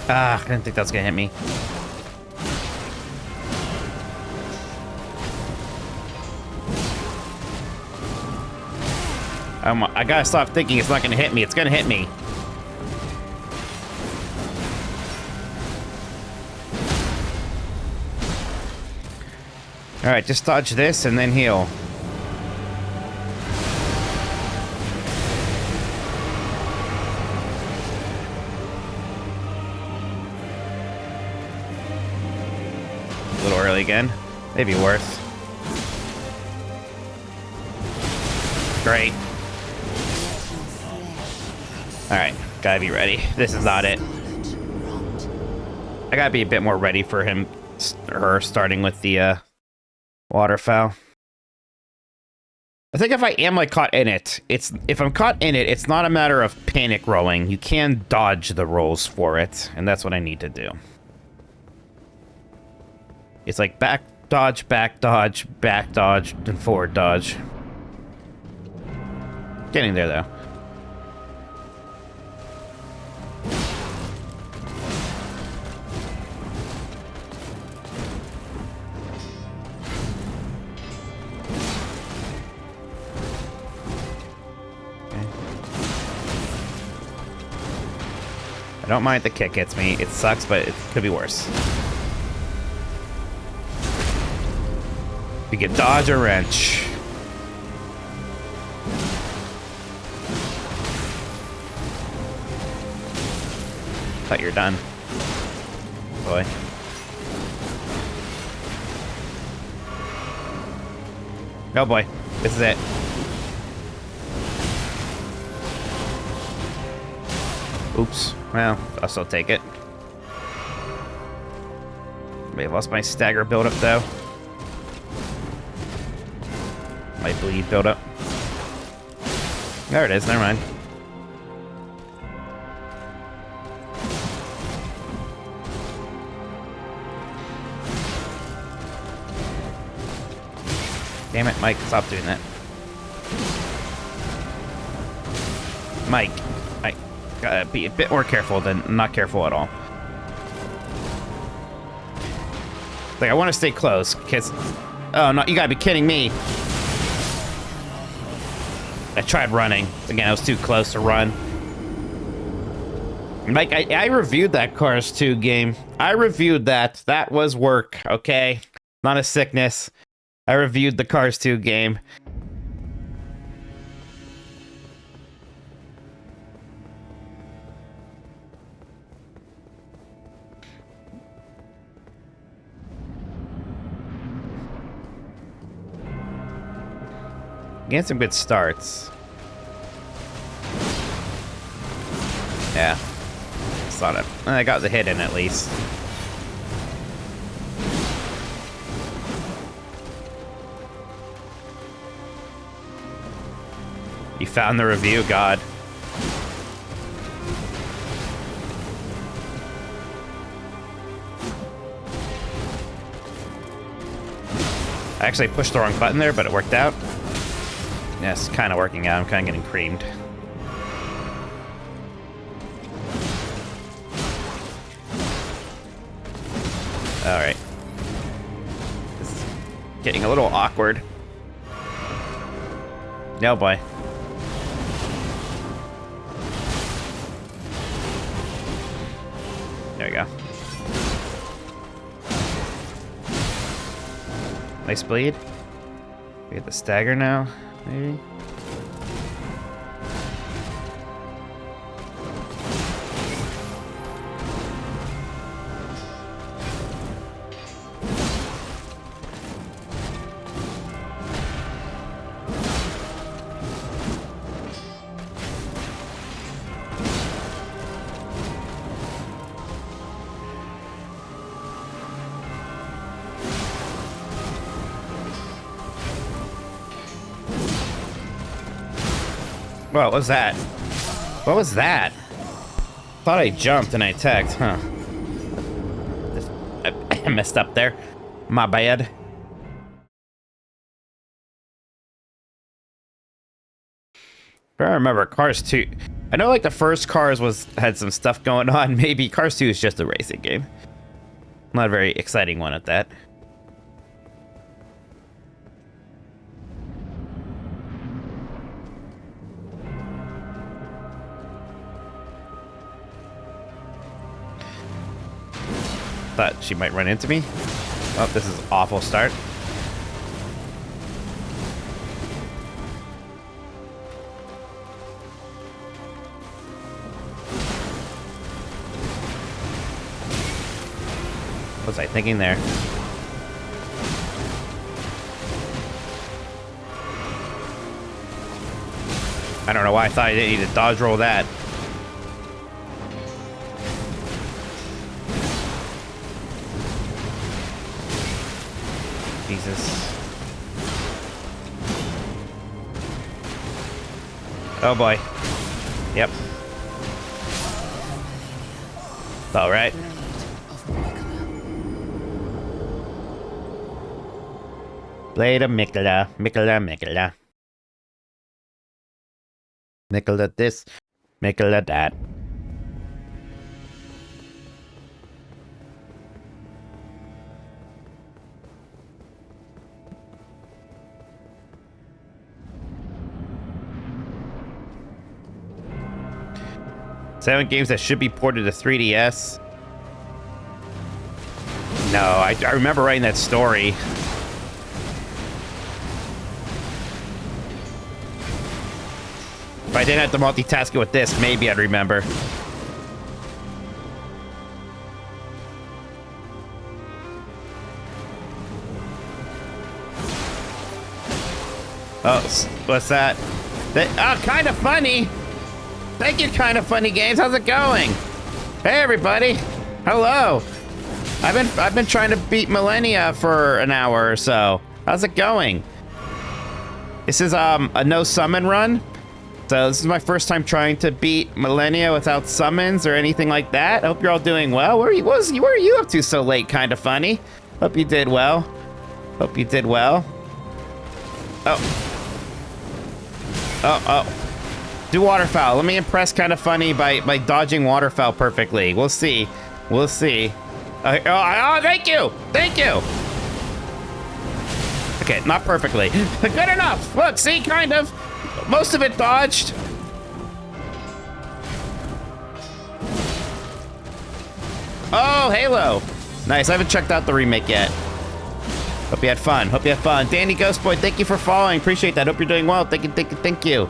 Ah, I didn't think that was gonna hit me. I gotta stop thinking it's not gonna hit me. It's gonna hit me. Alright, just dodge this and then heal. A little early again. Maybe worse. Great. Alright, gotta be ready. This is not it. I gotta be a bit more ready for her starting with the waterfowl. I think if I am like caught in it, if I'm caught in it, it's not a matter of panic rolling. You can dodge the rolls for it, and that's what I need to do. It's like back dodge, and forward dodge. Getting there though. I don't mind the kick hits me. It sucks, but it could be worse. You can dodge a wrench. Thought you're done. Boy. Oh boy. This is it. Oops. Well, I'll still take it. May have lost my stagger buildup though. My bleed buildup. There it is, never mind. Damn it, Mike, stop doing that. Mike, I gotta be a bit more careful than not careful at all. Like, I want to stay close, because... Oh, no, you gotta be kidding me. I tried running. Again, I was too close to run. Like, I reviewed that Cars 2 game. I reviewed that. That was work, okay? Not a sickness. I reviewed the Cars 2 game. Getting some good starts. Yeah. Thought it. I got the hit in at least. You found the review, God. I actually pushed the wrong button there, but it worked out. Yeah, it's kind of working out. I'm kind of getting creamed. Alright. This is getting a little awkward. No, boy. There we go. Nice bleed. We get the stagger now, maybe? What was that? What was that? Thought I jumped and I attacked, huh? I messed up there. My bad. If I remember, Cars 2. I know like the first Cars had some stuff going on. Maybe Cars 2 is just a racing game. Not a very exciting one at that. Thought she might run into me. Oh, this is an awful start. What was I thinking there? I don't know why I thought I didn't need to dodge roll that. Jesus. Oh boy. Yep. All right. Blade of Mikola. Mikola. Mikola this. Mikola that. Seven games that should be ported to 3DS. No, I remember writing that story. If I didn't have to multitask it with this, maybe I'd remember. Oh, what's that? Oh, kind of funny. Thank you, Kind of Funny Games. How's it going? Hey, everybody. Hello. I've been trying to beat Malenia for an hour or so. How's it going? This is a no summon run. So this is my first time trying to beat Malenia without summons or anything like that. I hope you're all doing well. Where are you up to so late, Kind of Funny? Hope you did well. Hope you did well. Oh. Do waterfowl. Let me impress Kind of Funny by dodging waterfowl perfectly. We'll see. We'll see. Oh, thank you. Thank you. Okay, not perfectly. Good enough. Look, see, kind of. Most of it dodged. Oh, Halo. Nice. I haven't checked out the remake yet. Hope you had fun. Hope you had fun. Danny Ghostboy, thank you for following. Appreciate that. Hope you're doing well. Thank you.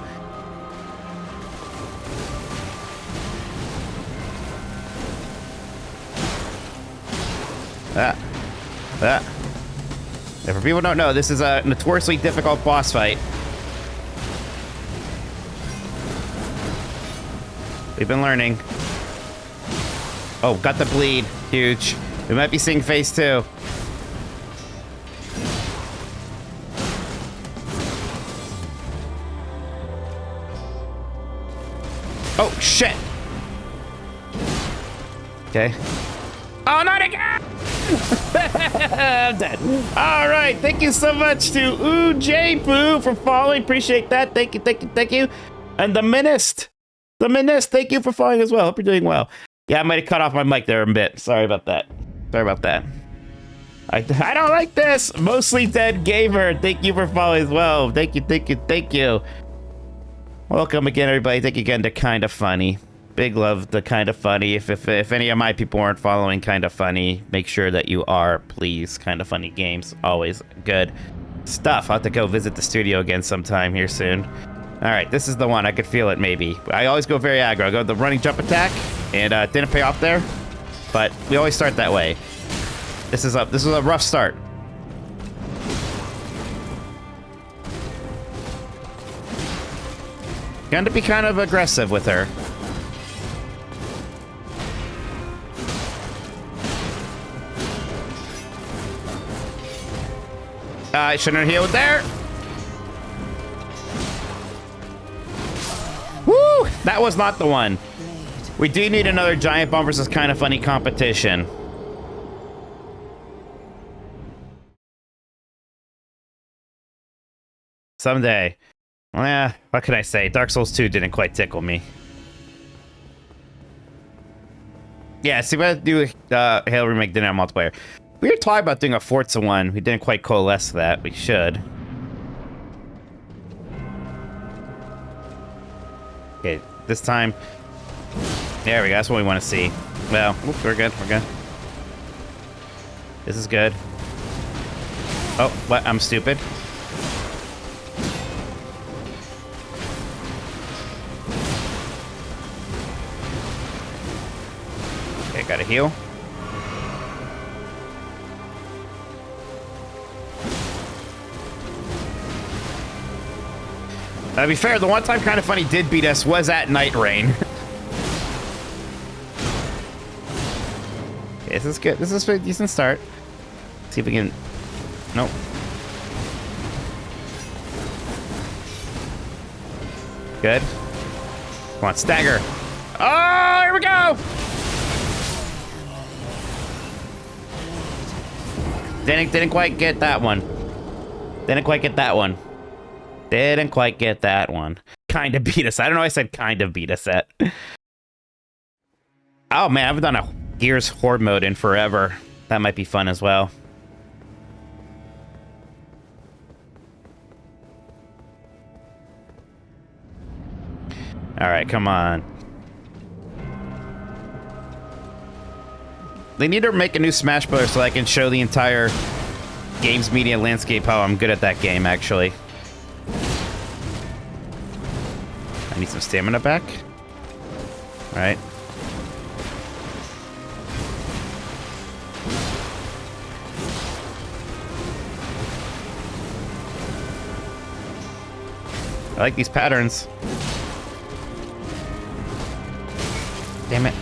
If for people who don't know, this is a notoriously difficult boss fight. We've been learning. Oh, got the bleed. Huge. We might be seeing phase 2. Oh, shit. Okay. Oh, not again! I'm dead. All right. Thank you so much to J-Poo for following. Appreciate that. Thank you. And the Menist, thank you for following as well. Hope you're doing well. Yeah, I might have cut off my mic there a bit. Sorry about that. I don't like this. Mostly Dead Gamer. Thank you for following as well. Thank you. Welcome again, everybody. Thank you again to Kind of Funny. Big love to Kind of Funny. If any of my people aren't following Kind of Funny, make sure that you are, please. Kind of Funny Games, always good stuff. I'll have to go visit the studio again sometime here soon. All right, this is the one. I could feel it, maybe. I always go very aggro. I go the running jump attack, and didn't pay off there, but we always start that way. This is a rough start. Going to be kind of aggressive with her. I shouldn't have healed there. That was not the one. We do need another giant bomb versus kind of funny competition. Someday. Well, yeah, what can I say? Dark Souls 2 didn't quite tickle me. Yeah, see, what I do Halo Remake didn't have multiplayer. We were talking about doing a Forza one. We didn't quite coalesce to that. We should. Okay, this time. There we go. That's what we want to see. Well, oops, we're good. We're good. This is good. Oh, what? I'm stupid. Okay, gotta heal. To be fair, the one time Kind of Funny did beat us was at Night Rain. Okay, this is good. This is a decent start. See if we can... Nope. Good. Come on, stagger. Oh, here we go! Didn't quite get that one. Didn't quite get that one. Didn't quite get that one. Kind of beat us. I don't know why I said kind of beat us at. Oh man, I haven't done a Gears Horde mode in forever. That might be fun as well. Alright, come on. They need to make a new Smash Bros. So I can show the entire games media landscape how I'm good at that game, actually. I need some stamina back. All right. I like these patterns. Damn it.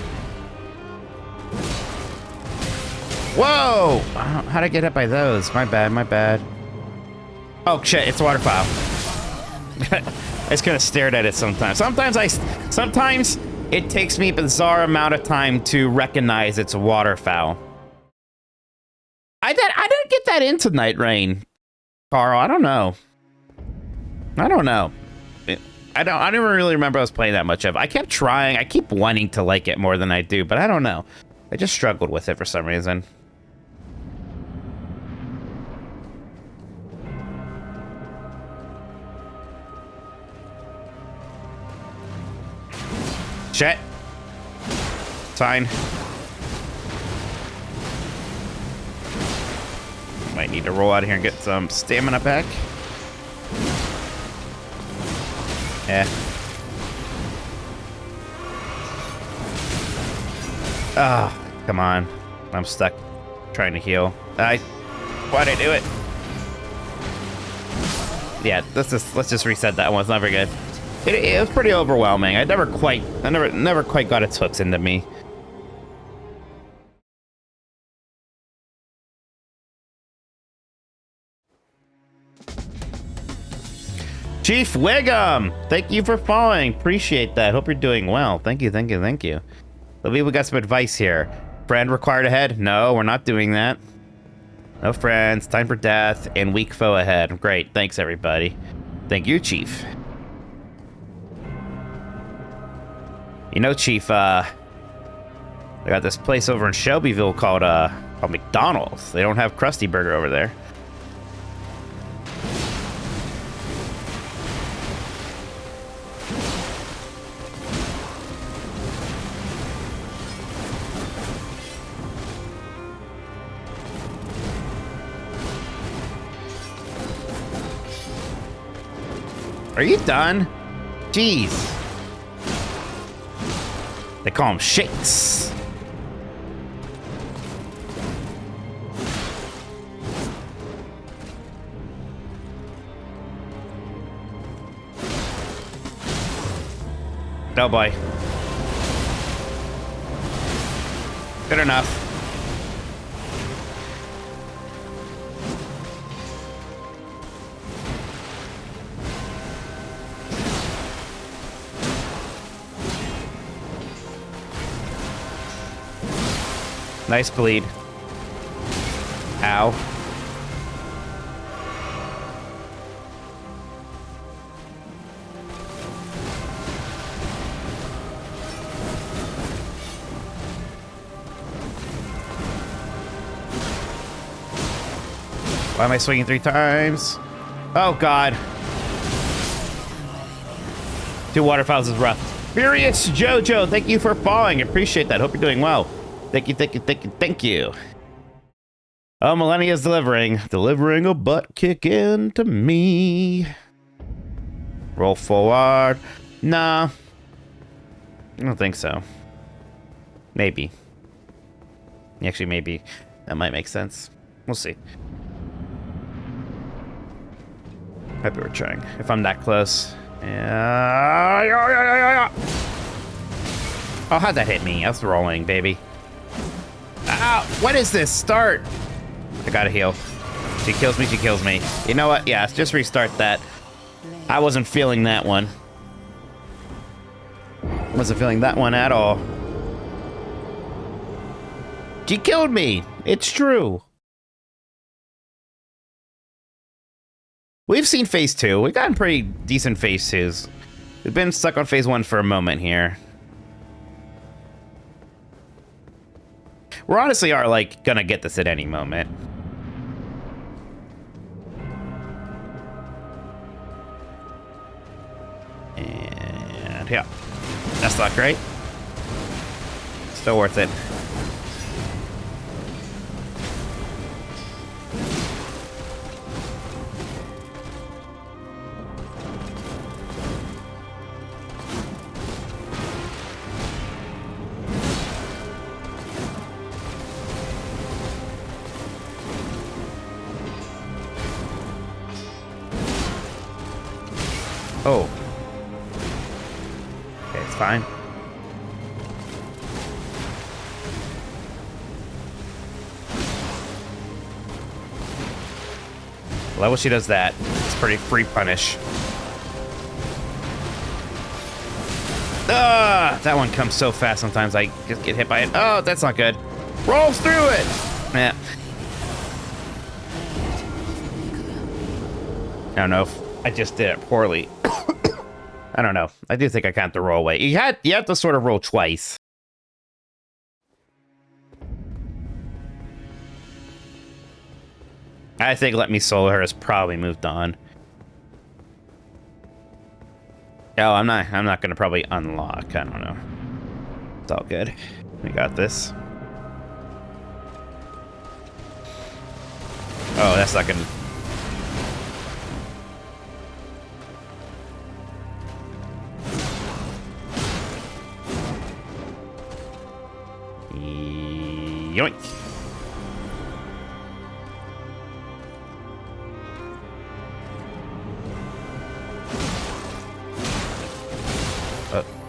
Whoa! How'd I get hit by those? My bad, my bad. Oh shit, it's a waterfowl. I just kind of stared at it sometimes. Sometimes it takes me a bizarre amount of time to recognize it's a waterfowl. I didn't get that into Night Rain, Carl. I don't know. I don't even really remember I was playing that much of it. I kept trying. I keep wanting to like it more than I do, but I don't know. I just struggled with it for some reason. Shit. Fine. Might need to roll out of here and get some stamina back. Yeah. Ah, oh, come on. I'm stuck trying to heal. Why'd I do it? Yeah, let's just reset that one. It's not very good. It was pretty overwhelming. I never quite got its hooks into me. Chief Wiggum, thank you for following. Appreciate that. Hope you're doing well. Thank you, thank you, thank you. Maybe we got some advice here. Friend required ahead? No, we're not doing that. No friends. Time for death and weak foe ahead. Great. Thanks, everybody. Thank you, Chief. You know, Chief, I got this place over in Shelbyville called McDonald's. They don't have Krusty Burger over there. Are you done? Jeez. They call them shakes. Oh boy. Good enough. Nice bleed. Ow. Why am I swinging 3 times? Oh, God. 2 waterfowls is rough. Furious Jojo, thank you for following. Appreciate that. Hope you're doing well. Thank you, thank you, thank you, thank you. Oh, Malenia's delivering a butt kick into me. Roll forward. Nah. I don't think so. Maybe. Actually, maybe. That might make sense. We'll see. Maybe we're trying. If I'm that close. Yeah. Oh, how'd that hit me? That's rolling, baby. Ow! What is this? Start! I gotta heal. She kills me, she kills me. You know what? Yeah, just restart that. I wasn't feeling that one. Wasn't feeling that one at all. She killed me! It's true. We've seen phase 2. We've gotten pretty decent phase 2s. We've been stuck on phase 1 for a moment here. We honestly are, like, gonna get this at any moment. And yeah. That's not great. Still worth it. Oh. Okay, it's fine. Love when she does that. It's pretty free punish. Ah, that one comes so fast sometimes I just get hit by it. Oh, that's not good. Rolls through it! Yeah. I don't know if I just did it poorly. I don't know. I do think I count the roll away. You have to sort of roll twice. I think Let Me Solo Her has probably moved on. Oh, I'm not gonna probably unlock. I don't know. It's all good. We got this. Oh, that's not gonna. Yoink.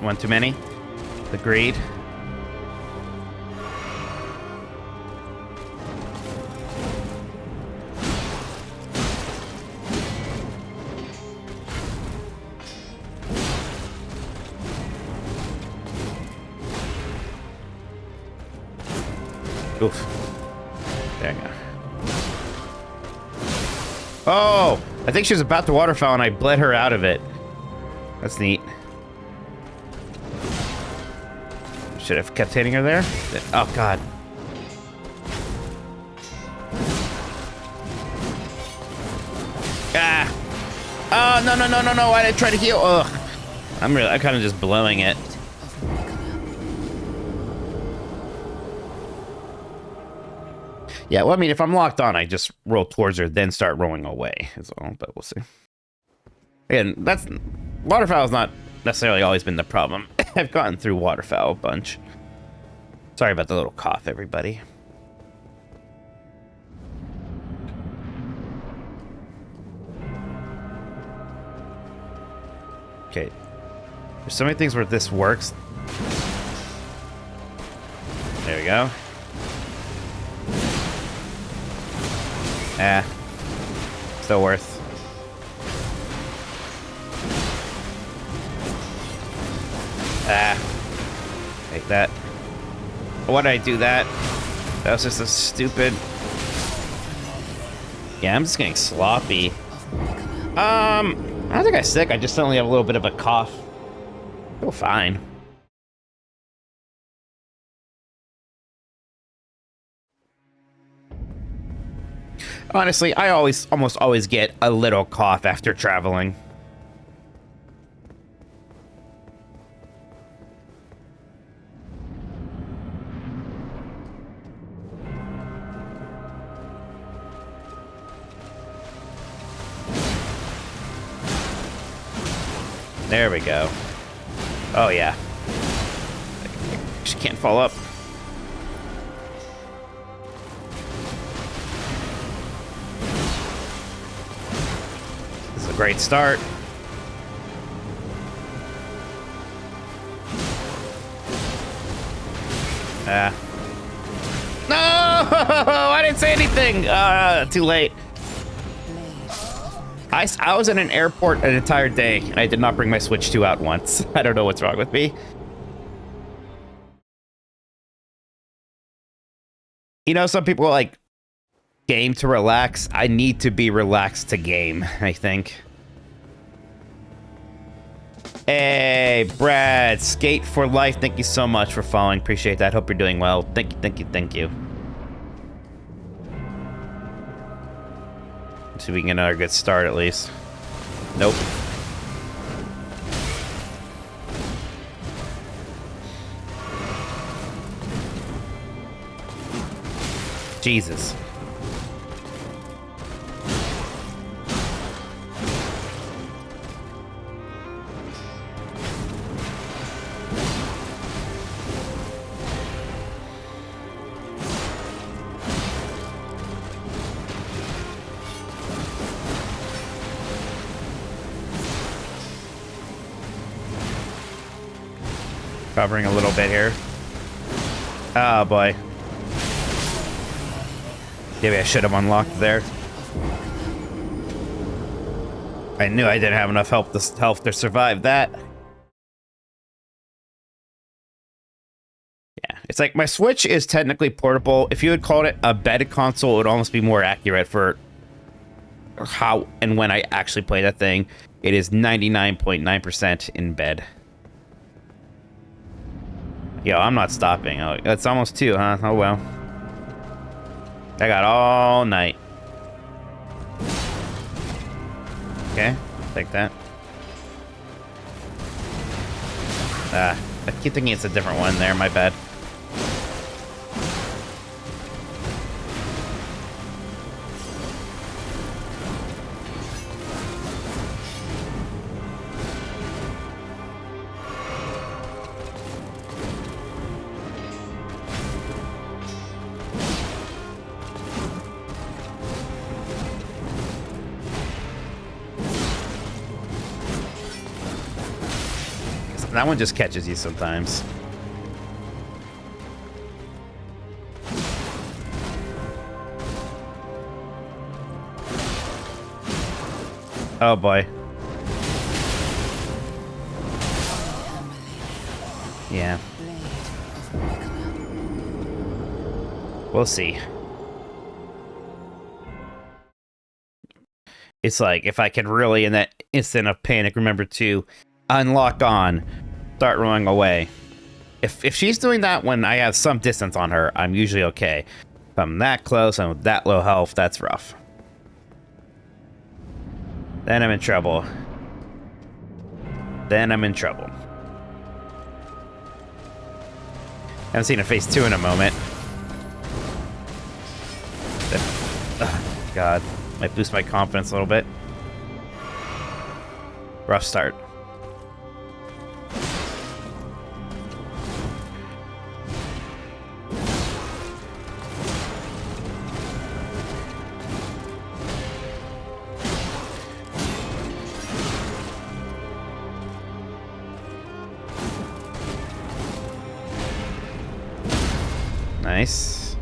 One too many. Agreed. Oof. There you go. Oh! I think she was about to waterfowl and I bled her out of it. That's neat. Should have kept hitting her there? Oh, God. Ah! Oh, no, no, no, no, no. Why did I try to heal? Ugh. I'm kind of just blowing it. Yeah, well, I mean, if I'm locked on, I just roll towards her, then start rolling away. Is all, but we'll see. Again, waterfowl's not necessarily always been the problem. I've gotten through waterfowl a bunch. Sorry about the little cough, everybody. Okay. There's so many things where this works. There we go. Still worth. Take that. Why did I do that? That was just a stupid... Yeah, I'm just getting sloppy. I don't think I'm sick. I just suddenly have a little bit of a cough. I feel fine. Honestly, I almost always get a little cough after traveling. There we go. Oh, yeah. She can't fall up. This is a great start. No! I didn't say anything! Too late. I was in an airport an entire day, and I did not bring my Switch 2 out once. I don't know what's wrong with me. You know, some people like game to relax. I need to be relaxed to game, I think. Hey, Brad, Skate for Life, thank you so much for following. Appreciate that. Hope you're doing well. Thank you, thank you, thank you. Let's see if we can get another good start at least. Nope. Jesus. Covering a little bit here. Oh boy. Maybe I should have unlocked there. I knew I didn't have enough health to survive that. Yeah, it's like my Switch is technically portable. If you had called it a bed console, it would almost be more accurate for how and when I actually play that thing. It is 99.9% in bed. Yo, I'm not stopping. Oh, it's almost 2, huh? Oh well. I got all night. Okay, take that. I keep thinking it's a different one there, my bad. That one just catches you sometimes. Oh boy. Yeah. We'll see. It's like, if I can really, in that instant of panic, remember to unlock on, start rolling away. If she's doing that when I have some distance on her, I'm usually okay. If I'm that close and with that low health, that's rough. Then I'm in trouble. Then I'm in trouble. Haven't seen a phase 2 in a moment. God, might boost my confidence a little bit. Rough start. Nice.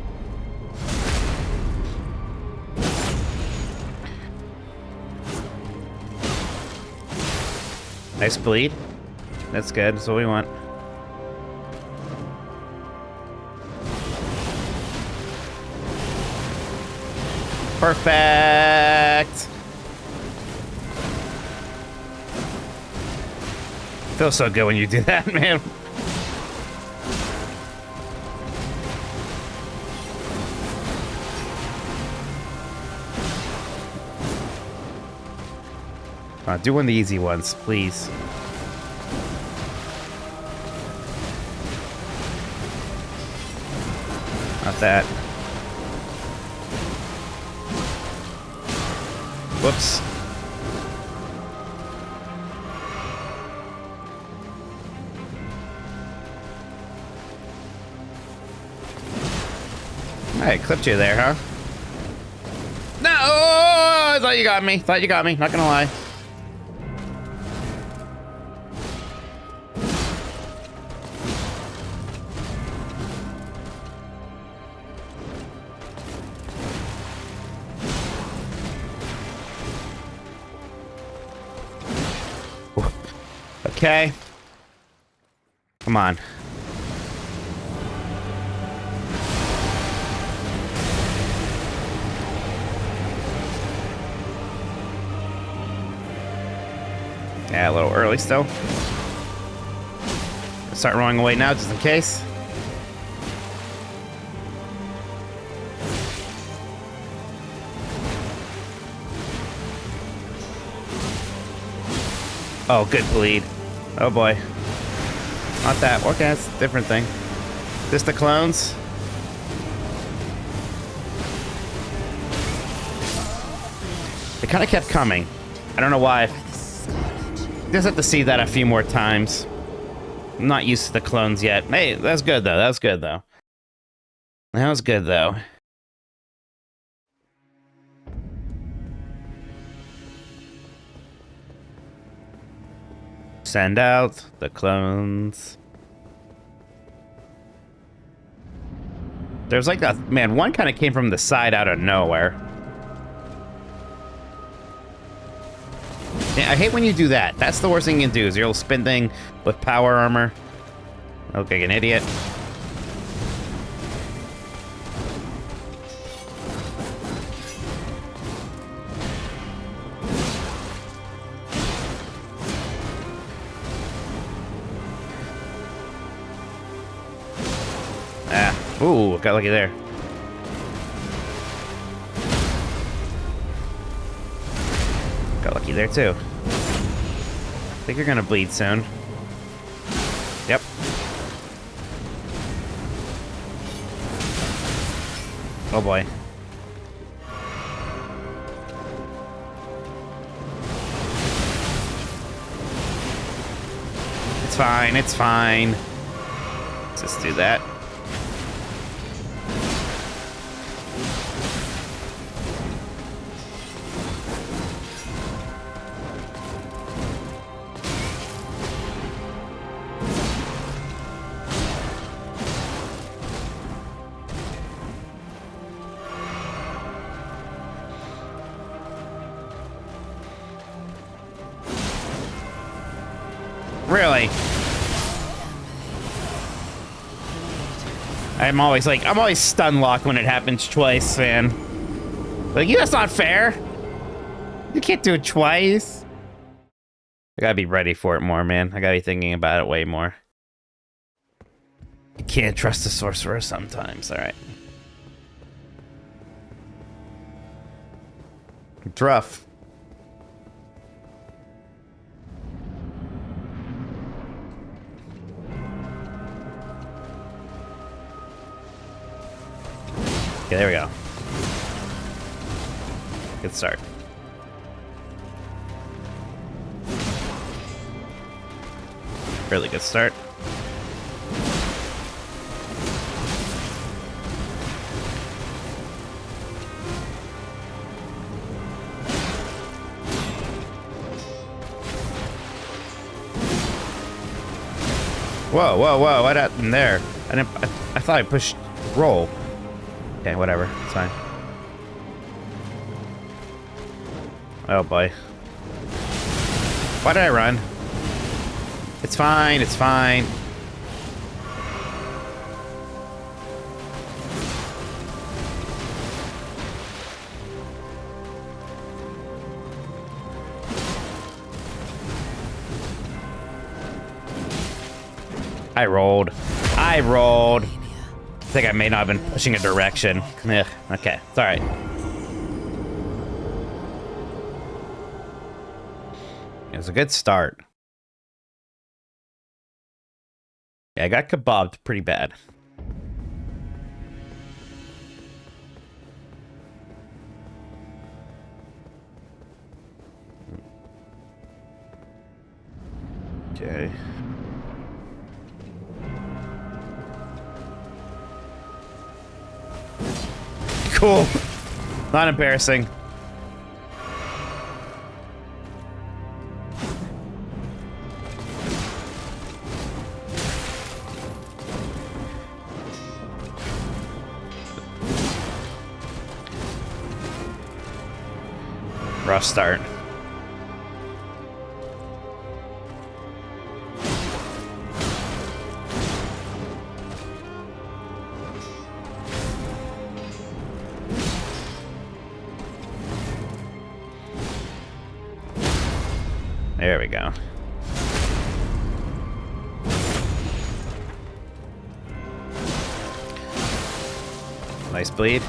Nice bleed. That's good. That's what we want. Perfect. Feels so good when you do that, man. Do one of the easy ones, please. Not that. Whoops. I clipped you there, huh? No! I thought you got me. Thought you got me. Not gonna lie. Okay. Come on. Yeah, a little early still. Start rolling away now, just in case. Oh, good bleed. Oh boy. Not that. Okay, that's a different thing. Just the clones? They kind of kept coming. I don't know why. Just have to see that a few more times. I'm not used to the clones yet. Hey, that's good though. That's good though. That was good though. Send out the clones. There's like a man, one kind of came from the side out of nowhere. Yeah, I hate when you do that. That's the worst thing you can do, is your little spin thing with power armor. Okay, an idiot. Ah, ooh, got lucky there. Got lucky there too. I think you're gonna bleed soon. Yep. Oh boy. It's fine, it's fine. Let's just do that. Really? I'm always stun locked when it happens twice, man. Like, yeah, that's not fair. You can't do it twice. I gotta be ready for it more, man. I gotta be thinking about it way more. You can't trust the sorcerer sometimes, alright. It's rough. Okay, there we go. Good start. Really good start. Whoa, whoa, whoa, what happened there? I thought I pushed roll. Okay, whatever, it's fine. Oh boy. Why did I run? It's fine, it's fine. I rolled. I rolled. I think I may not have been pushing a direction. Ugh, okay, it's all right. It was a good start. Yeah, I got kebabbed pretty bad. Okay. Cool. Not embarrassing. Rough start. There we go. Nice bleed.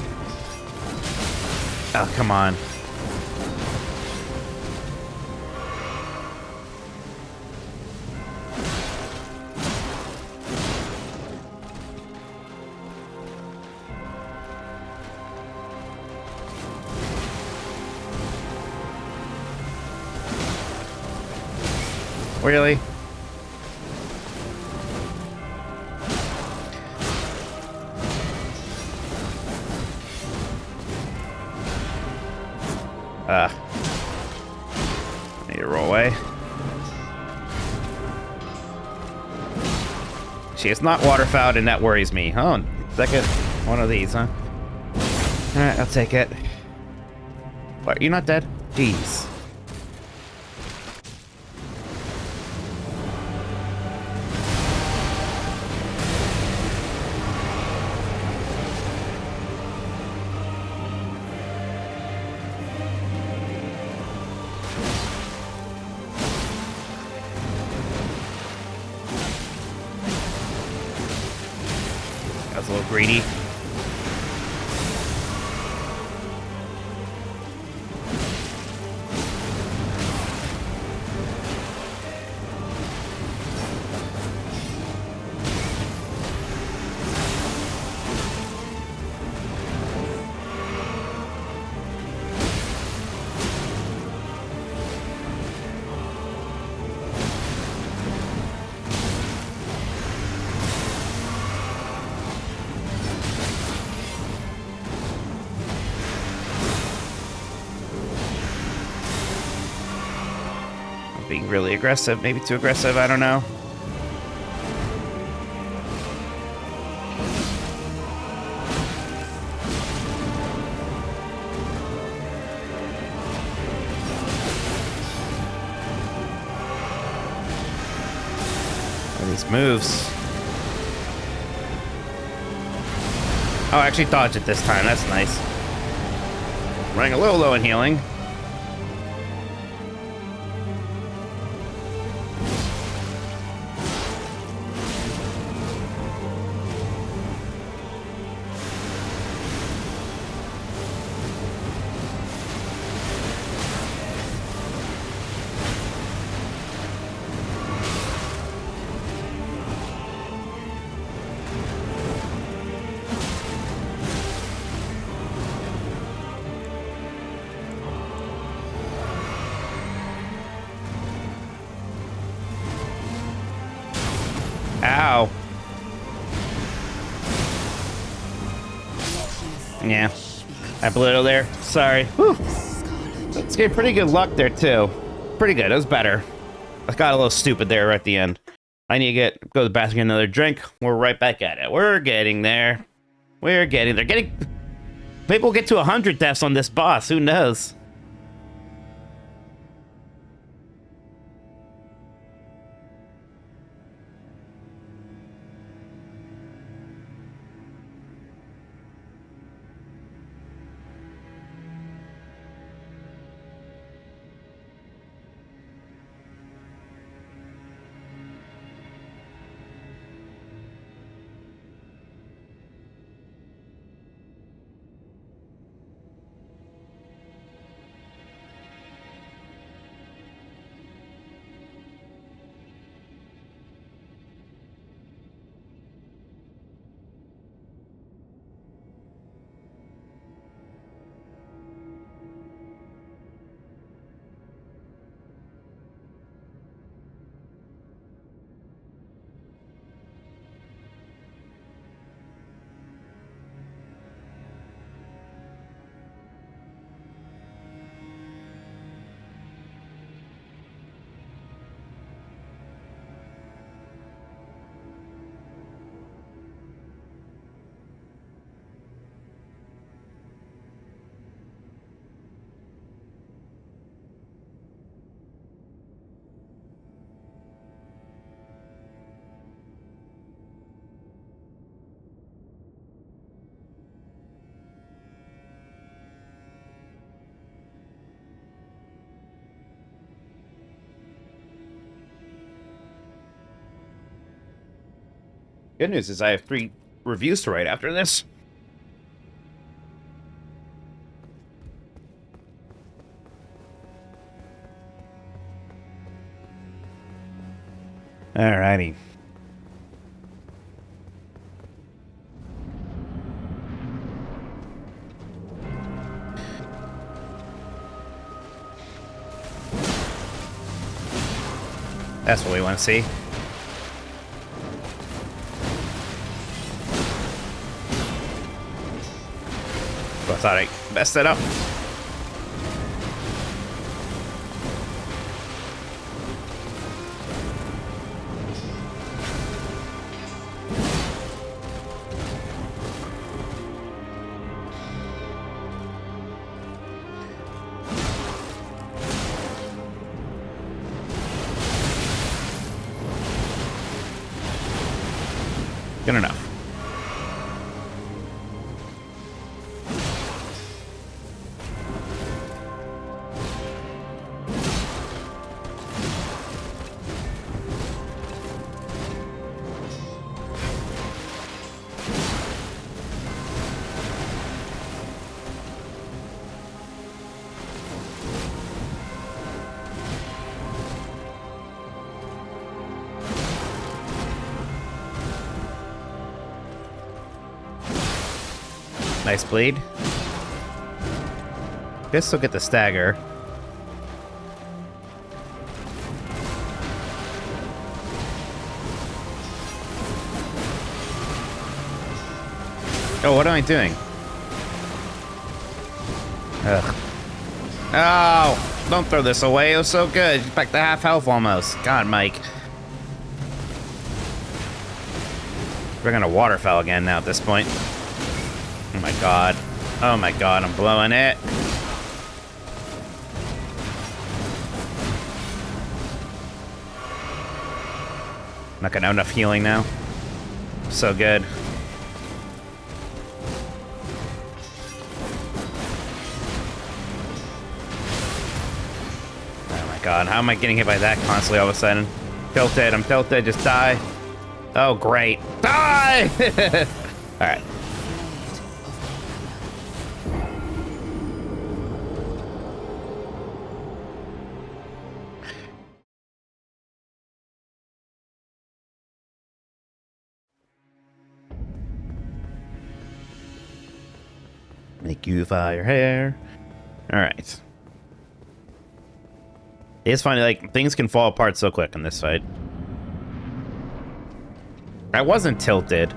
Oh, come on. Really? Need to roll away. See, it's not waterfowl, and that worries me. Oh, second one of these, huh? Alright, I'll take it. What, you're not dead? Jeez. That was a little greedy. Being really aggressive, maybe too aggressive, I don't know. What are these moves? Oh, I actually dodged it this time, that's nice. Running a little low in healing. Ow. Yeah. I blew it there. Sorry. Whew. Let's get pretty good luck there, too. Pretty good. It was better. I got a little stupid there right at the end. I need to go to the bathroom, get another drink. We're right back at it. We're getting there. We're getting there. Maybe we'll get to 100 deaths on this boss. Who knows? Good news is I have 3 reviews to write after this. Alrighty. That's what we want to see. Oh, I thought I messed it up. Good enough. Nice bleed. Guess we'll get the stagger. Oh, what am I doing? Ugh. Oh, don't throw this away. It was so good. It's back to half health almost. God, Mike. We're gonna waterfowl again now at this point. Oh my god. Oh my god, I'm blowing it. Not gonna have enough healing now. So good. Oh my god, how am I getting hit by that constantly all of a sudden? Tilted, I'm tilted, just die. Oh great. Die! Alright. Make you fire hair. Alright. It's funny, like, things can fall apart so quick in this fight. I wasn't tilted.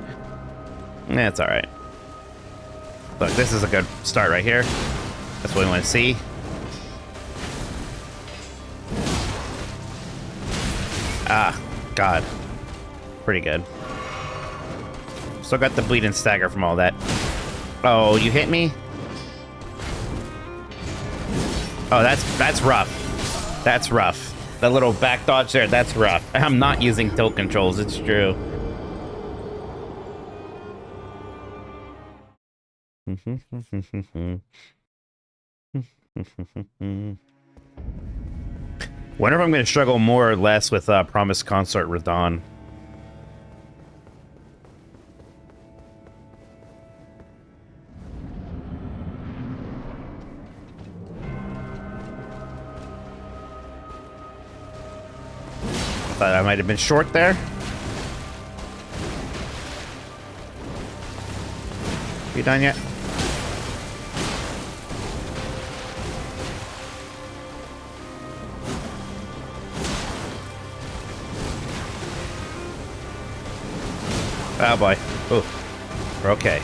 That's alright. Look, this is a good start right here. That's what we want to see. Ah, God. Pretty good. Still got the bleed and stagger from all that. Oh, you hit me? Oh, that's rough. That's rough. That little back dodge there, that's rough. I'm not using tilt controls, it's true. Wonder if I'm going to struggle more or less with Promised Consort Radon. Thought I might have been short there. You done yet? Oh boy. Ooh. We're okay.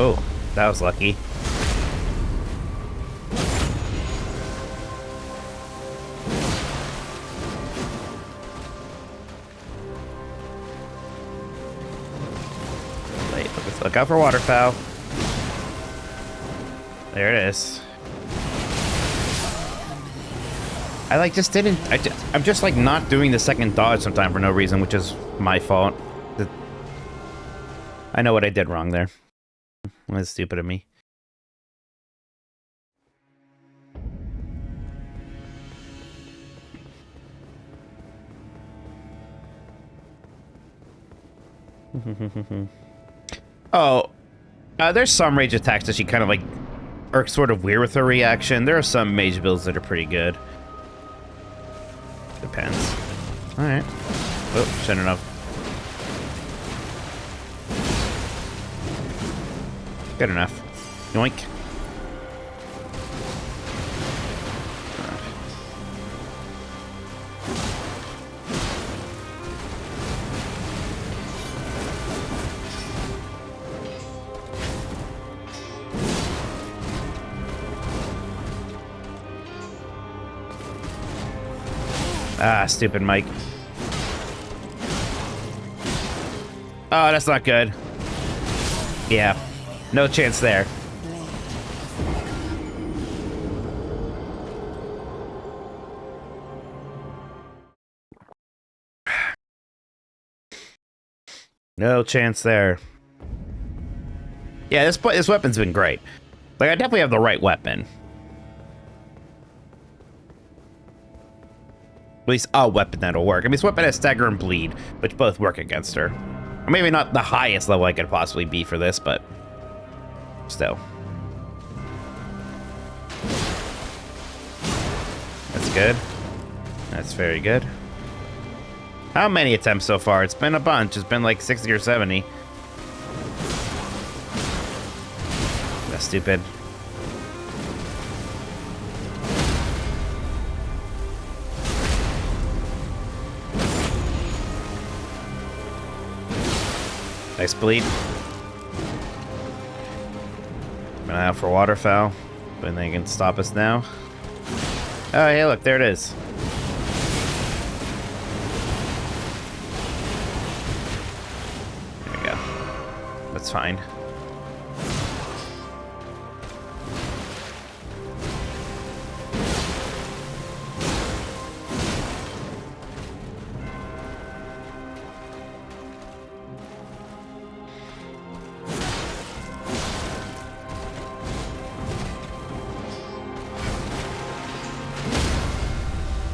Oh, that was lucky. Wait, look out for waterfowl. There it is. I like just didn't. I'm just like not doing the second dodge sometime for no reason, which is my fault. I know what I did wrong there. That's stupid of me. Oh, there's some rage attacks that she kind of like are sort of weird with her reaction. There are some mage builds that are pretty good. Depends. All right. Oh, shouldn't have. Good enough. Yoink. Ah, stupid Mike. Oh, that's not good. Yeah, no chance there. No chance there. Yeah, this weapon's been great. Like, I definitely have the right weapon. At least a weapon that'll work. I mean, this weapon has stagger and bleed, which both work against her. Or maybe not the highest level I could possibly be for this, but still. That's good. That's very good. How many attempts so far? It's been a bunch. It's been like 60 or 70. That's stupid. Nice bleed. Been out for waterfowl, but they can stop us now. Oh, hey, look, there it is. There we go. That's fine.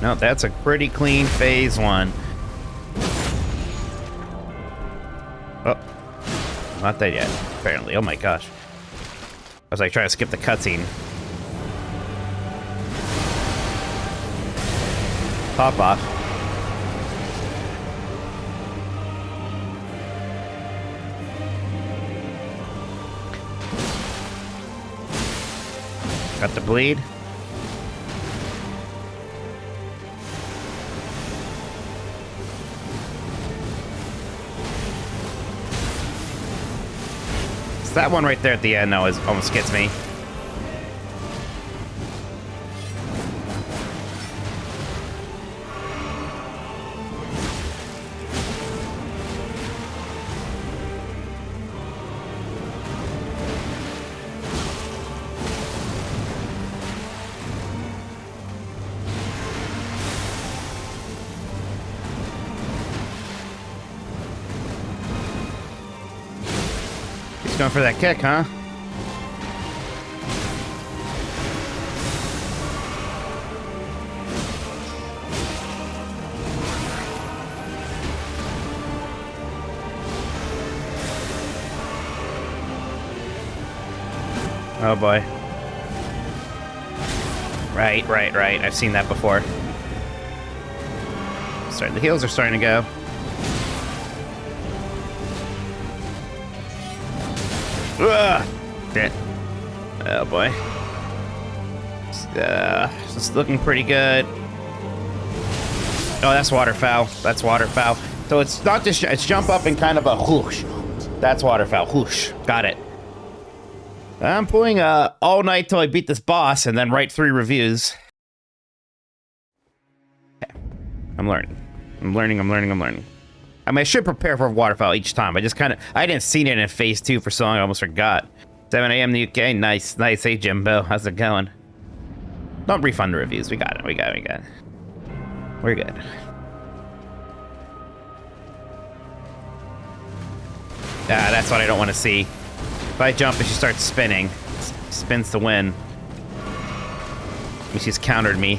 No, that's a pretty clean phase one. Oh, not that yet, apparently. Oh my gosh. I was like trying to skip the cutscene. Pop off. Got the bleed. That one right there at the end almost gets me. Going for that kick, huh? Oh boy. Right. I've seen that before. Sorry, the heels are starting to go. Ugh. Oh boy. It's looking pretty good. Oh, that's waterfowl. That's waterfowl. So it's not just, it's jump up and kind of a whoosh. That's waterfowl. Whoosh. Got it. I'm pulling all night till I beat this boss and then write 3 reviews. Okay. I'm learning. I'm learning. I mean, I should prepare for waterfowl each time. I didn't see it in phase 2 for so long, I almost forgot. 7 a.m. in the UK, nice. Hey, Jimbo, how's it going? Don't refund the reviews, we got it. We're good. That's what I don't want to see. If I jump and she starts spinning, spins to win. And she's countered me.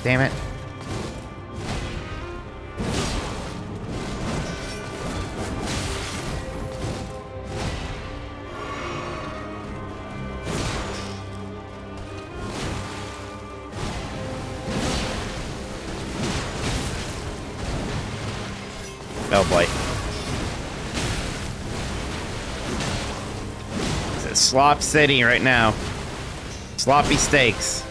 Damn it. Oh boy. It's Slop City right now. Sloppy steaks.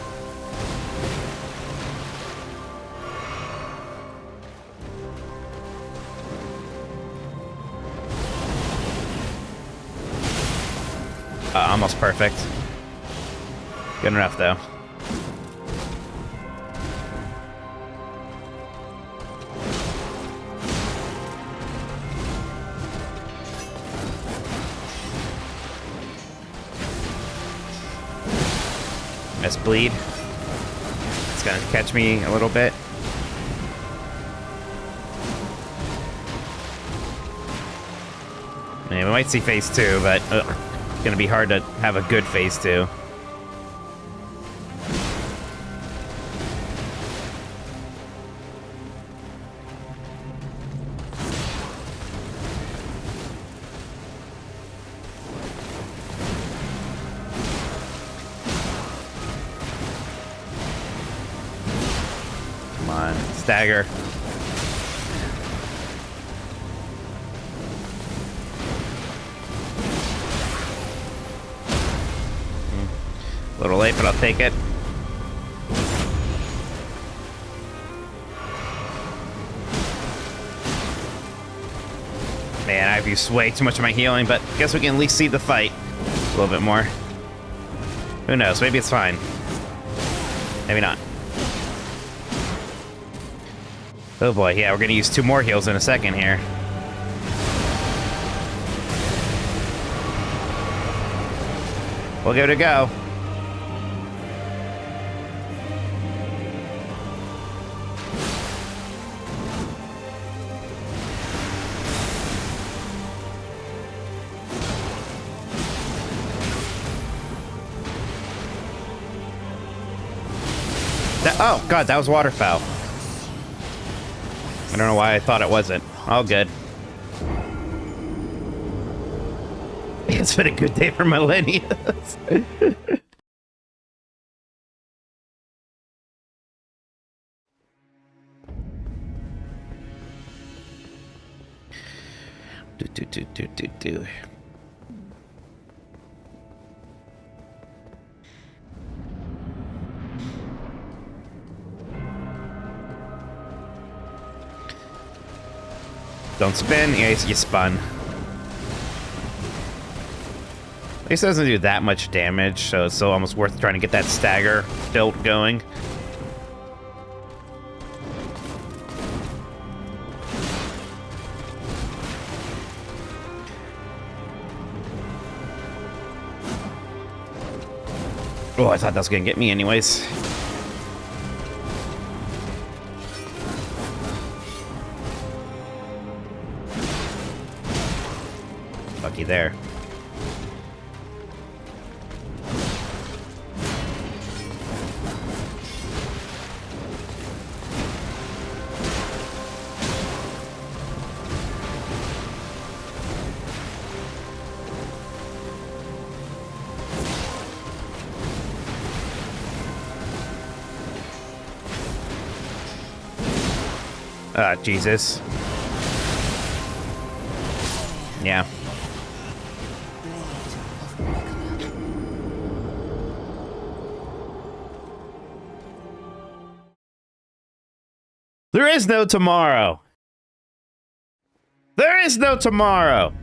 Almost perfect. Good enough though. Miss bleed. It's gonna catch me a little bit. Yeah, we might see phase 2, but it's gonna be hard to have a good phase 2. Come on, stagger. A little late, but I'll take it. Man, I've used way too much of my healing, but I guess we can at least see the fight a little bit more. Who knows? Maybe it's fine. Maybe not. Oh boy, yeah, we're gonna use 2 more heals in a second here. We'll give it a go. Oh, God, that was waterfowl. I don't know why I thought it wasn't. All good. It's been a good day for Malenia. do. Don't spin. Yeah, you spun. At least it doesn't do that much damage, so it's still almost worth trying to get that stagger build going. Oh, I thought that was gonna get me anyways. Lucky there. Jesus. Yeah. There is no tomorrow. There is no tomorrow.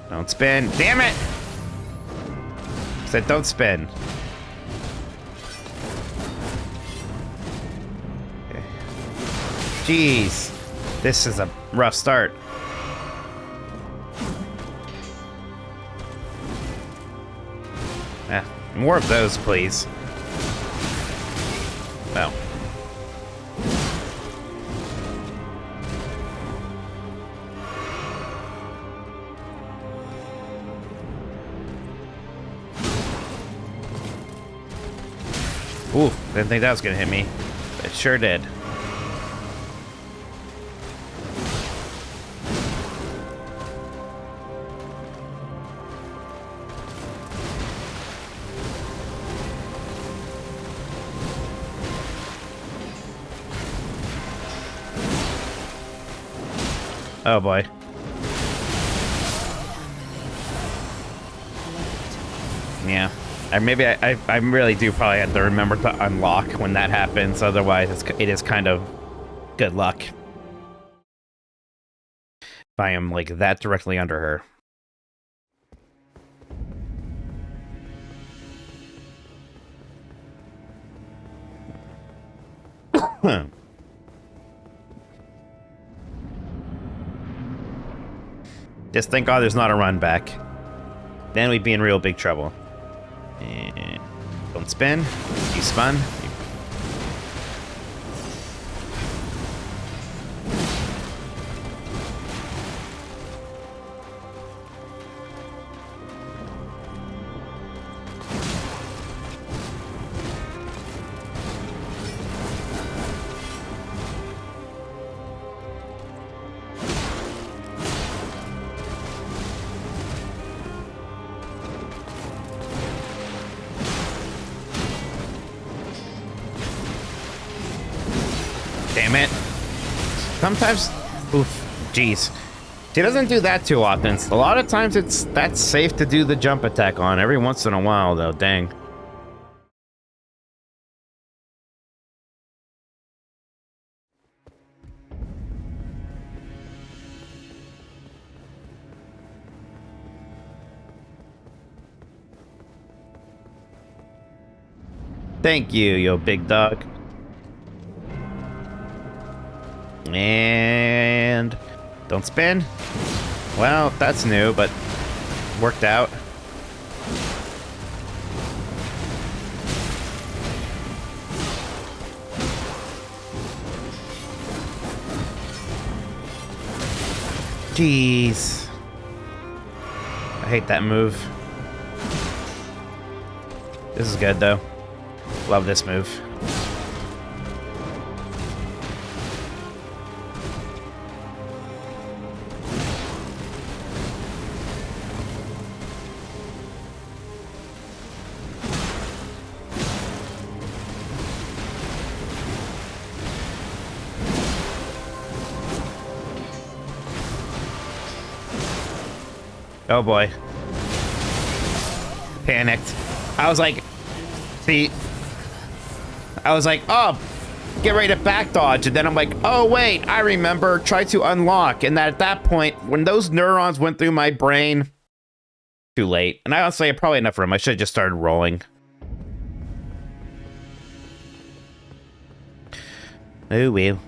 Don't spin. Damn it! Said don't spin. Okay. Jeez. This is a rough start. More of those, please. No. Ooh, didn't think that was gonna hit me. It sure did. Oh boy. Yeah. I really do probably have to remember to unlock when that happens, otherwise it is kind of good luck. If I am like that directly under her. Just thank God there's not a run back. Then we'd be in real big trouble. And don't spin. You spun. Damn it. Sometimes, oof, jeez. She doesn't do that too often. A lot of times that's safe to do the jump attack on. Every once in a while though, dang. Thank you, yo big dog. And don't spin. Well, that's new, but worked out. Jeez. I hate that move. This is good though. Love this move. Oh boy. Panicked. I was like, oh, get ready to back dodge. And then I'm like, oh wait, I remember, try to unlock. And at that point, when those neurons went through my brain, too late. And I honestly, probably enough room. I should have just started rolling. Oh well.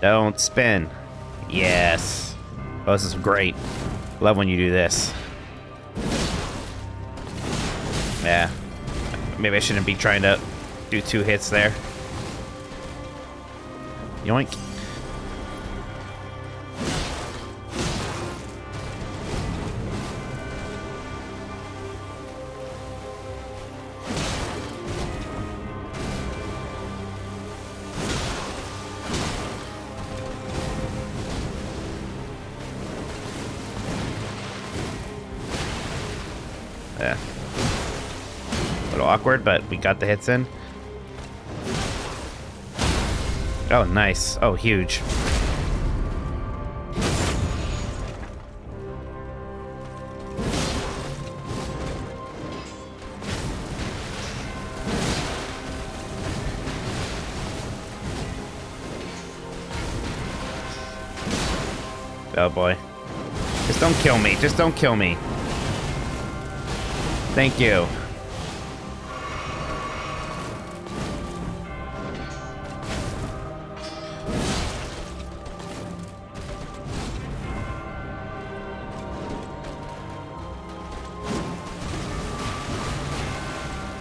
Don't spin. Yes. Oh, this is great. Love when you do this. Yeah. Maybe I shouldn't be trying to do 2 hits there. Yoink. Yeah. A little awkward, but we got the hits in. Oh, nice. Oh, huge. Oh boy. Just don't kill me. Just don't kill me. Thank you.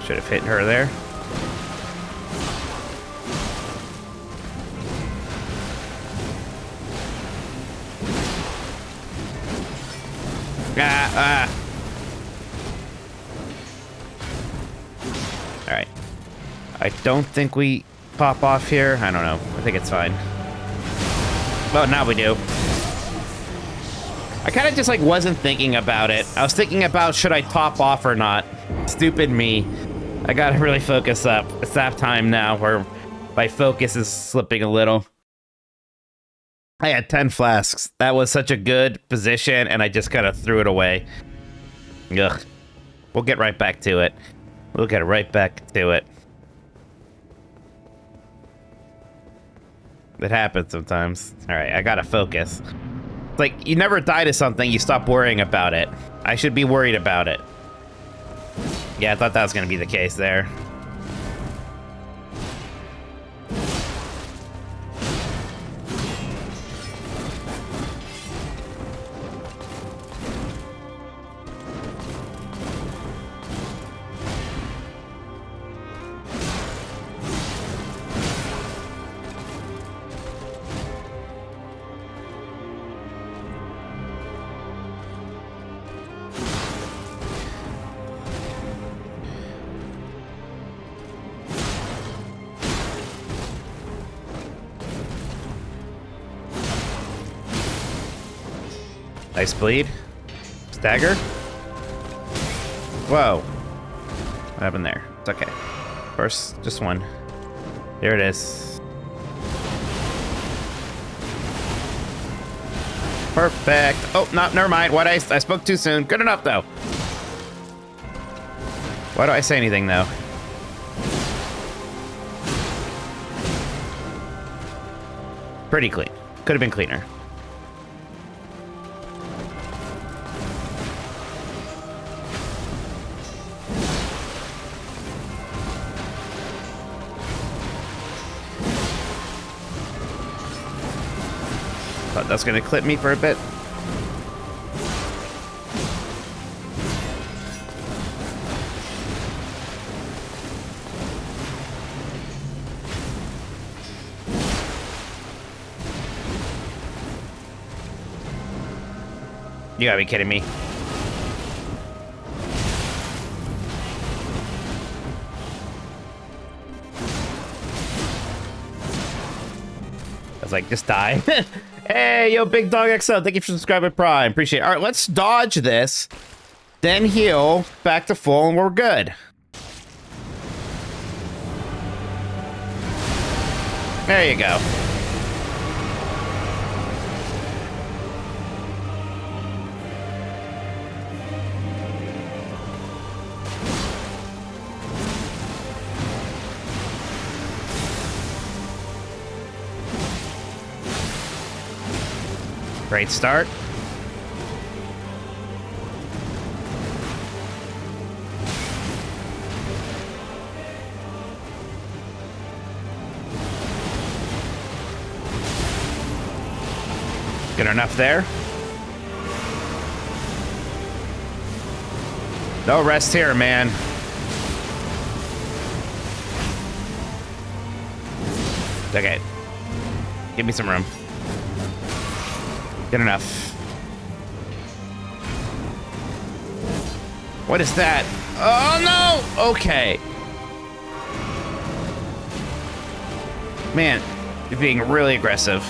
Should have hit her there. Alright. I don't think we pop off here. I don't know. I think it's fine. Well, now we do. I kind of just like wasn't thinking about it. I was thinking about should I top off or not. Stupid me. I gotta really focus up. It's that time now where my focus is slipping a little. I had 10 flasks. That was such a good position, and I just kind of threw it away. Ugh. We'll get right back to it. We'll get right back to it. It happens sometimes. Alright, I gotta focus. It's like, you never die to something, you stop worrying about it. I should be worried about it. Yeah, I thought that was gonna be the case there. Nice bleed. Stagger. Whoa. What happened there? It's okay. First, just one. There it is. Perfect. Oh, no, never mind. What I spoke too soon. Good enough, though. Why do I say anything, though? Pretty clean. Could have been cleaner. Thought that's gonna clip me for a bit. You gotta be kidding me. I was like, just die. Hey, yo, Big Dog XL, thank you for subscribing Prime. Appreciate it. All right, let's dodge this, then heal, back to full, and we're good. There you go. Great start. Good enough there. No rest here, man. Okay. Give me some room. Good enough. What is that? Oh no! Okay. Man, you're being really aggressive.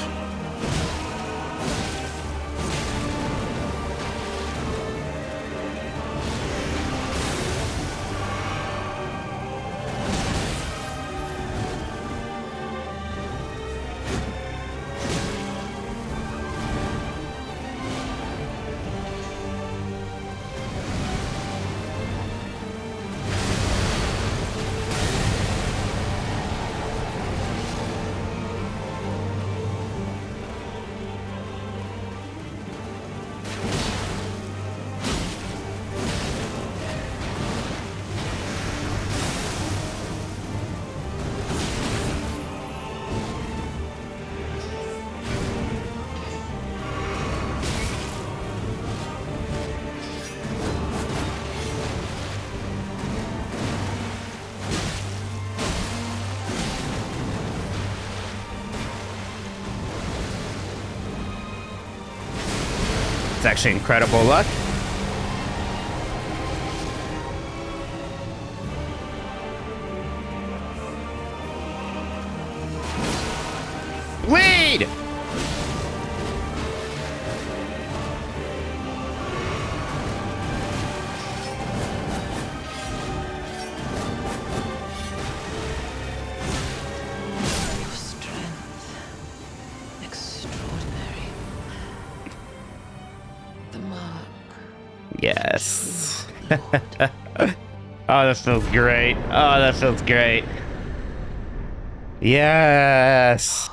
That's actually incredible luck. Lead! Your strength. Extraordinary. The mark. Yes. Oh, that feels great. Oh, that feels great. Yes.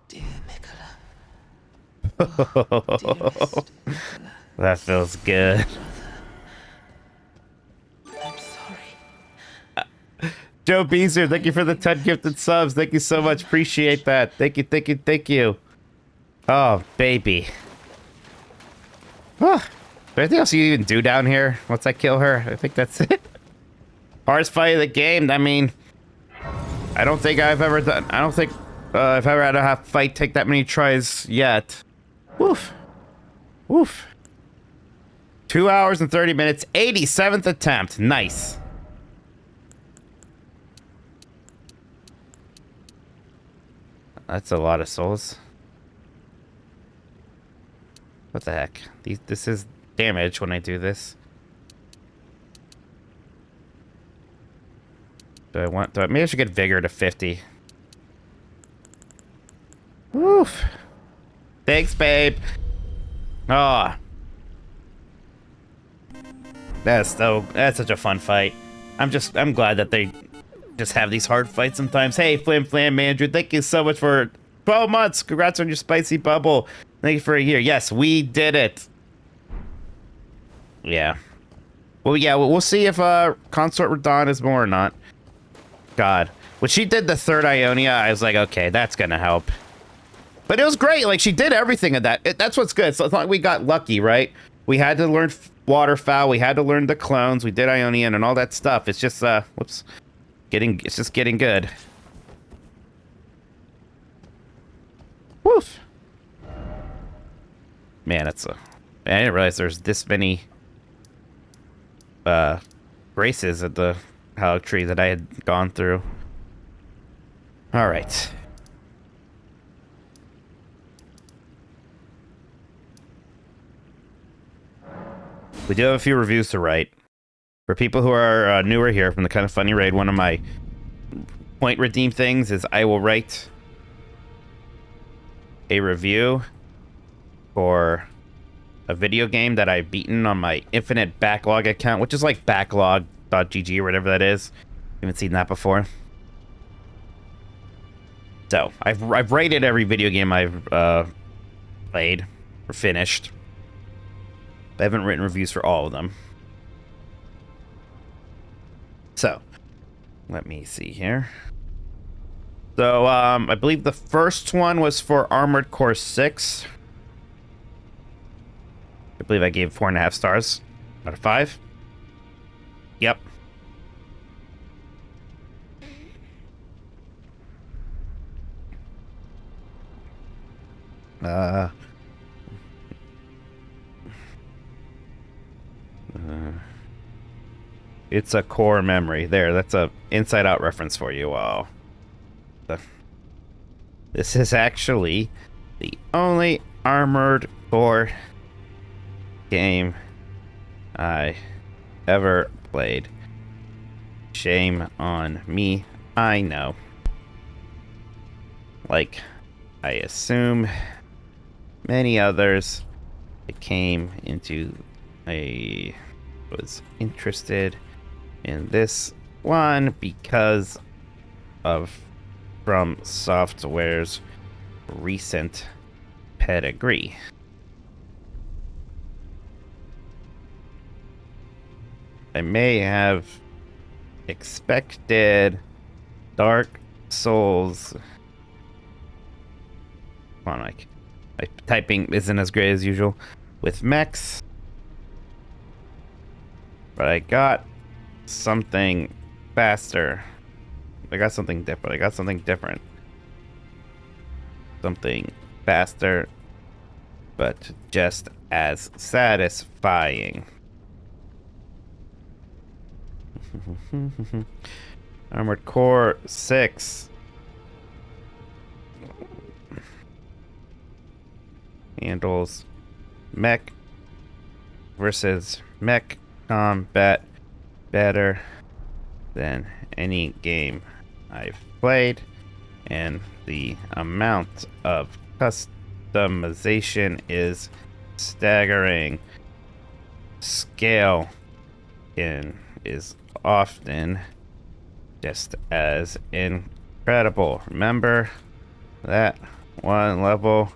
Dear Mikola. Dearest Mikola. That feels good. I'm sorry. Joe Beezer, thank you for the 10 gifted subs. Thank you so much. Appreciate that. Thank you, thank you, thank you. Oh, baby. Oh, is there anything else you even do down here once I kill her? I think that's it. Hardest fight of the game. I mean, I don't think I've ever done. I don't think I've ever had a fight take that many tries yet. Woof. Woof. 2 hours and 30 minutes. 87th attempt. Nice. That's a lot of souls. What the heck? This is damage when I do this. Maybe I should get vigor to 50. Woof. Thanks, babe. Ah. That's such a fun fight. I'm glad that they just have these hard fights sometimes. Hey, Flim Flam Andrew, thank you so much for 12 months. Congrats on your spicy bubble. Thank you for a year. Yes, we did it. Yeah. Well, yeah, we'll see if Consort Radon is more or not. God. When she did the third Ionia, I was like, okay, that's gonna help. But it was great. Like, she did everything of that. That's what's good. So it's not like we got lucky, right? We had to learn Waterfowl. We had to learn the clones. We did Ionian and all that stuff. It's just, whoops. It's just getting good. Woof. Man, I didn't realize there's this many races at the Hallow Tree that I had gone through. All right. We do have a few reviews to write. For people who are newer here from the Kind of Funny raid, one of my point redeem things is I will write a review for a video game that I've beaten on my Infinite Backlog account, which is like backlog.gg or whatever that is. You haven't seen that before. So I've rated every video game I've played or finished. I haven't written reviews for all of them. So, let me see here. So, I believe the first one was for Armored Core 6. I believe I gave 4.5 stars out of 5. Yep. It's a core memory. There, that's a Inside Out reference for you. Wow. This is actually the only Armored Core game I ever played. Shame on me. I know. Like, I assume many others, was interested in this one because of From Software's recent pedigree. I may have expected Dark Souls. Come on, Mike. My typing isn't as great as usual with mechs, but I got something faster. I got something different. Something faster but just as satisfying. Armored Core 6. Handles mech versus mech combat better than any game I've played, and the amount of customization is staggering. Scale is often just as incredible. Remember that one level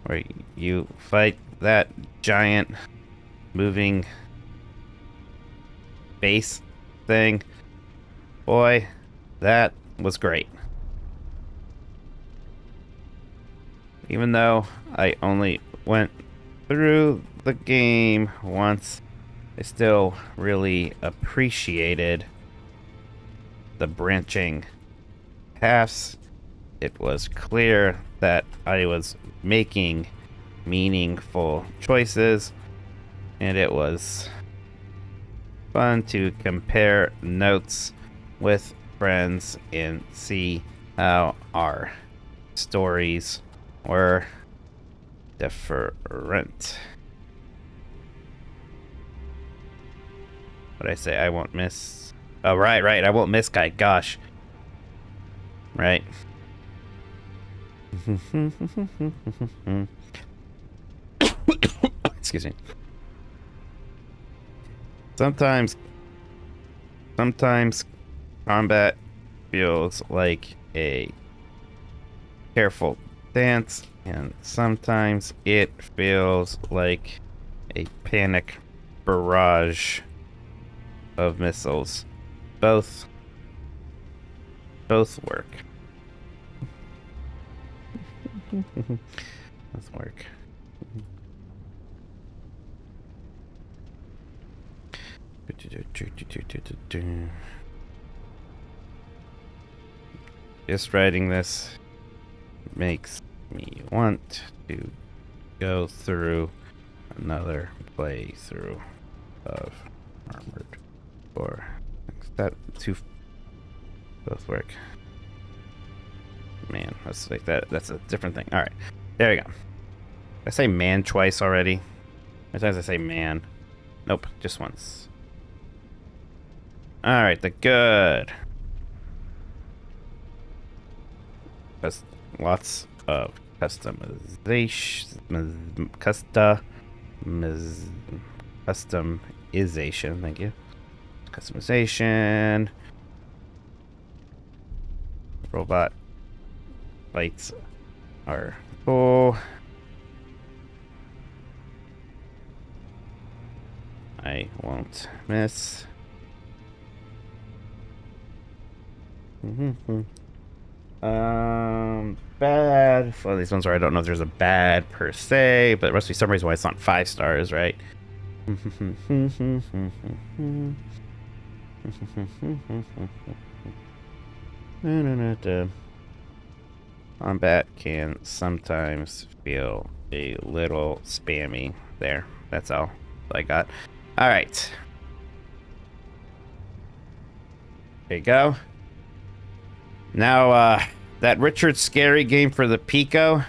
where you fight that giant moving base thing? Boy, that was great. Even though I only went through the game once, I still really appreciated the branching paths. It was clear that I was making meaningful choices, and it was fun to compare notes with friends and see how our stories were different. What'd I say? I won't miss. Oh, right. I won't miss guy. Gosh. Right. Excuse me. Sometimes combat feels like a careful dance, and sometimes it feels like a panic barrage of missiles. Both work. Both work. Just writing this makes me want to go through another playthrough of Armored Core. That two both work. Man, that's like that. That's a different thing. All right, there we go. Did I say man twice already? Sometimes I say man. Nope, just once. All right, the good. That's lots of customization. Customization. Thank you. Customization. Robot fights are cool. I won't miss. Bad. Well, these ones where I don't know if there's a bad per se, but there must be some reason why it's not 5 stars, right? Combat can sometimes feel a little spammy there. That's all I got. All right. There you go. Now, that Richard Scarry game for the Pico.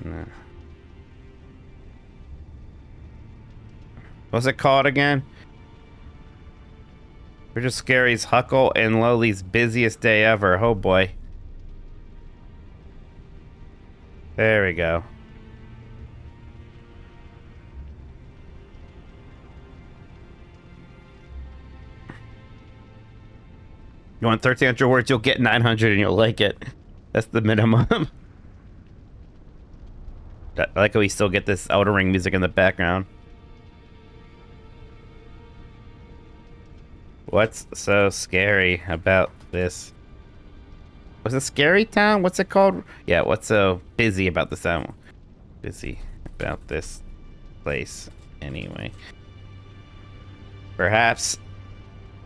No. What's it called again? Richard Scarry's Huckle and Lowly's busiest day ever. Oh boy. There we go. You want 1,300 words, you'll get 900 and you'll like it. That's the minimum. I like how we still get this Elden Ring music in the background. What's so scary about this? Was it Scary Town? What's it called? Yeah, what's so busy about this town? Busy about this place, anyway. Perhaps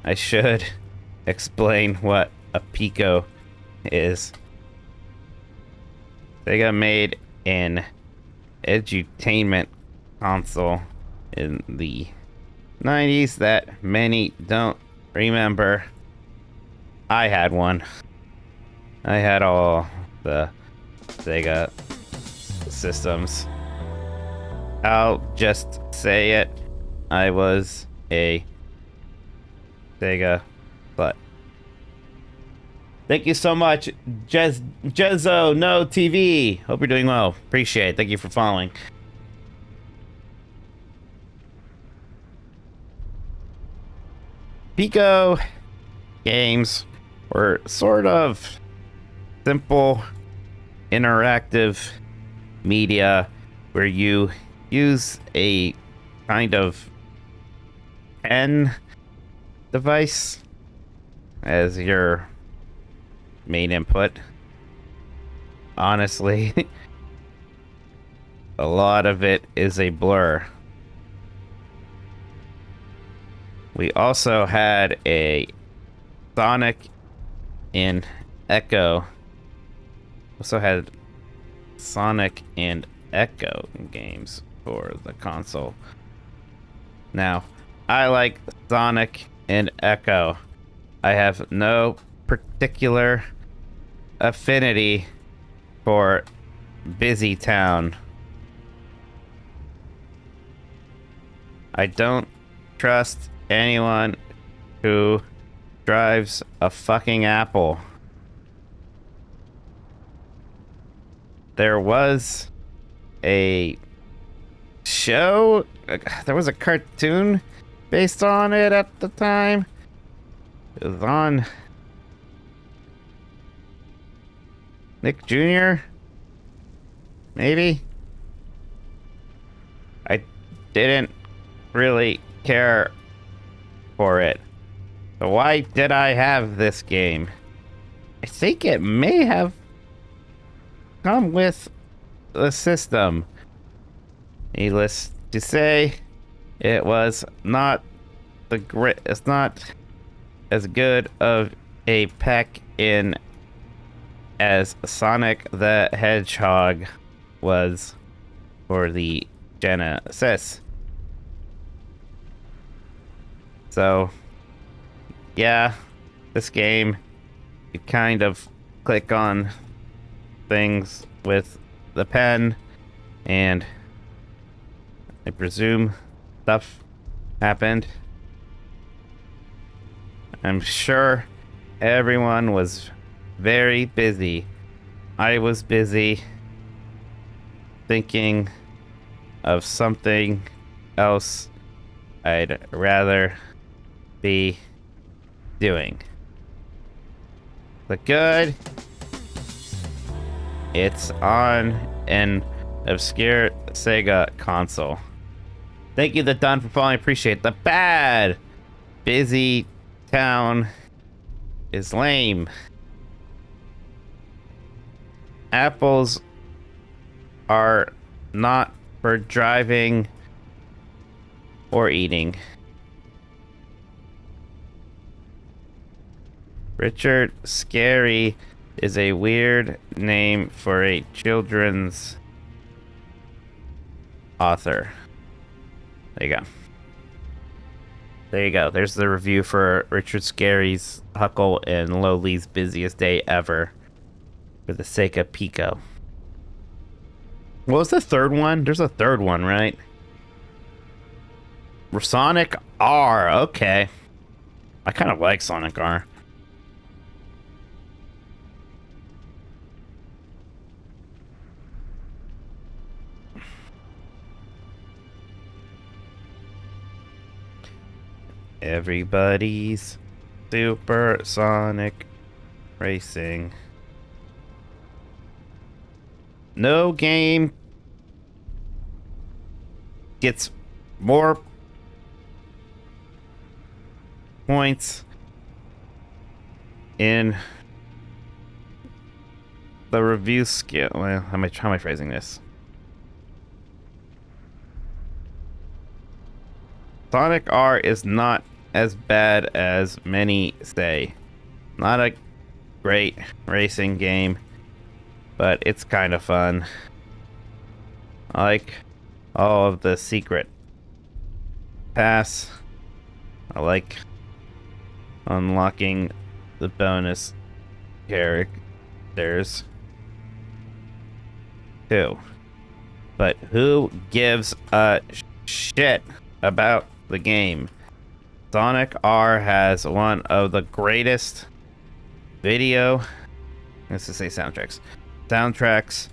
I should explain what a Pico is Sega made an edutainment console in the 90s that many don't remember. I had one. I had all the Sega systems. I'll just say it. I was a Sega butt. Thank you so much, Jezzo No TV. Hope you're doing well. Appreciate it. Thank you for following. Pico games were sort of simple, interactive media where you use a kind of pen device as your main input. Honestly, a lot of it is a blur. We also had a Sonic and Echo. Also had Sonic and Echo games for the console. Now, I like Sonic and Echo. I have no particular affinity for Busy Town. I don't trust anyone who drives a fucking Apple. There was a show, there was a cartoon based on it at the time. It was on Nick Jr. Maybe? I didn't really care for it. So why did I have this game? I think it may have come with the system. Needless to say, it was not it's not as good of a pack-in as Sonic the Hedgehog was for the Genesis. So, yeah, this game, you kind of click on things with the pen, and I presume stuff happened. I'm sure everyone was very busy. I was busy thinking of something else I'd rather be doing. But good, it's on an obscure Sega console. Thank you, The Don, for following. Appreciate the bad. Busy Town is lame. Apples are not for driving or eating. Richard Scarry is a weird name for a children's author. There you go. There you go. There's the review for Richard Scarry's Huckle and Lowly's Busiest Day Ever for the sake of Pico. What was the third one? There's a third one, right? Sonic R. Okay. I kind of like Sonic R. Everybody's Super Sonic Racing. No game gets more points in the review scale. Well, how am I phrasing this? Sonic R is not as bad as many say. Not a great racing game, but it's kind of fun. I like all of the secret paths. I like unlocking the bonus characters too. But who gives a shit about the game? Sonic R has one of the greatest soundtracks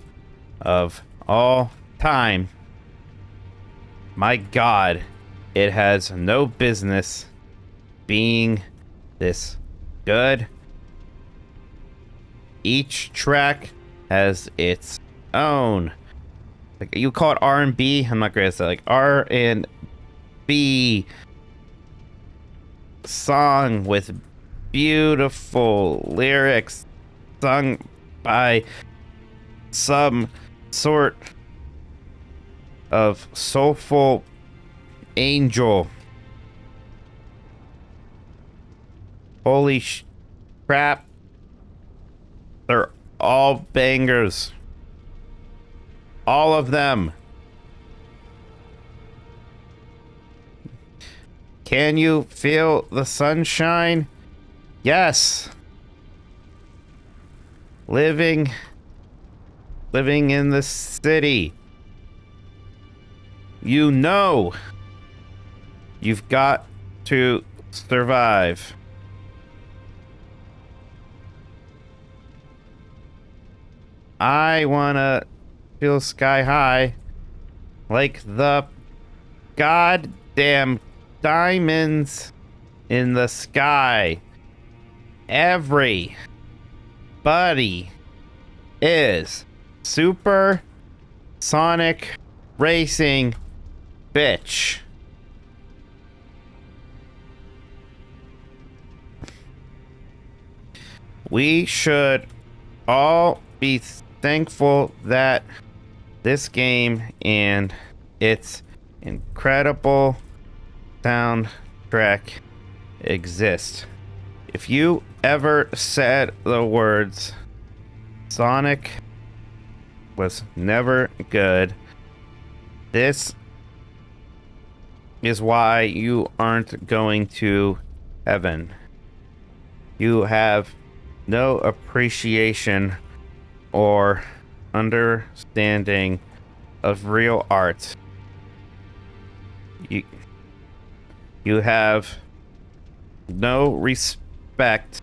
of all time. My God, it has no business being this good. Each track has its own, like, you call it R&B. I'm not great at that. Like, R&B song with beautiful lyrics sung by some sort of soulful angel. Holy crap. They're all bangers. All of them. Can you feel the sunshine? Yes. Living in the city. You know you've got to survive. I wanna feel sky high like the goddamn diamonds in the sky. Everybody is super Sonic racing bitch. We should all be thankful that this game and its incredible soundtrack exist. If you ever said the words Sonic was never good, this is why you aren't going to heaven. You have no appreciation or understanding of real art. You have no respect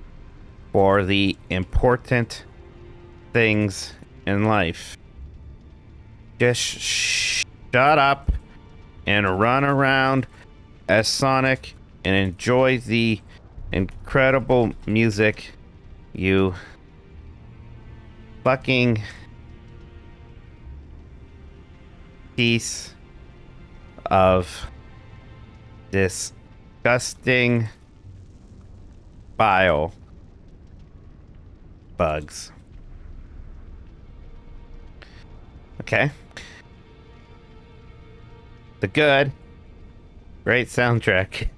for the important things in life. Just shut up and run around as Sonic and enjoy the incredible music, you fucking piece of disgusting bile bugs. Okay. The good, great soundtrack.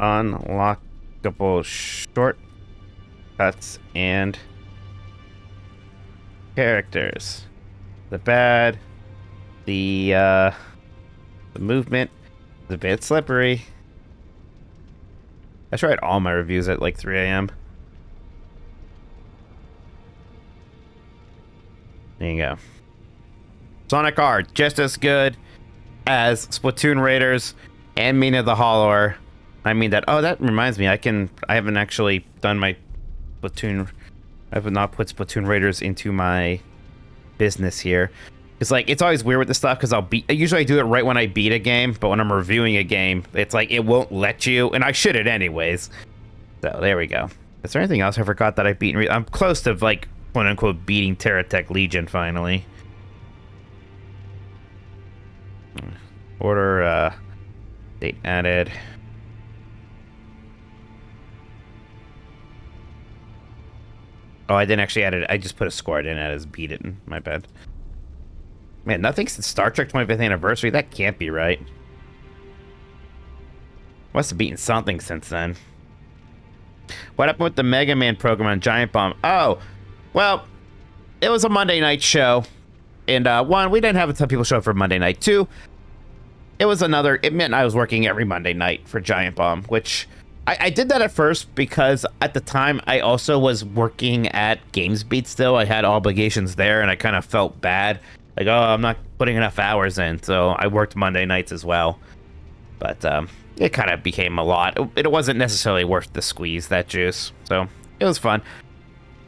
Unlockable shortcuts and characters. The bad, the movement is a bit slippery. I tried all my reviews at like 3 a.m. There you go. Sonic R, just as good as Splatoon Raiders and Mina the Hollower. I mean that. Oh, that reminds me. I haven't actually done my Splatoon. I have not put Splatoon Raiders into my business here. It's like, it's always weird with this stuff because usually I do it right when I beat a game, but when I'm reviewing a game, it's like it won't let you, and I should it anyways. So there we go. Is there anything else I forgot that I beat? I'm close to, like, quote unquote beating Terratech Legion finally. Order date added. Oh, I didn't actually add it. I just put a score. I didn't add as beat it. My bad. Man, nothing since Star Trek 25th anniversary. That can't be right. Must have beaten something since then. What happened with the Mega Man program on Giant Bomb? Oh, well, it was a Monday night show. And one, we didn't have a ton of people show up for Monday night. Two, it meant I was working every Monday night for Giant Bomb, which I did that at first because at the time I also was working at GamesBeat still. I had obligations there and I kind of felt bad. Like, oh, I'm not putting enough hours in. So I worked Monday nights as well. But it kind of became a lot. It wasn't necessarily worth the squeeze, that juice. So it was fun.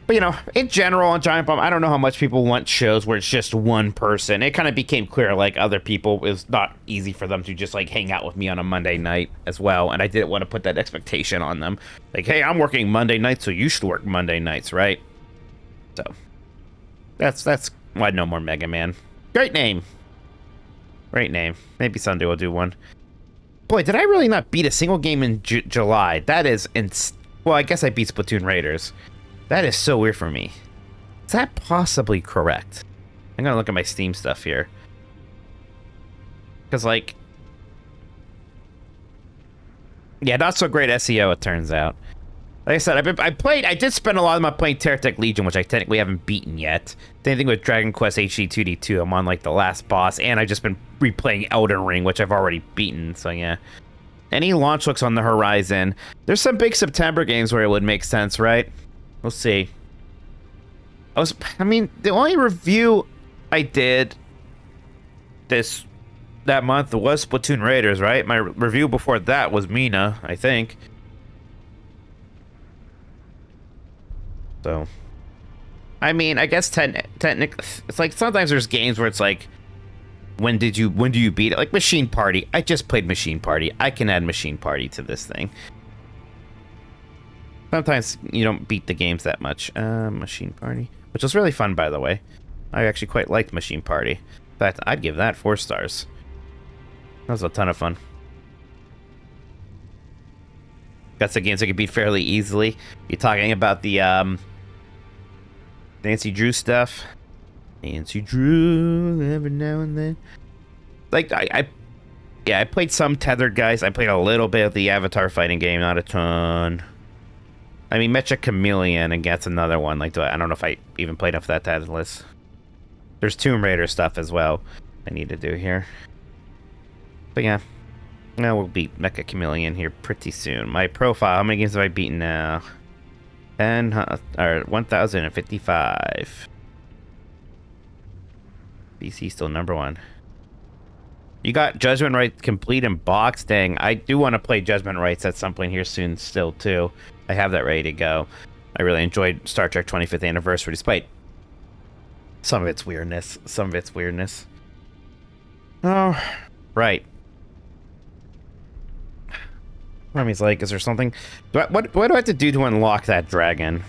But, you know, in general, on Giant Bomb, I don't know how much people want shows where it's just one person. It kind of became clear, like, other people, it was not easy for them to just, like, hang out with me on a Monday night as well. And I didn't want to put that expectation on them. Like, hey, I'm working Monday nights, so you should work Monday nights, right? So, that's why no more Mega Man. Great name. Great name. Maybe someday we'll do one. Boy, did I really not beat a single game in July? That is, well, I guess I beat Splatoon Raiders. That is so weird for me. Is that possibly correct? I'm gonna look at my Steam stuff here. Because, like... yeah, not so great SEO, it turns out. Like I said, I did spend a lot of my playing Terratech Legion, which I technically haven't beaten yet. Same thing with Dragon Quest HD 2D2. I'm on, like, the last boss, and I've just been replaying Elden Ring, which I've already beaten, so yeah. Any launch looks on the horizon. There's some big September games where it would make sense, right? We'll see. I mean, the only review I did that month was Splatoon Raiders, right? My review before that was Mina, I think. So, I mean, I guess technically, it's like sometimes there's games where it's like, when do you beat it? Like Machine Party. I just played Machine Party. I can add Machine Party to this thing. Sometimes you don't beat the games that much. Machine Party, which was really fun, by the way. I actually quite liked Machine Party. In fact, I'd give that 4 stars. That was a ton of fun. Got some games I could beat fairly easily. You're talking about the Nancy Drew stuff. Nancy Drew, every now and then. Like, I played some Tethered guys. I played a little bit of the Avatar fighting game, not a ton. I mean, Mecha Chameleon, and that's another one. Like, I don't know if I even played enough of that to add to the list. There's Tomb Raider stuff as well I need to do here. But yeah. Now we'll beat Mecha Chameleon here pretty soon. My profile, how many games have I beaten now? 1,055. BC still #1. You got Judgment Rights complete and box. Dang, I do want to play Judgment Rights at some point here soon still, too. I have that ready to go. I really enjoyed Star Trek 25th Anniversary, despite some of its weirdness. Oh, right. Remy's like, is there something? What do I have to do to unlock that dragon?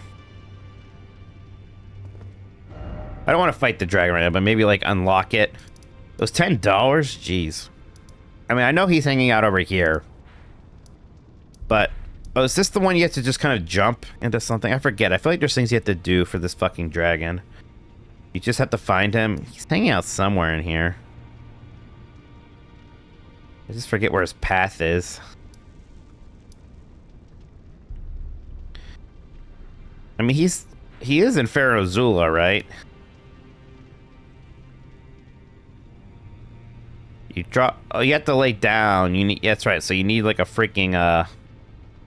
I don't want to fight the dragon right now, but maybe, like, unlock it. It was $10? Jeez. I mean, I know he's hanging out over here. But, oh, is this the one you have to just kind of jump into something? I forget. I feel like there's things you have to do for this fucking dragon. You just have to find him. He's hanging out somewhere in here. I just forget where his path is. I mean, he is in Pharaoh Zula, right? You drop. Oh, you have to lay down. You need. That's right. So you need like a freaking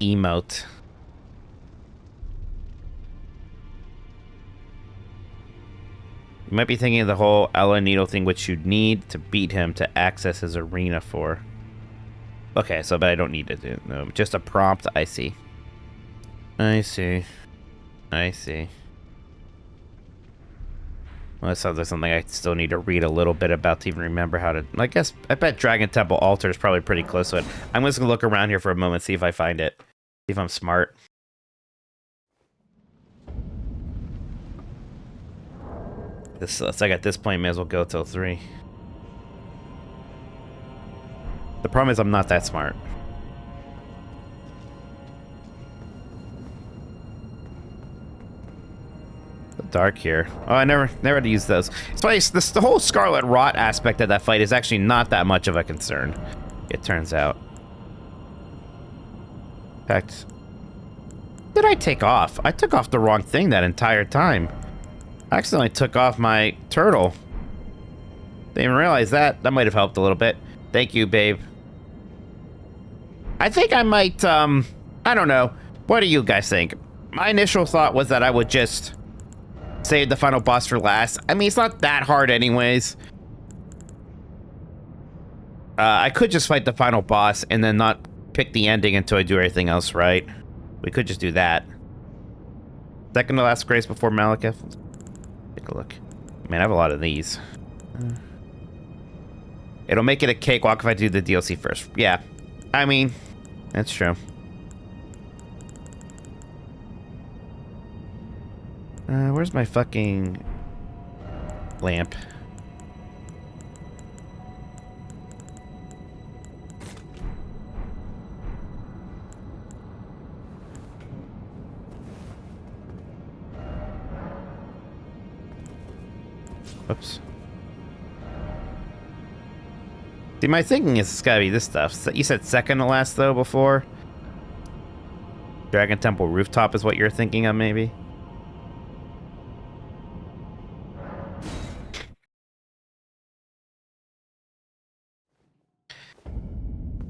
emote. You might be thinking of the whole Ella Needle thing, which you'd need to beat him to access his arena for. Okay, so but I don't need to do no, just a prompt. I see. I see. Well, that sounds like something I still need to read a little bit about to even remember how to... I guess, I bet Dragon Temple Altar is probably pretty close to it. I'm just going to look around here for a moment, see if I find it. See if I'm smart. It's like at this point, may as well go till 3. The problem is I'm not that smart. Dark here. Oh, I never had to use those. It's funny, the whole Scarlet Rot aspect of that fight is actually not that much of a concern, it turns out. In fact, did I take off? I took off the wrong thing that entire time. I accidentally took off my turtle. Didn't even realize that. That might have helped a little bit. Thank you, babe. I think I might, I don't know. What do you guys think? My initial thought was that I would just save the final boss for last. I mean, it's not that hard anyways. I could just fight the final boss and then not pick the ending until I do everything else right. We could just do that. Second to last grace before Malekith. Take a look. Man, I have a lot of these. It'll make it a cakewalk if I do the DLC first. Yeah. I mean, that's true. Where's my fucking lamp? Oops. See, my thinking is it's gotta be this stuff. You said second to last, though, before? Dragon Temple Rooftop is what you're thinking of, maybe?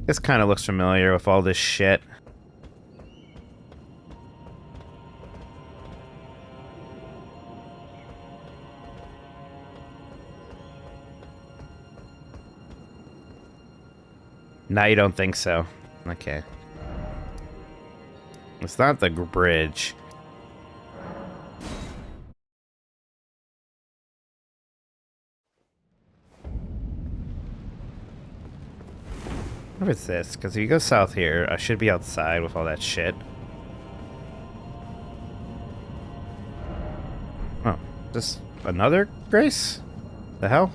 This kind of looks familiar with all this shit. Now you don't think so. Okay. It's not the bridge. What is this? Because if you go south here, I should be outside with all that shit. Oh, just another grace? The hell?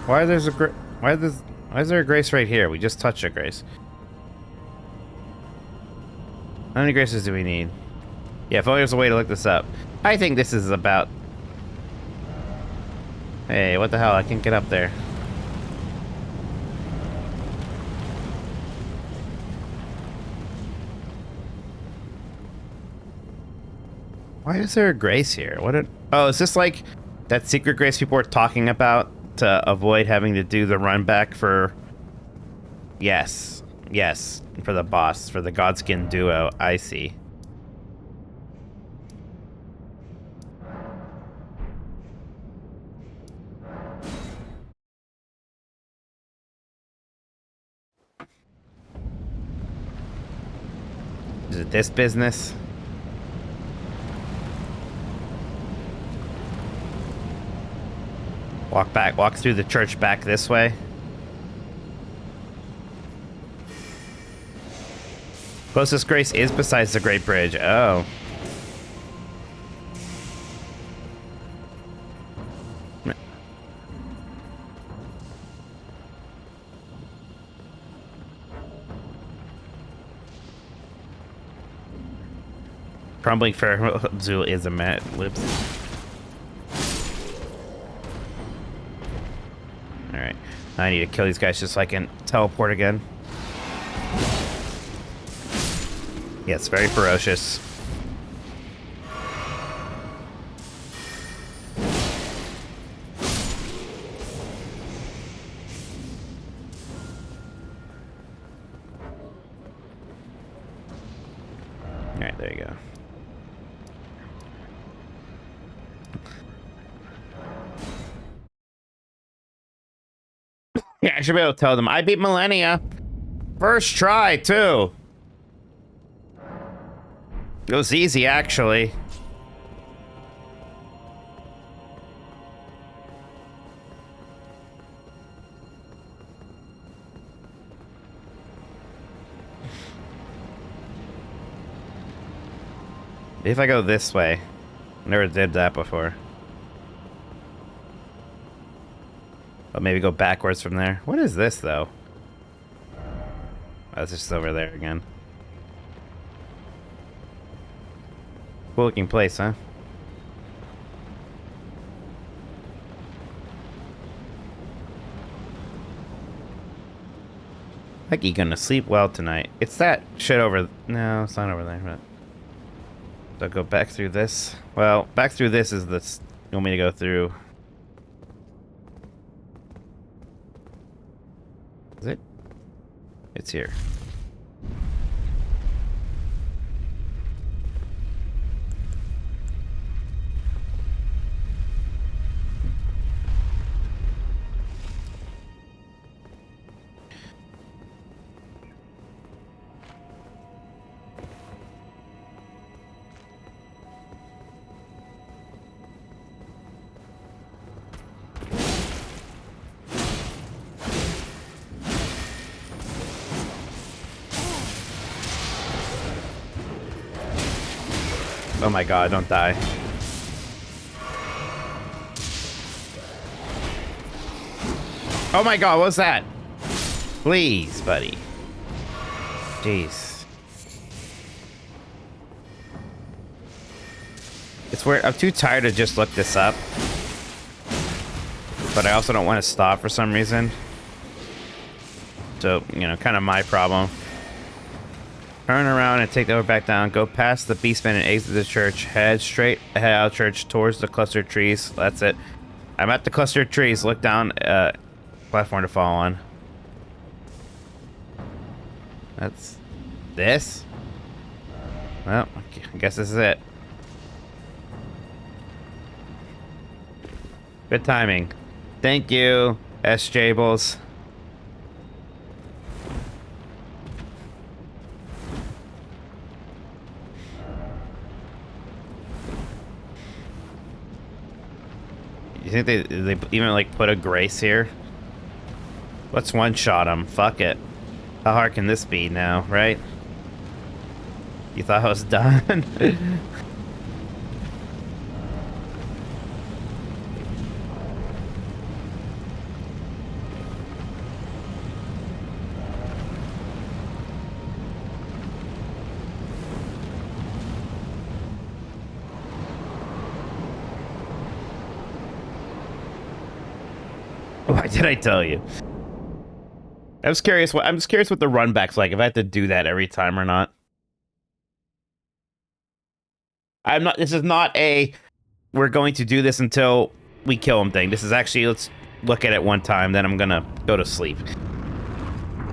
Why there's a why is there a grace right here? We just touched a grace. How many graces do we need? Yeah, if only there's a way to look this up. I think this is about... Hey, what the hell? I can't get up there. Why is there a grace here? Oh, is this like that secret grace people were talking about to avoid having to do the run back for... Yes. Yes. For the boss, for the Godskin duo. I see. Is it this business? Walk through the church back this way. Closest grace is besides the Great Bridge. Oh. Crumbling Fairzool is a mat lips. Alright. I need to kill these guys just so I can teleport again. Yeah, it's very ferocious. Alright, there you go. Yeah, I should be able to tell them. I beat Malenia. First try, too. It was easy, actually. If I go this way. Never did that before. But maybe go backwards from there. What is this, though? Oh, it's just over there again. Cool looking place, huh? Like you gonna sleep well tonight. It's that shit over... No, it's not over there, but... So I'll go back through this. Well, back through this is this... You want me to go through... Is it? It's here. Oh my god, don't die. Oh my god, what's that? Please, buddy. Jeez. It's weird. I'm too tired to just look this up. But I also don't want to stop for some reason. So, you know, kind of my problem. Turn around and take the road back down. Go past the beastman and exit the church. Head straight ahead out of church towards the clustered trees. That's it. I'm at the clustered trees. Look down. Platform to fall on. That's this. Well, I guess this is it. Good timing. Thank you, S. Jables. You think they even like put a grace here? Let's one-shot him. Fuck it. How hard can this be now, right? You thought I was done? Why did I tell you? I'm just curious what the run back's like, if I have to do that every time or not. This is not a we're going to do this until we kill him thing. This is actually, let's look at it one time, then I'm gonna go to sleep.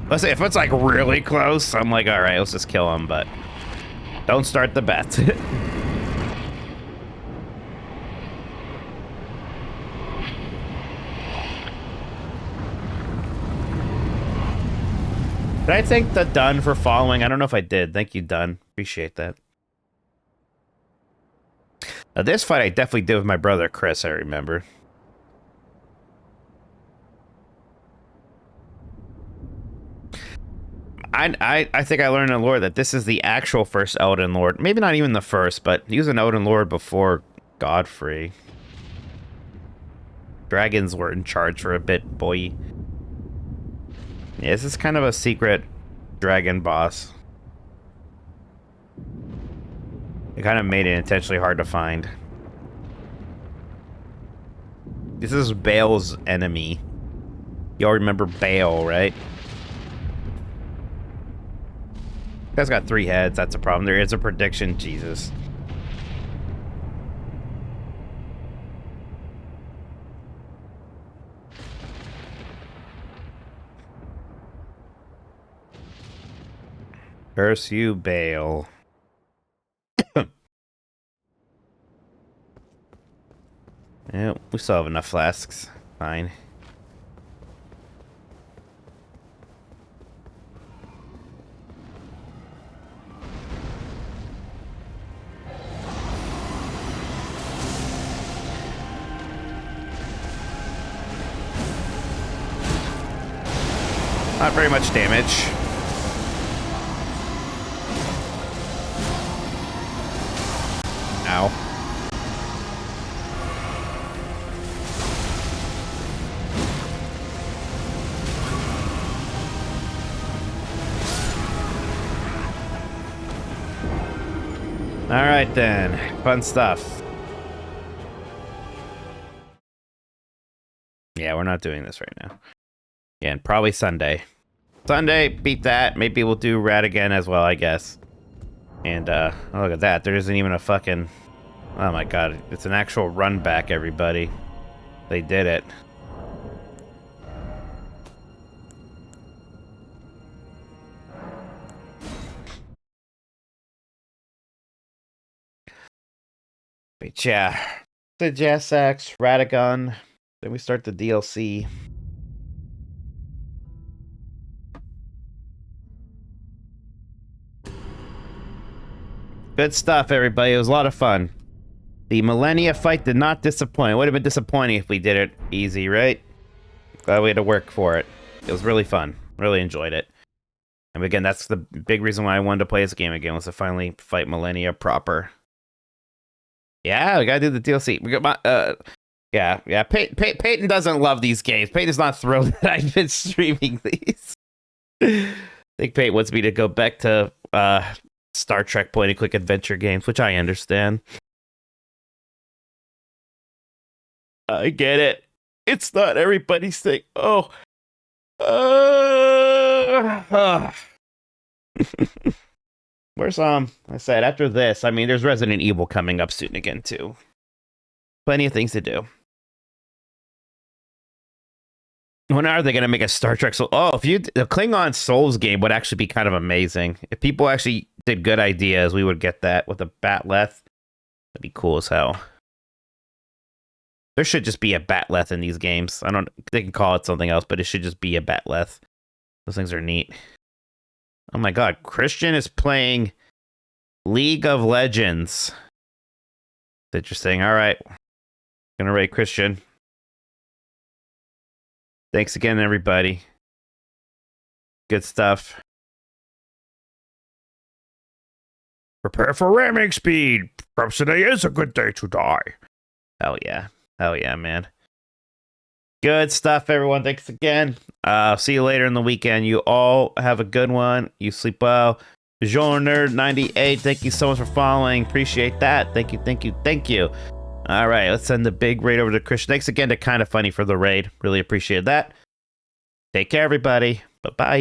Let's say if it's like really close, I'm like, all right, let's just kill him, but don't start the bet. Did I thank the Dun for following? I don't know if I did. Thank you, Dun. Appreciate that. This fight I definitely did with my brother Chris, I remember. I think I learned in lore that this is the actual first Elden Lord. Maybe not even the first, but he was an Elden Lord before Godfrey. Dragons were in charge for a bit, boy. Yeah, this is kind of a secret dragon boss. It kind of made it intentionally hard to find. This is Bale's enemy. Y'all remember Bale, right? Guy's got 3 heads, that's a problem. There is a prediction, Jesus. Curse you, Bale. Yeah, we still have enough flasks. Fine. Not very much damage. Ow. All right then, fun stuff. Yeah, we're not doing this right now. Yeah, and probably Sunday. Sunday, beat that. Maybe we'll do Rat again as well, I guess. And, oh, look at that. There isn't even a fucking... Oh my god. It's an actual run back, everybody. They did it. But yeah. Placidusax, Radagon. Then we start the DLC. Good stuff, everybody. It was a lot of fun. The Malenia fight did not disappoint. It would have been disappointing if we did it easy, right? Glad we had to work for it. It was really fun. Really enjoyed it. And again, that's the big reason why I wanted to play this game again, was to finally fight Malenia proper. Yeah, we gotta do the DLC. We got my, yeah. Peyton doesn't love these games. Peyton's not thrilled that I've been streaming these. I think Peyton wants me to go back to Star Trek point-and-click adventure games, which I understand. I get it. It's not everybody's thing. Oh. Where's, I said, after this, I mean, there's Resident Evil coming up soon again, too. Plenty of things to do. When are they going to make a Star Trek Soul? Oh, the Klingon Souls game would actually be kind of amazing. If people actually did good ideas, we would get that with a Batleth. That'd be cool as hell. There should just be a Batleth in these games. They can call it something else, but it should just be a Batleth. Those things are neat. Oh my god, Christian is playing League of Legends. It's interesting. All right. Gonna rate Christian. Thanks again, everybody. Good stuff. Prepare for ramming speed. Perhaps today is a good day to die. Hell yeah. Hell yeah, man. Good stuff, everyone. Thanks again. See you later in the weekend. You all have a good one. You sleep well. Nerd98, thank you so much for following. Appreciate that. Thank you. All right, let's send the big raid over to Christian. Thanks again to Kinda Funny for the raid. Really appreciate that. Take care, everybody. Bye-bye.